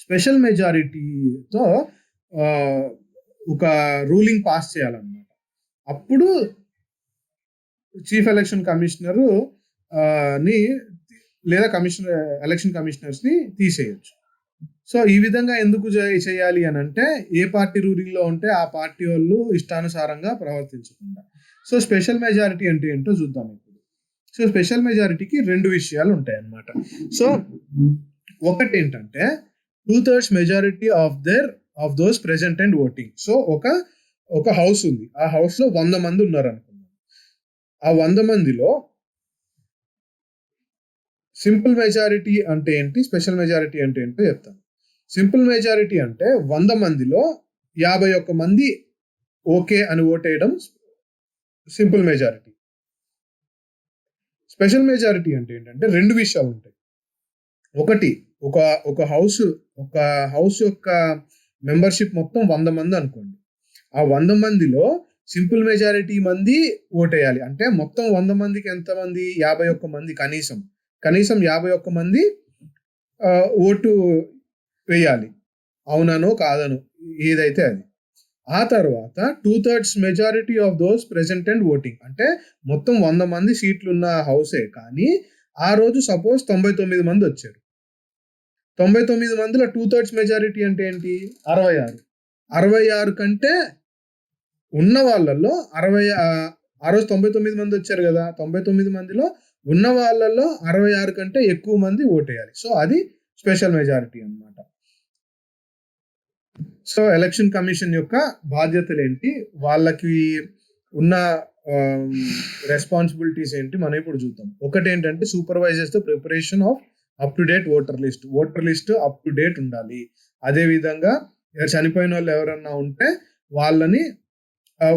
స్పెషల్ మెజారిటీతో ఒక రూలింగ్ పాస్ చేయాలన్నమాట. అప్పుడు చీఫ్ ఎలక్షన్ కమిషనర్ ని లేదా ఎలక్షన్ కమిషనర్స్ ని తీసేయచ్చు. సో ఈ విధంగా ఎందుకు చేయాలి అని అంటే ఏ పార్టీ రూలింగ్ లో ఉంటే ఆ పార్టీ వాళ్ళు ఇష్టానుసారంగా ప్రవర్తించకుండా. సో స్పెషల్ మెజారిటీ అంటే ఏంటో చూద్దాం ఇప్పుడు. సో స్పెషల్ మెజారిటీకి 2 విషయాలు ఉంటాయి అన్నమాట. సో ఒకటి ఏంటంటే 2/3 majority of those present and voting. So ఒక హౌస్ ఉంది, ఆ హౌస్ లో 100 మంది ఉన్నారు అనుకుందాం. ఆ 100 మందిలో సింపుల్ మెజారిటీ అంటే ఏంటి, స్పెషల్ మెజారిటీ అంటే ఏంటో చెప్తాను. సింపుల్ మెజారిటీ అంటే 100 మందిలో 51 మంది ఓకే అని ఓటేయడం సింపుల్ మెజారిటీ. స్పెషల్ మెజారిటీ అంటే ఏంటంటే 2 విషయాలు ఉంటాయి. ఒకటి ఒక హౌస్ యొక్క మెంబర్షిప్ మొత్తం 100 మంది అనుకోండి. ఆ 100 మందిలో సింపుల్ మెజారిటీ మంది ఓటేయాలి. అంటే మొత్తం 100 మందికి ఎంత మంది, 51 మంది కనీసం 51 మంది ఓటు వేయాలి, అవుననో కాదనో ఏదైతే అది. ఆ తర్వాత 2/3 majority of those present and voting అంటే మొత్తం 100 మంది సీట్లు ఉన్న హౌసే కానీ ఆ రోజు సపోజ్ 99 మంది వచ్చారు. 99 మందిలో 2/3 మెజారిటీ అంటే ఏంటి, 66 కంటే ఉన్న వాళ్ళల్లో ఆ రోజు 99 మంది వచ్చారు కదా, 99 మందిలో ఉన్న వాళ్ళల్లో 66 కంటే ఎక్కువ మంది ఓటేయాలి. సో అది స్పెషల్ మెజారిటీ అన్నమాట. సో ఎలక్షన్ కమిషన్ యొక్క బాధ్యతలు ఏంటి, వాళ్ళకి ఉన్న రెస్పాన్సిబిలిటీస్ ఏంటి మనం ఇప్పుడు చూద్దాం. ఒకటి ఏంటంటే supervisors the preparation of up to date voter list up to date ఉండాలి. అదే విధంగా చనిపోయిన వాళ్ళు ఎవరన్నా ఉంటే వాళ్ళని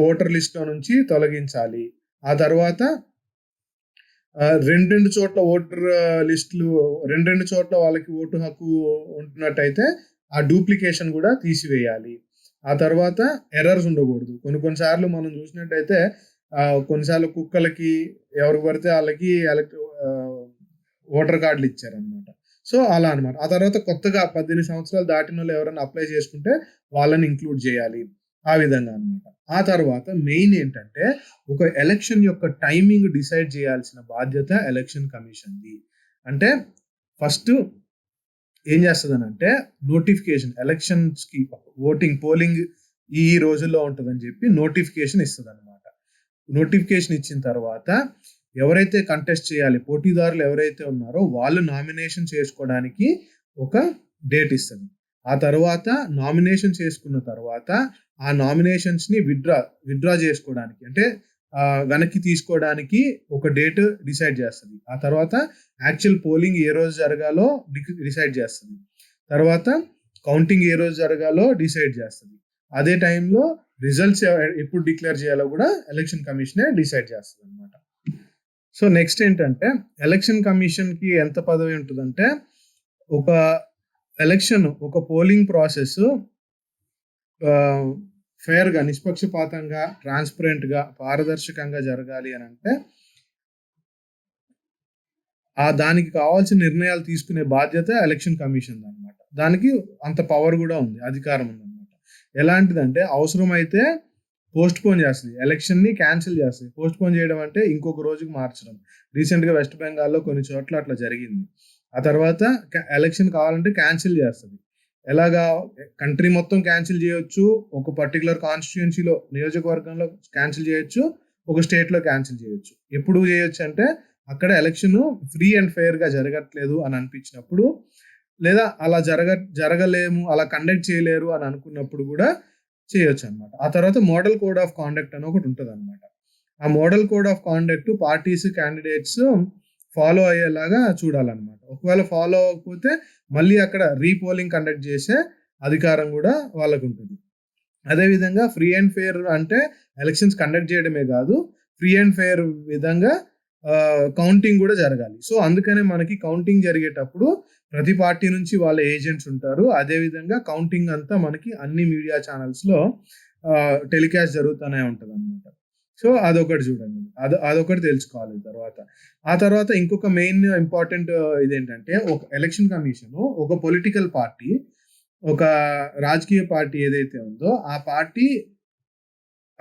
ఓటర్ లిస్ట్ లో నుంచి తొలగించాలి. ఆ తర్వాత 2 చోట్ల ఓటర్ లిస్టులు 2 చోట్ల వాళ్ళకి ఓటు హక్కు ఉంటున్నట్టయితే ఆ డూప్లికేషన్ కూడా తీసివేయాలి. ఆ తర్వాత ఎర్రర్స్ ఉండకూడదు. కొన్నిసార్లు మనం చూసినట్టయితే కొన్నిసార్లు కుక్కలకి ఎవరికి పడితే వాళ్ళకి ఓటర్ కార్డులు ఇచ్చారనమాట. సో అలా అనమాట. ఆ తర్వాత కొత్తగా 18 సంవత్సరాలు దాటిన వాళ్ళు ఎవరైనా అప్లై చేసుకుంటే వాళ్ళని ఇంక్లూడ్ చేయాలి, ఆ విధంగా అనమాట. ఆ తర్వాత మెయిన్ ఏంటంటే ఒక ఎలక్షన్ యొక్క టైమింగ్ డిసైడ్ చేయాల్సిన బాధ్యత ఎలక్షన్ కమిషన్ది. అంటే ఫస్ట్ ఏం చేస్తుందనంటే నోటిఫికేషన్, ఎలక్షన్స్ కి పోలింగ్ ఈ రోజుల్లో ఉంటుందని చెప్పి నోటిఫికేషన్ ఇస్తుంది అనమాట. నోటిఫికేషన్ ఇచ్చిన తర్వాత ఎవరైతే కంటెస్ట్ చేయాలి, పోటీదారులు ఎవరైతే ఉన్నారో వాళ్ళు నామినేషన్ చేసుకోవడానికి ఒక డేట్ ఇస్తుంది. ఆ తర్వాత నామినేషన్ చేసుకున్న తర్వాత ఆ నామినేషన్స్ ని విత్డ్రా చేసుకోవడానికి అంటే వెనక్కి తీసుకోవడానికి ఒక డేట్ డిసైడ్ చేస్తుంది. ఆ తర్వాత యాక్చువల్ పోలింగ్ ఏ రోజు జరగాలో డిసైడ్ చేస్తుంది. తర్వాత కౌంటింగ్ ఏ రోజు జరగాలో డిసైడ్ చేస్తుంది. అదే టైంలో రిజల్ట్స్ ఎప్పుడు డిక్లేర్ చేయాలో కూడా ఎలక్షన్ కమిషనే డిసైడ్ చేస్తుంది అనమాట. సో నెక్స్ట్ ఏంటంటే ఎలక్షన్ కమిషన్ కి ఎంత పదవి ఉంటుందంటే ఒక పోలింగ్ ప్రాసెస్ ఫెయిర్గా, నిష్పక్షపాతంగా, ట్రాన్స్పరెంట్గా, పారదర్శకంగా జరగాలి అని అంటే దానికి కావాల్సిన నిర్ణయాలు తీసుకునే బాధ్యత ఎలక్షన్ కమిషన్ అనమాట. దానికి అంత పవర్ కూడా ఉంది, అధికారం ఉందన్నమాట. ఎలాంటిదంటే అవసరమైతే పోస్ట్ పోన్ చేస్తుంది, ఎలక్షన్ని క్యాన్సిల్ చేస్తుంది. పోస్ట్ పోన్ చేయడం అంటే ఇంకొక రోజుకి మార్చడం. రీసెంట్గా వెస్ట్ బెంగాల్లో కొన్ని చోట్ల అట్లా జరిగింది. ఆ తర్వాత ఎలక్షన్ కావాలంటే క్యాన్సిల్ చేస్తుంది. ఎలాగా కంట్రీ మొత్తం క్యాన్సిల్ చేయొచ్చు, ఒక పర్టికులర్ కాన్స్టిట్యుయెన్సీలో, నియోజకవర్గంలో క్యాన్సిల్ చేయొచ్చు, ఒక స్టేట్లో క్యాన్సిల్ చేయొచ్చు. ఎప్పుడు చేయొచ్చు అంటే అక్కడ ఎలక్షన్ ఫ్రీ అండ్ ఫెయిర్ గా జరగట్లేదు అని అనిపించినప్పుడు, లేదా అలా జరగలేము, అలా కండక్ట్ చేయలేరు అని అనుకున్నప్పుడు కూడా చేయొచ్చు అనమాట. ఆ తర్వాత మోడల్ కోడ్ ఆఫ్ కాండక్ట్ అని ఒకటి ఉంటుంది అనమాట. ఆ model code of conduct parties, candidates follow అయ్యేలాగా చూడాలన్నమాట. ఒకవేళ ఫాలో అవ్వకపోతే మళ్ళీ అక్కడ రీపోలింగ్ కండక్ట్ చేసే అధికారం కూడా వాళ్ళకు ఉంటుంది. అదేవిధంగా ఫ్రీ అండ్ ఫెయిర్ అంటే ఎలక్షన్స్ కండక్ట్ చేయడమే కాదు, ఫ్రీ అండ్ ఫెయిర్ విధంగా కౌంటింగ్ కూడా జరగాలి. సో అందుకనే మనకి కౌంటింగ్ జరిగేటప్పుడు ప్రతి పార్టీ నుంచి వాళ్ళ ఏజెంట్స్ ఉంటారు. అదేవిధంగా కౌంటింగ్ అంతా మనకి అన్ని మీడియా ఛానల్స్లో టెలికాస్ట్ జరుగుతూనే ఉంటుంది అనమాట. సో అదొకటి చూడండి, అదొకటి తెలుసుకోవాలి. ఆ తర్వాత ఇంకొక మెయిన్ ఇంపార్టెంట్ ఇదేంటంటే, ఒక ఎలక్షన్ కమిషన్ ఒక పొలిటికల్ పార్టీ, ఒక రాజకీయ పార్టీ ఏదైతే ఉందో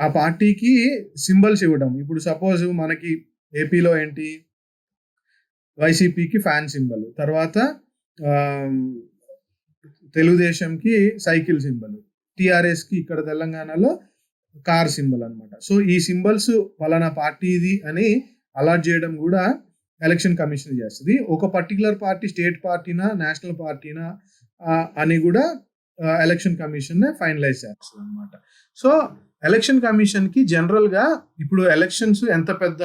ఆ పార్టీకి సింబల్స్ ఇవ్వడం. ఇప్పుడు సపోజ్ మనకి ఏపీలో ఏంటి, వైసీపీకి ఫ్యాన్ సింబల్, తర్వాత తెలుగుదేశంకి సైకిల్ సింబల్, టిఆర్ఎస్కి ఇక్కడ తెలంగాణలో కార్ సింబల్ అనమాట. సో ఈ సింబల్స్ పలానా పార్టీది అని అలాట్ చేయడం కూడా ఎలక్షన్ కమిషన్ చేస్తుంది. ఒక పర్టికులర్ పార్టీ స్టేట్ పార్టీనా, నేషనల్ పార్టీనా అని కూడా ఎలక్షన్ కమిషన్ ఫైనలైజ్ చేస్తుంది అనమాట. సో ఎలక్షన్ కమిషన్ కి జనరల్ గా ఇప్పుడు ఎలక్షన్స్ ఎంత పెద్ద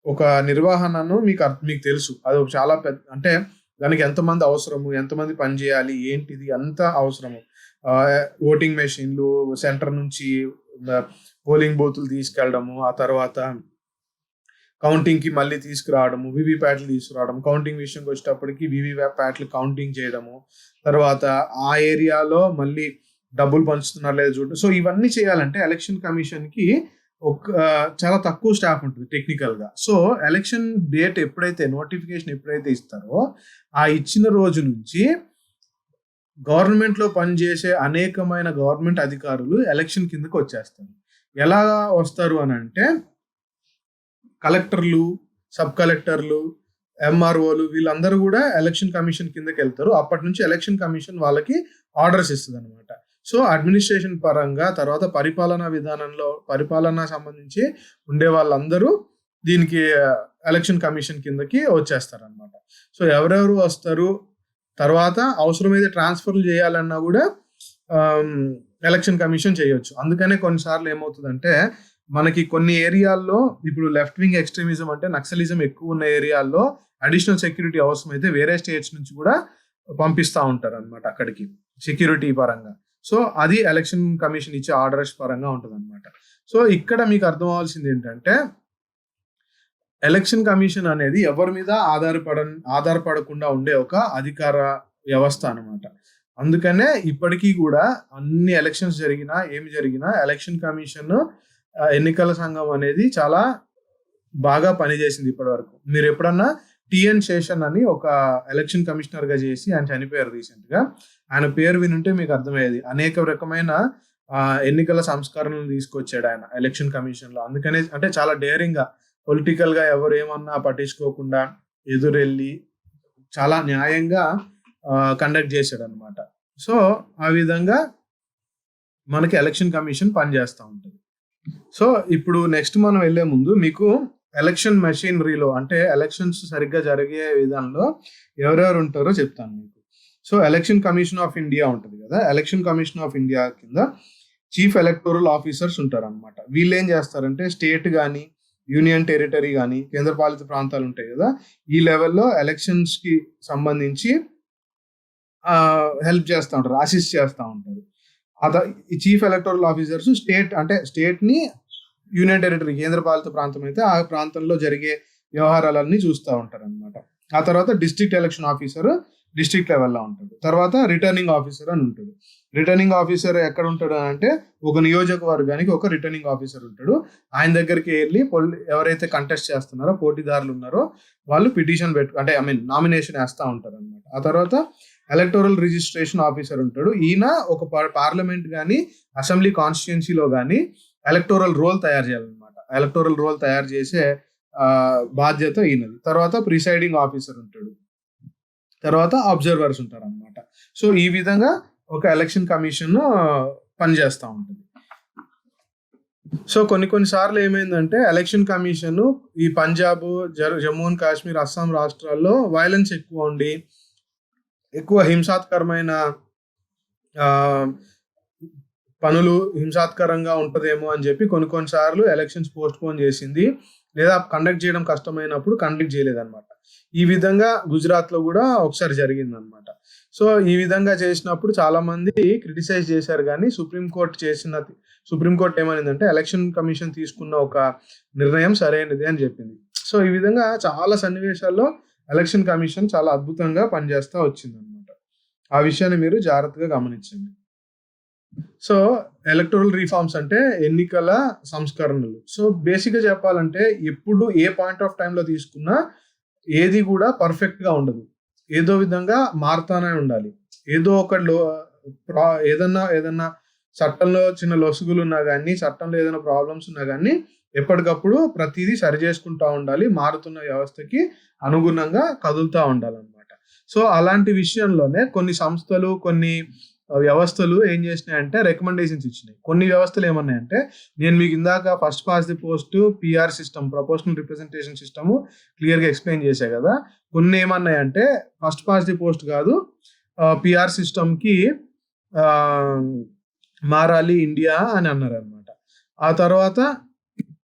ఒక నిర్వహణను మీకు తెలుసు. అది చాలా పెద్ద, అంటే దానికి ఎంతమంది అవసరము, ఎంతమంది పని చేయాలి, ఏంటిది అంత అవసరము. ఓటింగ్ మెషిన్లు సెంటర్ నుంచి పోలింగ్ బూతులు తీసుకెళ్ళడము, ఆ తర్వాత కౌంటింగ్ కి మళ్ళీ తీసుకురావడము, వివిప్యాట్లు తీసుకురావడం, కౌంటింగ్ విషయంకి వచ్చేటప్పటికి వివిప్యాట్లు కౌంటింగ్ చేయడము, తర్వాత ఆ ఏరియాలో మళ్ళీ డబ్బులు పంచుతున్నారు లేదా చూడడం. సో ఇవన్నీ చేయాలంటే ఎలక్షన్ కమిషన్ కి చాలా తక్కువ స్టాఫ్ ఉంటుంది టెక్నికల్ గా. సో ఎలక్షన్ డేట్ నోటిఫికేషన్ ఎప్పుడైతే ఇస్తారో ఆ ఇచ్చిన రోజు నుంచి గవర్నమెంట్ లో పనిచేసే అనేకమైన గవర్నమెంట్ అధికారులు ఎలక్షన్ కిందకి వచ్చేస్తారు. ఎలా వస్తారు అని అంటే, కలెక్టర్లు, సబ్ కలెక్టర్లు, ఎంఆర్ఓలు వీళ్ళందరూ కూడా ఎలక్షన్ కమిషన్ కిందకి వెళ్తారు. అప్పటి నుంచి ఎలక్షన్ కమిషన్ వాళ్ళకి ఆర్డర్స్ ఇస్తుంది అనమాట. సో అడ్మినిస్ట్రేషన్ పరంగా, తర్వాత పరిపాలన సంబంధించి ఉండే వాళ్ళందరూ దీనికి ఎలక్షన్ కమిషన్ కిందకి వచ్చేస్తారు అనమాట. సో ఎవరెవరు వస్తారు, తర్వాత అవసరమైతే ట్రాన్స్ఫర్లు చేయాలన్నా కూడా ఎలక్షన్ కమిషన్ చేయొచ్చు. అందుకనే కొన్నిసార్లు ఏమవుతుందంటే, మనకి కొన్ని ఏరియాల్లో ఇప్పుడు లెఫ్ట్ వింగ్ ఎక్స్ట్రీమిజం అంటే నక్సలిజం ఎక్కువ ఉన్న ఏరియాల్లో అడిషనల్ సెక్యూరిటీ అవసరమైతే వేరే స్టేట్స్ నుంచి కూడా పంపిస్తూ ఉంటారు అనమాట అక్కడికి, సెక్యూరిటీ పరంగా. సో అది ఎలక్షన్ కమిషన్ ఇచ్చే ఆర్డర్స్ పరంగా ఉంటుంది అనమాట. సో ఇక్కడ మీకు అర్థం అవ్వాల్సింది ఏంటంటే, ఎలక్షన్ కమిషన్ అనేది ఎవరి మీద ఆధారపడకుండా ఉండే ఒక అధికార వ్యవస్థ అనమాట. అందుకనే ఇప్పటికీ కూడా అన్ని ఎలక్షన్స్ ఏమి జరిగినా ఎలక్షన్ కమిషన్, ఎన్నికల సంఘం అనేది చాలా బాగా పనిచేసింది ఇప్పటి వరకు. మీరు ఎప్పుడన్నా టిఎన్ శేషన్ అని ఒక ఎలక్షన్ కమిషనర్ గా చేసి ఆయన చనిపోయారు రీసెంట్ గా. ఆయన పేరు వినుంటే మీకు అర్థమయ్యేది. అనేక రకమైన ఎన్నికల సంస్కరణలు తీసుకొచ్చాడు ఆయన ఎలక్షన్ కమిషన్ లో. అందుకనే అంటే చాలా డేరింగ్ గా, పొలిటికల్ గా ఎవరు ఏమన్నా పట్టించుకోకుండా ఎదురెళ్ళి చాలా న్యాయంగా కండక్ట్ చేశాడు అనమాట. సో ఆ విధంగా మనకి ఎలక్షన్ కమిషన్ పనిచేస్తూ ఉంటుంది. సో ఇప్పుడు నెక్స్ట్ మనం వెళ్లే ముందు మీకు ఎలక్షన్ మెషినరీలో, అంటే ఎలక్షన్స్ సరిగ్గా జరిగే విధానంలో ఎవరెవరు ఉంటారో చెప్తాను మీకు. So election commission of India ఉంటుంది కదా, ఎలక్షన్ కమిషన్ ఆఫ్ ఇండియా కింద చీఫ్ ఎలక్టోరల్ ఆఫీసర్స్ ఉంటారు అనమాట. వీళ్ళు ఏం చేస్తారంటే, స్టేట్ కానీ, యూనియన్ టెరిటరీ కానీ, కేంద్రపాలిత ప్రాంతాలు ఉంటాయి కదా, ఈ లెవెల్లో ఎలక్షన్స్ కి సంబంధించి హెల్ప్ చేస్తూ ఉంటారు, అసిస్ట్ చేస్తూ ఉంటారు. ఈ చీఫ్ ఎలక్టోరల్ ఆఫీసర్స్ స్టేట్ ని, యూనియన్ టెరిటరీ కేంద్రపాలిత ప్రాంతం అయితే ఆ ప్రాంతంలో జరిగే వ్యవహారాలన్నీ చూస్తూ ఉంటారు అనమాట. ఆ తర్వాత డిస్ట్రిక్ట్ ఎలక్షన్ ఆఫీసర్ డిస్ట్రిక్ట్ లెవెల్లో ఉంటాడు. తర్వాత రిటర్నింగ్ ఆఫీసర్ అని ఉంటాడు. రిటర్నింగ్ ఆఫీసర్ ఎక్కడ ఉంటాడు అంటే ఒక నియోజకవర్గానికి ఒక రిటర్నింగ్ ఆఫీసర్ ఉంటాడు. ఆయన దగ్గరికి వెళ్ళి ఎవరైతే కంటెస్ట్ చేస్తున్నారో పోటీదారులు ఉన్నారో వాళ్ళు పిటిషన్ అంటే నామినేషన్ వేస్తూ ఉంటారు అనమాట. ఆ తర్వాత ఎలక్టోరల్ రిజిస్ట్రేషన్ ఆఫీసర్ ఉంటాడు. ఈయన ఒక పార్లమెంట్ కానీ అసెంబ్లీ కాన్స్టిట్యున్సీలో కానీ ఎలక్టోరల్ రోల్ తయారు చేయాలన్నమాట. ఎలక్టోరల్ రోల్ తయారు చేసే బాధ్యత ఈయనది. తర్వాత ప్రిసైడింగ్ ఆఫీసర్ ఉంటాడు. తర్వాత అబ్జర్వర్స్ ఉంటారు అనమాట. సో ఈ విధంగా ఒక ఎలక్షన్ కమిషన్ పనిచేస్తూ ఉంటుంది. సో కొన్ని సార్లు ఏమైందంటే ఎలక్షన్ కమిషన్ ఈ పంజాబ్, జమ్మూ అండ్ కాశ్మీర్, అస్సాం రాష్ట్రాల్లో వైలెన్స్ ఎక్కువ ఉండి ఎక్కువ హింసాత్కరమైన పనులు హింసాత్కరంగా ఉంటుందేమో అని చెప్పి కొన్నిసార్లు ఎలక్షన్స్ పోస్ట్ పోన్ చేసింది, లేదా కండక్ట్ చేయడం కష్టమైనప్పుడు కండక్ట్ చేయలేదన్నమాట. ఈ విధంగా గుజరాత్లో కూడా ఒకసారి జరిగింది అనమాట. సో ఈ విధంగా చేసినప్పుడు చాలా మంది క్రిటిసైజ్ చేశారు, కానీ సుప్రీంకోర్టు ఏమైందంటే ఎలక్షన్ కమిషన్ తీసుకున్న ఒక నిర్ణయం సరైనది అని చెప్పింది. సో ఈ విధంగా చాలా సన్నివేశాల్లో ఎలక్షన్ కమిషన్ చాలా అద్భుతంగా పనిచేస్తూ వచ్చింది అనమాట. ఆ విషయాన్ని మీరు జాగ్రత్తగా గమనించండి. సో ఎలక్టోరల్ రిఫార్మ్స్ అంటే ఎన్నికల సంస్కరణలు. సో బేసిక్గా చెప్పాలంటే ఎప్పుడు ఏ పాయింట్ ఆఫ్ టైంలో తీసుకున్నా ఏది కూడా పర్ఫెక్ట్గా ఉండదు, ఏదో విధంగా మారుతానే ఉండాలి. ఏదో ఒక ఏదన్నా చట్టంలో చిన్న లొసుగులు ఉన్నా కానీ, చట్టంలో ఏదైనా ప్రాబ్లమ్స్ ఉన్నా కానీ ఎప్పటికప్పుడు ప్రతిదీ సరి చేసుకుంటూ ఉండాలి, మారుతున్న వ్యవస్థకి అనుగుణంగా కదులుతూ ఉండాలన్నమాట. సో అలాంటి విషయంలోనే కొన్ని సంస్థలు, కొన్ని వ్యవస్థలు ఏం చేసినాయంటే రికమెండేషన్స్ ఇచ్చినాయి. కొన్ని వ్యవస్థలు ఏమన్నాయంటే, నేను మీకు ఇందాక first past the post PR system, proportional representation system క్లియర్గా ఎక్స్ప్లెయిన్ చేశా కదా. కొన్ని ఏమన్నాయంటే ఫస్ట్ పాస్ ది పోస్ట్ కాదు, పిఆర్ సిస్టమ్కి మారాలి ఇండియా అని అన్నారు అనమాట.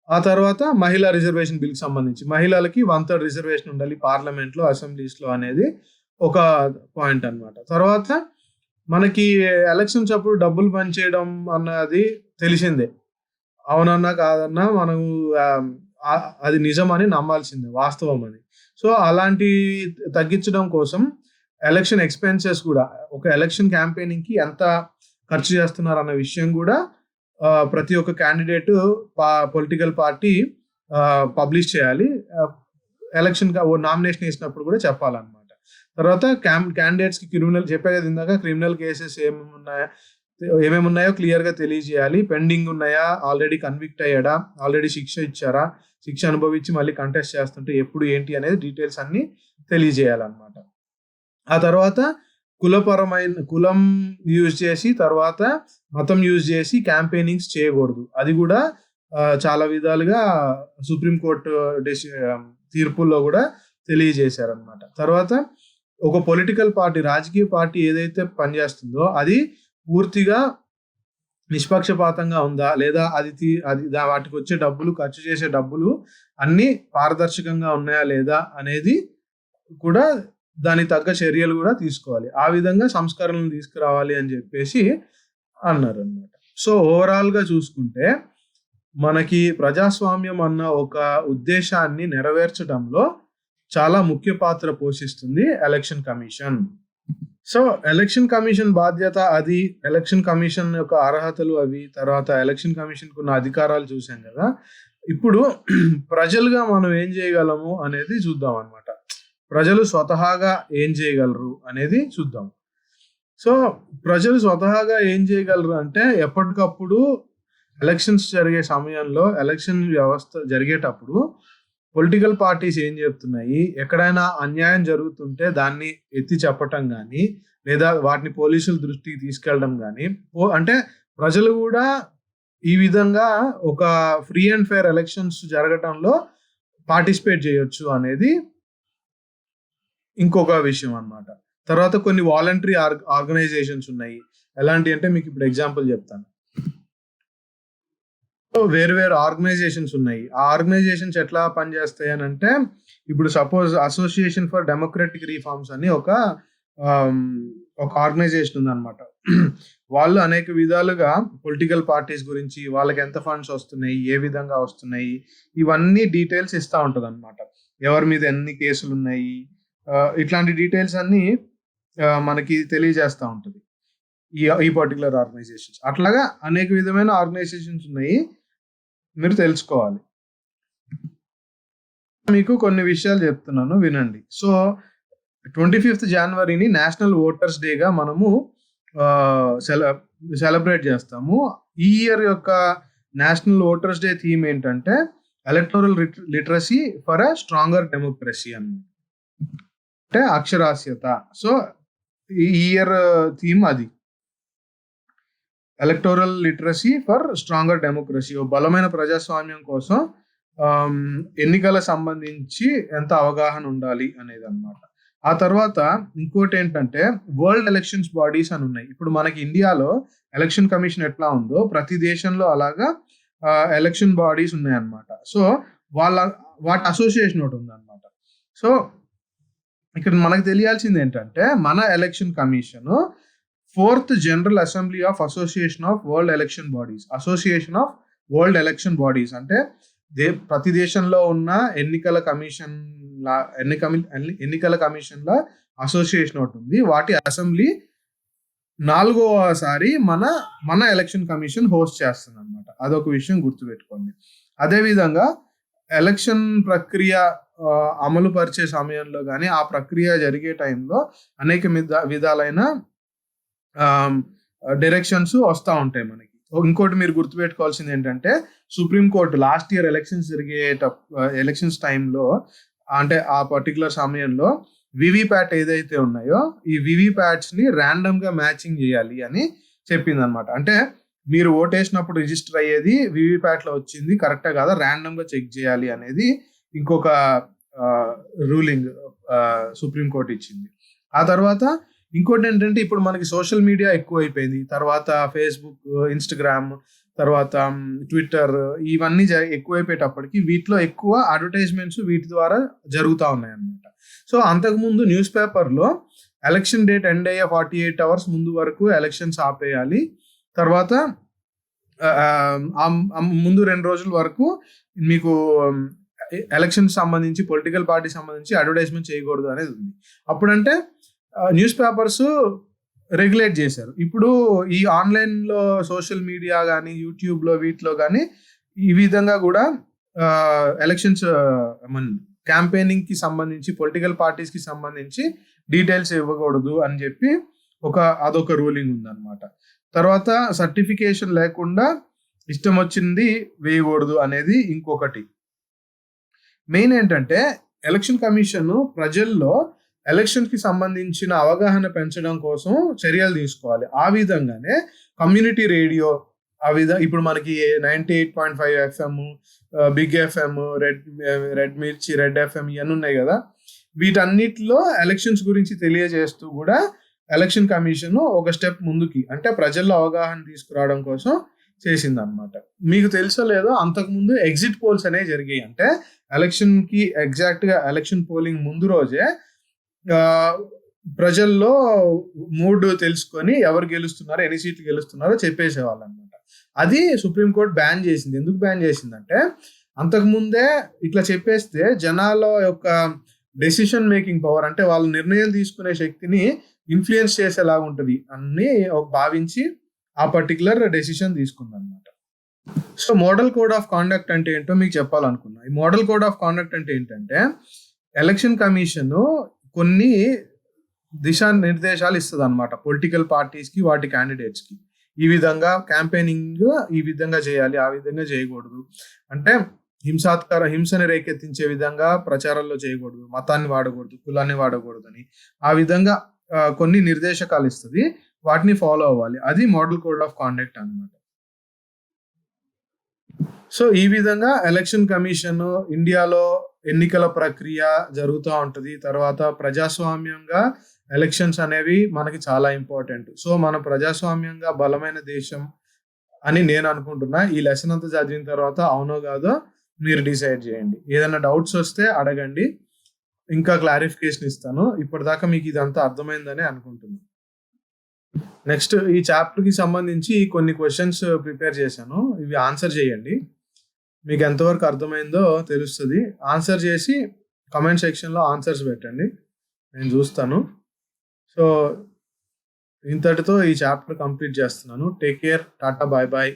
ఆ తర్వాత మహిళా రిజర్వేషన్ బిల్కి సంబంధించి మహిళలకి 1/3 రిజర్వేషన్ ఉండాలి పార్లమెంట్లో, అసెంబ్లీస్లో అనేది ఒక పాయింట్ అనమాట. తర్వాత మనకి ఎలక్షన్స్ అప్పుడు డబ్బులు పనిచేయడం అన్నది తెలిసిందే, అవునన్నా కాదన్నా మనం అది నిజమని నమ్మాల్సిందే, వాస్తవం అని. సో అలాంటి తగ్గించడం కోసం ఎలక్షన్ ఎక్స్పెన్సెస్ కూడా, ఒక ఎలక్షన్ క్యాంపెయినింగ్కి ఎంత ఖర్చు చేస్తున్నారు అన్న విషయం కూడా ప్రతి ఒక్క క్యాండిడేట్ పొలిటికల్ పార్టీ పబ్లిష్ చేయాలి. ఎలక్షన్ నామినేషన్ వేసినప్పుడు కూడా చెప్పాలన్నమాట. తర్వాత క్యాండిడేట్స్కి చెప్పే కదా ఇందాక, క్రిమినల్ కేసెస్ ఏమేమి ఉన్నాయో క్లియర్గా తెలియజేయాలి. పెండింగ్ ఉన్నాయా, ఆల్రెడీ కన్విక్ట్ అయ్యాడా, ఆల్రెడీ శిక్ష ఇచ్చారా, శిక్ష అనుభవించి మళ్ళీ కంటెస్ట్ చేస్తుంటే ఎప్పుడు ఏంటి అనేది డీటెయిల్స్ అన్ని తెలియజేయాలన్నమాట. ఆ తర్వాత కులం యూజ్ చేసి, తర్వాత మతం యూజ్ చేసి క్యాంపెయినింగ్స్ చేయకూడదు. అది కూడా చాలా విధాలుగా సుప్రీంకోర్టు తీర్పుల్లో కూడా తెలియజేశారనమాట. తర్వాత ఒక పొలిటికల్ పార్టీ, రాజకీయ పార్టీ ఏదైతే పనిచేస్తుందో అది పూర్తిగా నిష్పక్షపాతంగా ఉందా, లేదా అది వాటికి వచ్చే డబ్బులు, ఖర్చు చేసే డబ్బులు అన్ని పారదర్శకంగా ఉన్నాయా లేదా అనేది కూడా దానికి తగ్గ చర్యలు కూడా తీసుకోవాలి. ఆ విధంగా సంస్కరణలు తీసుకురావాలి అని చెప్పేసి అన్నారు అనమాట. సో ఓవరాల్గా చూసుకుంటే మనకి ప్రజాస్వామ్యం అన్న ఒక ఉద్దేశాన్ని నెరవేర్చడంలో చాలా ముఖ్య పాత్ర పోషిస్తుంది election commission. So election commission బాధ్యత అది, ఎలక్షన్ కమిషన్ యొక్క అర్హతలు అవి, తర్వాత ఎలక్షన్ కమిషన్ ఉన్న అధికారాలు చూసాం కదా. ఇప్పుడు ప్రజలుగా మనం ఏం చేయగలము అనేది చూద్దాం అనమాట. ప్రజలు స్వతహాగా ఏం చేయగలరు అనేది చూద్దాం. సో ప్రజలు స్వతహాగా ఏం చేయగలరు అంటే, ఎప్పటికప్పుడు ఎలక్షన్స్ జరిగే సమయంలో, ఎలక్షన్ వ్యవస్థ జరిగేటప్పుడు పొలిటికల్ పార్టీస్ ఏం చెప్తున్నాయి, ఎక్కడైనా అన్యాయం జరుగుతుంటే దాన్ని ఎత్తి చెప్పటం కానీ, లేదా వాటిని పోలీసుల దృష్టికి తీసుకెళ్ళడం కానీ, అంటే ప్రజలు కూడా ఈ విధంగా ఒక ఫ్రీ అండ్ ఫెయిర్ ఎలక్షన్స్ జరగటంలో పార్టిసిపేట్ చేయొచ్చు అనేది ఇంకొక విషయం అన్నమాట. తర్వాత కొన్ని వాలంటరీ ఆర్గనైజేషన్స్ ఉన్నాయి. ఎలాంటి అంటే మీకు ఇప్పుడు ఎగ్జాంపుల్ చెప్తాను. వేరు ఆర్గనైజేషన్స్ ఉన్నాయి. ఆ ఆర్గనైజేషన్స్ ఎట్లా పనిచేస్తాయి అని అంటే, ఇప్పుడు suppose association for democratic reforms అని ఒక ఆర్గనైజేషన్ ఉందన్నమాట. వాళ్ళు అనేక విధాలుగా పొలిటికల్ పార్టీస్ గురించి, వాళ్ళకి ఎంత ఫండ్స్ వస్తున్నాయి, ఏ విధంగా వస్తున్నాయి, ఇవన్నీ డీటెయిల్స్ ఇస్తూ ఉంటుంది అనమాట. ఎవరి మీద ఎన్ని కేసులు ఉన్నాయి, ఇట్లాంటి డీటెయిల్స్ అన్ని మనకి తెలియజేస్తూ ఉంటుంది ఈ పర్టికులర్ ఆర్గనైజేషన్స్. అట్లాగా అనేక విధమైన ఆర్గనైజేషన్స్ ఉన్నాయి, మీరు తెలుసుకోవాలి. మీకు కొన్ని విషయాలు చెప్తున్నాను, వినండి. సో 25th జనవరిని నేషనల్ ఓటర్స్ డేగా మనము సెలబ్రేట్ చేస్తాము. ఈ ఇయర్ యొక్క నేషనల్ ఓటర్స్ డే థీమ్ ఏంటంటే electoral literacy for a stronger democracy అన్నమాట, అంటే అక్షరాస్యత. సో ఈ ఇయర్ థీమ్ అది, electoral literacy for stronger democracy, బలమైన ప్రజాస్వామ్యం కోసం ఎన్నికల సంబంధించి ఎంత అవగాహన ఉండాలి అనేది అన్నమాట. ఆ తర్వాత ఇంకోటి ఏంటంటే వరల్డ్ ఎలక్షన్స్ బాడీస్ అని ఉన్నాయి. ఇప్పుడు మనకి ఇండియాలో ఎలక్షన్ కమిషన్ ఎట్లా ఉందో ప్రతి దేశంలో అలాగా ఎలక్షన్ బాడీస్ ఉన్నాయన్నమాట. సో వాటి అసోసియేషన్ ఒకటి ఉందన్నమాట. సో ఇక్కడ మనకు తెలియాల్సింది ఏంటంటే మన election commission 4th general assembly of association of world election bodies, association of world election bodies అంటే ప్రతి దేశంలో ఉన్న ఎన్నికల కమిషన్ల అసోసియేషన్ ఒకటి ఉంది. వాటి అసెంబ్లీ 4వసారి మన ఎలక్షన్ కమిషన్ హోస్ట్ చేస్తుంది అనమాట. అదొక విషయం గుర్తుపెట్టుకోండి. అదేవిధంగా ఎలక్షన్ ప్రక్రియ అమలు పరిచే సమయంలో కానీ ఆ ప్రక్రియ జరిగే టైంలో అనేక విధాలైన డైరెక్షన్స్ వస్తూ ఉంటాయి మనకి. ఇంకోటి మీరు గుర్తుపెట్టుకోవాల్సింది ఏంటంటే సుప్రీంకోర్టు లాస్ట్ ఇయర్ ఎలక్షన్స్ టైంలో, అంటే ఆ పర్టికులర్ సమయంలో వివిప్యాట్ ఏదైతే ఉన్నాయో ఈ వివిప్యాట్స్ ని ర్యాండమ్ గా మ్యాచింగ్ చేయాలి అని చెప్పింది అనమాట. అంటే మీరు ఓటేసినప్పుడు రిజిస్టర్ అయ్యేది వివిప్యాట్ లో వచ్చింది కరెక్టా కాదా ర్యాండమ్ గా చెక్ చేయాలి అనేది ఇంకొక రూలింగ్ సుప్రీంకోర్టు ఇచ్చింది. ఆ తర్వాత ఇంకోటి ఏంటంటే ఇప్పుడు మనకి సోషల్ మీడియా ఎక్కువ అయిపోయింది. తర్వాత ఫేస్బుక్, ఇన్స్టాగ్రామ్, తర్వాత ట్విట్టర్, ఇవన్నీ ఎక్కువైపోయేటప్పటికి వీటిలో ఎక్కువ అడ్వర్టైజ్మెంట్స్ వీటి ద్వారా జరుగుతూ ఉన్నాయి అన్నమాట. సో అంతకుముందు న్యూస్ పేపర్లో ఎలక్షన్ డేట్ ఎండ్ అయ్యే 48 hours ముందు వరకు ఎలక్షన్స్ ఆపేయాలి, తర్వాత ముందు 2 రోజుల వరకు మీకు ఎలక్షన్ సంబంధించి పొలిటికల్ పార్టీ సంబంధించి అడ్వర్టైజ్మెంట్ చేయకూడదు అనేది ఉంది. అప్పుడంటే న్యూస్ పేపర్స్ రెగ్యులేట్ చేశారు. ఇప్పుడు ఈ ఆన్లైన్లో సోషల్ మీడియా కానీ యూట్యూబ్లో వీటిలో కానీ ఈ విధంగా కూడా ఎలక్షన్స్ క్యాంపెయినింగ్కి సంబంధించి పొలిటికల్ పార్టీస్కి సంబంధించి డీటెయిల్స్ ఇవ్వకూడదు అని చెప్పి అదొక రూలింగ్ ఉందన్నమాట. తర్వాత సర్టిఫికేషన్ లేకుండా ఇష్టం వచ్చింది వేయకూడదు అనేది ఇంకొకటి. మెయిన్ ఏంటంటే ఎలక్షన్ కమిషన్ ప్రజల్లో ఎలక్షన్కి సంబంధించిన అవగాహన పెంచడం కోసం చర్యలు తీసుకోవాలి. ఆ విధంగానే కమ్యూనిటీ రేడియో, ఇప్పుడు మనకి 98.5 FM, బిగ్ FM, రెడ్ మిర్చి, రెడ్ FM ఇవన్నీ ఉన్నాయి కదా, వీటన్నిటిలో ఎలక్షన్స్ గురించి తెలియజేస్తూ కూడా ఎలక్షన్ కమిషన్ ఒక స్టెప్ ముందుకి, అంటే ప్రజల్లో అవగాహన తీసుకురావడం కోసం చేసింది అనమాట. మీకు తెలుసో లేదో అంతకుముందు ఎగ్జిట్ పోల్స్ అనేవి జరిగాయి. అంటే ఎలక్షన్కి ఎగ్జాక్ట్గా ఎలక్షన్ పోలింగ్ ముందు రోజే ప్రజల్లో మూడ్ తెలుసుకొని ఎవరు గెలుస్తున్నారో, ఎన్ని సీట్లు గెలుస్తున్నారో చెప్పేసేవాళ్ళు అనమాట. అది సుప్రీంకోర్టు బ్యాన్ చేసింది. ఎందుకు బ్యాన్ చేసిందంటే అంతకుముందే ఇట్లా చెప్పేస్తే జనాల యొక్క డెసిషన్ మేకింగ్ పవర్, అంటే వాళ్ళు నిర్ణయం తీసుకునే శక్తిని ఇన్ఫ్లుయెన్స్ చేసేలాగా ఉంటుంది అని భావించి ఆ పర్టికులర్ డెసిషన్ తీసుకుందన్నమాట. So model code of conduct అంటే ఏంటో మీకు చెప్పాలనుకున్నా. ఈ మోడల్ కోడ్ ఆఫ్ కాండక్ట్ అంటే ఏంటంటే ఎలక్షన్ కమిషన్ కొన్ని దిశానిర్దేశాలు ఇస్తుంది అనమాట పొలిటికల్ పార్టీస్కి, వాటి క్యాండిడేట్స్కి. ఈ విధంగా క్యాంపెయినింగ్ ఈ విధంగా చేయాలి, ఆ విధంగా చేయకూడదు, అంటే హింసని రేకెత్తించే విధంగా ప్రచారాల్లో చేయకూడదు, మతాన్ని వాడకూడదు, కులాన్ని వాడకూడదు అని ఆ విధంగా కొన్ని నిర్దేశకాలు ఇస్తుంది. వాటిని ఫాలో అవ్వాలి. అది మోడల్ కోడ్ ఆఫ్ కాండక్ట్ అన్నమాట. సో ఈ విధంగా ఎలక్షన్ కమిషన్ ఇండియాలో ఎన్నికల ప్రక్రియ జరుగుతూ ఉంటుంది. తర్వాత ప్రజాస్వామ్యంగా ఎలక్షన్స్ అనేవి మనకి చాలా ఇంపార్టెంట్. సో మన ప్రజాస్వామ్యంగా బలమైన దేశం అని నేను అనుకుంటున్నా. ఈ లెసన్ అంతా చదివిన తర్వాత అవునో కాదో మీరు డిసైడ్ చేయండి. ఏదైనా డౌట్స్ వస్తే అడగండి, ఇంకా క్లారిఫికేషన్ ఇస్తాను. ఇప్పటిదాకా మీకు ఇదంతా అర్థమైందని అనుకుంటున్నాను. నెక్స్ట్ ఈ చాప్టర్కి సంబంధించి కొన్ని క్వశ్చన్స్ ప్రిపేర్ చేశాను, ఇవి ఆన్సర్ చేయండి. మీకు ఎంతవరకు అర్థమైందో తెలుస్తుంది. ఆన్సర్ చేసి కమెంట్ సెక్షన్లో ఆన్సర్స్ పెట్టండి, నేను చూస్తాను. సో ఇంతటితో ఈ చాప్టర్ కంప్లీట్ చేస్తున్నాను. Take care, tata, bye bye.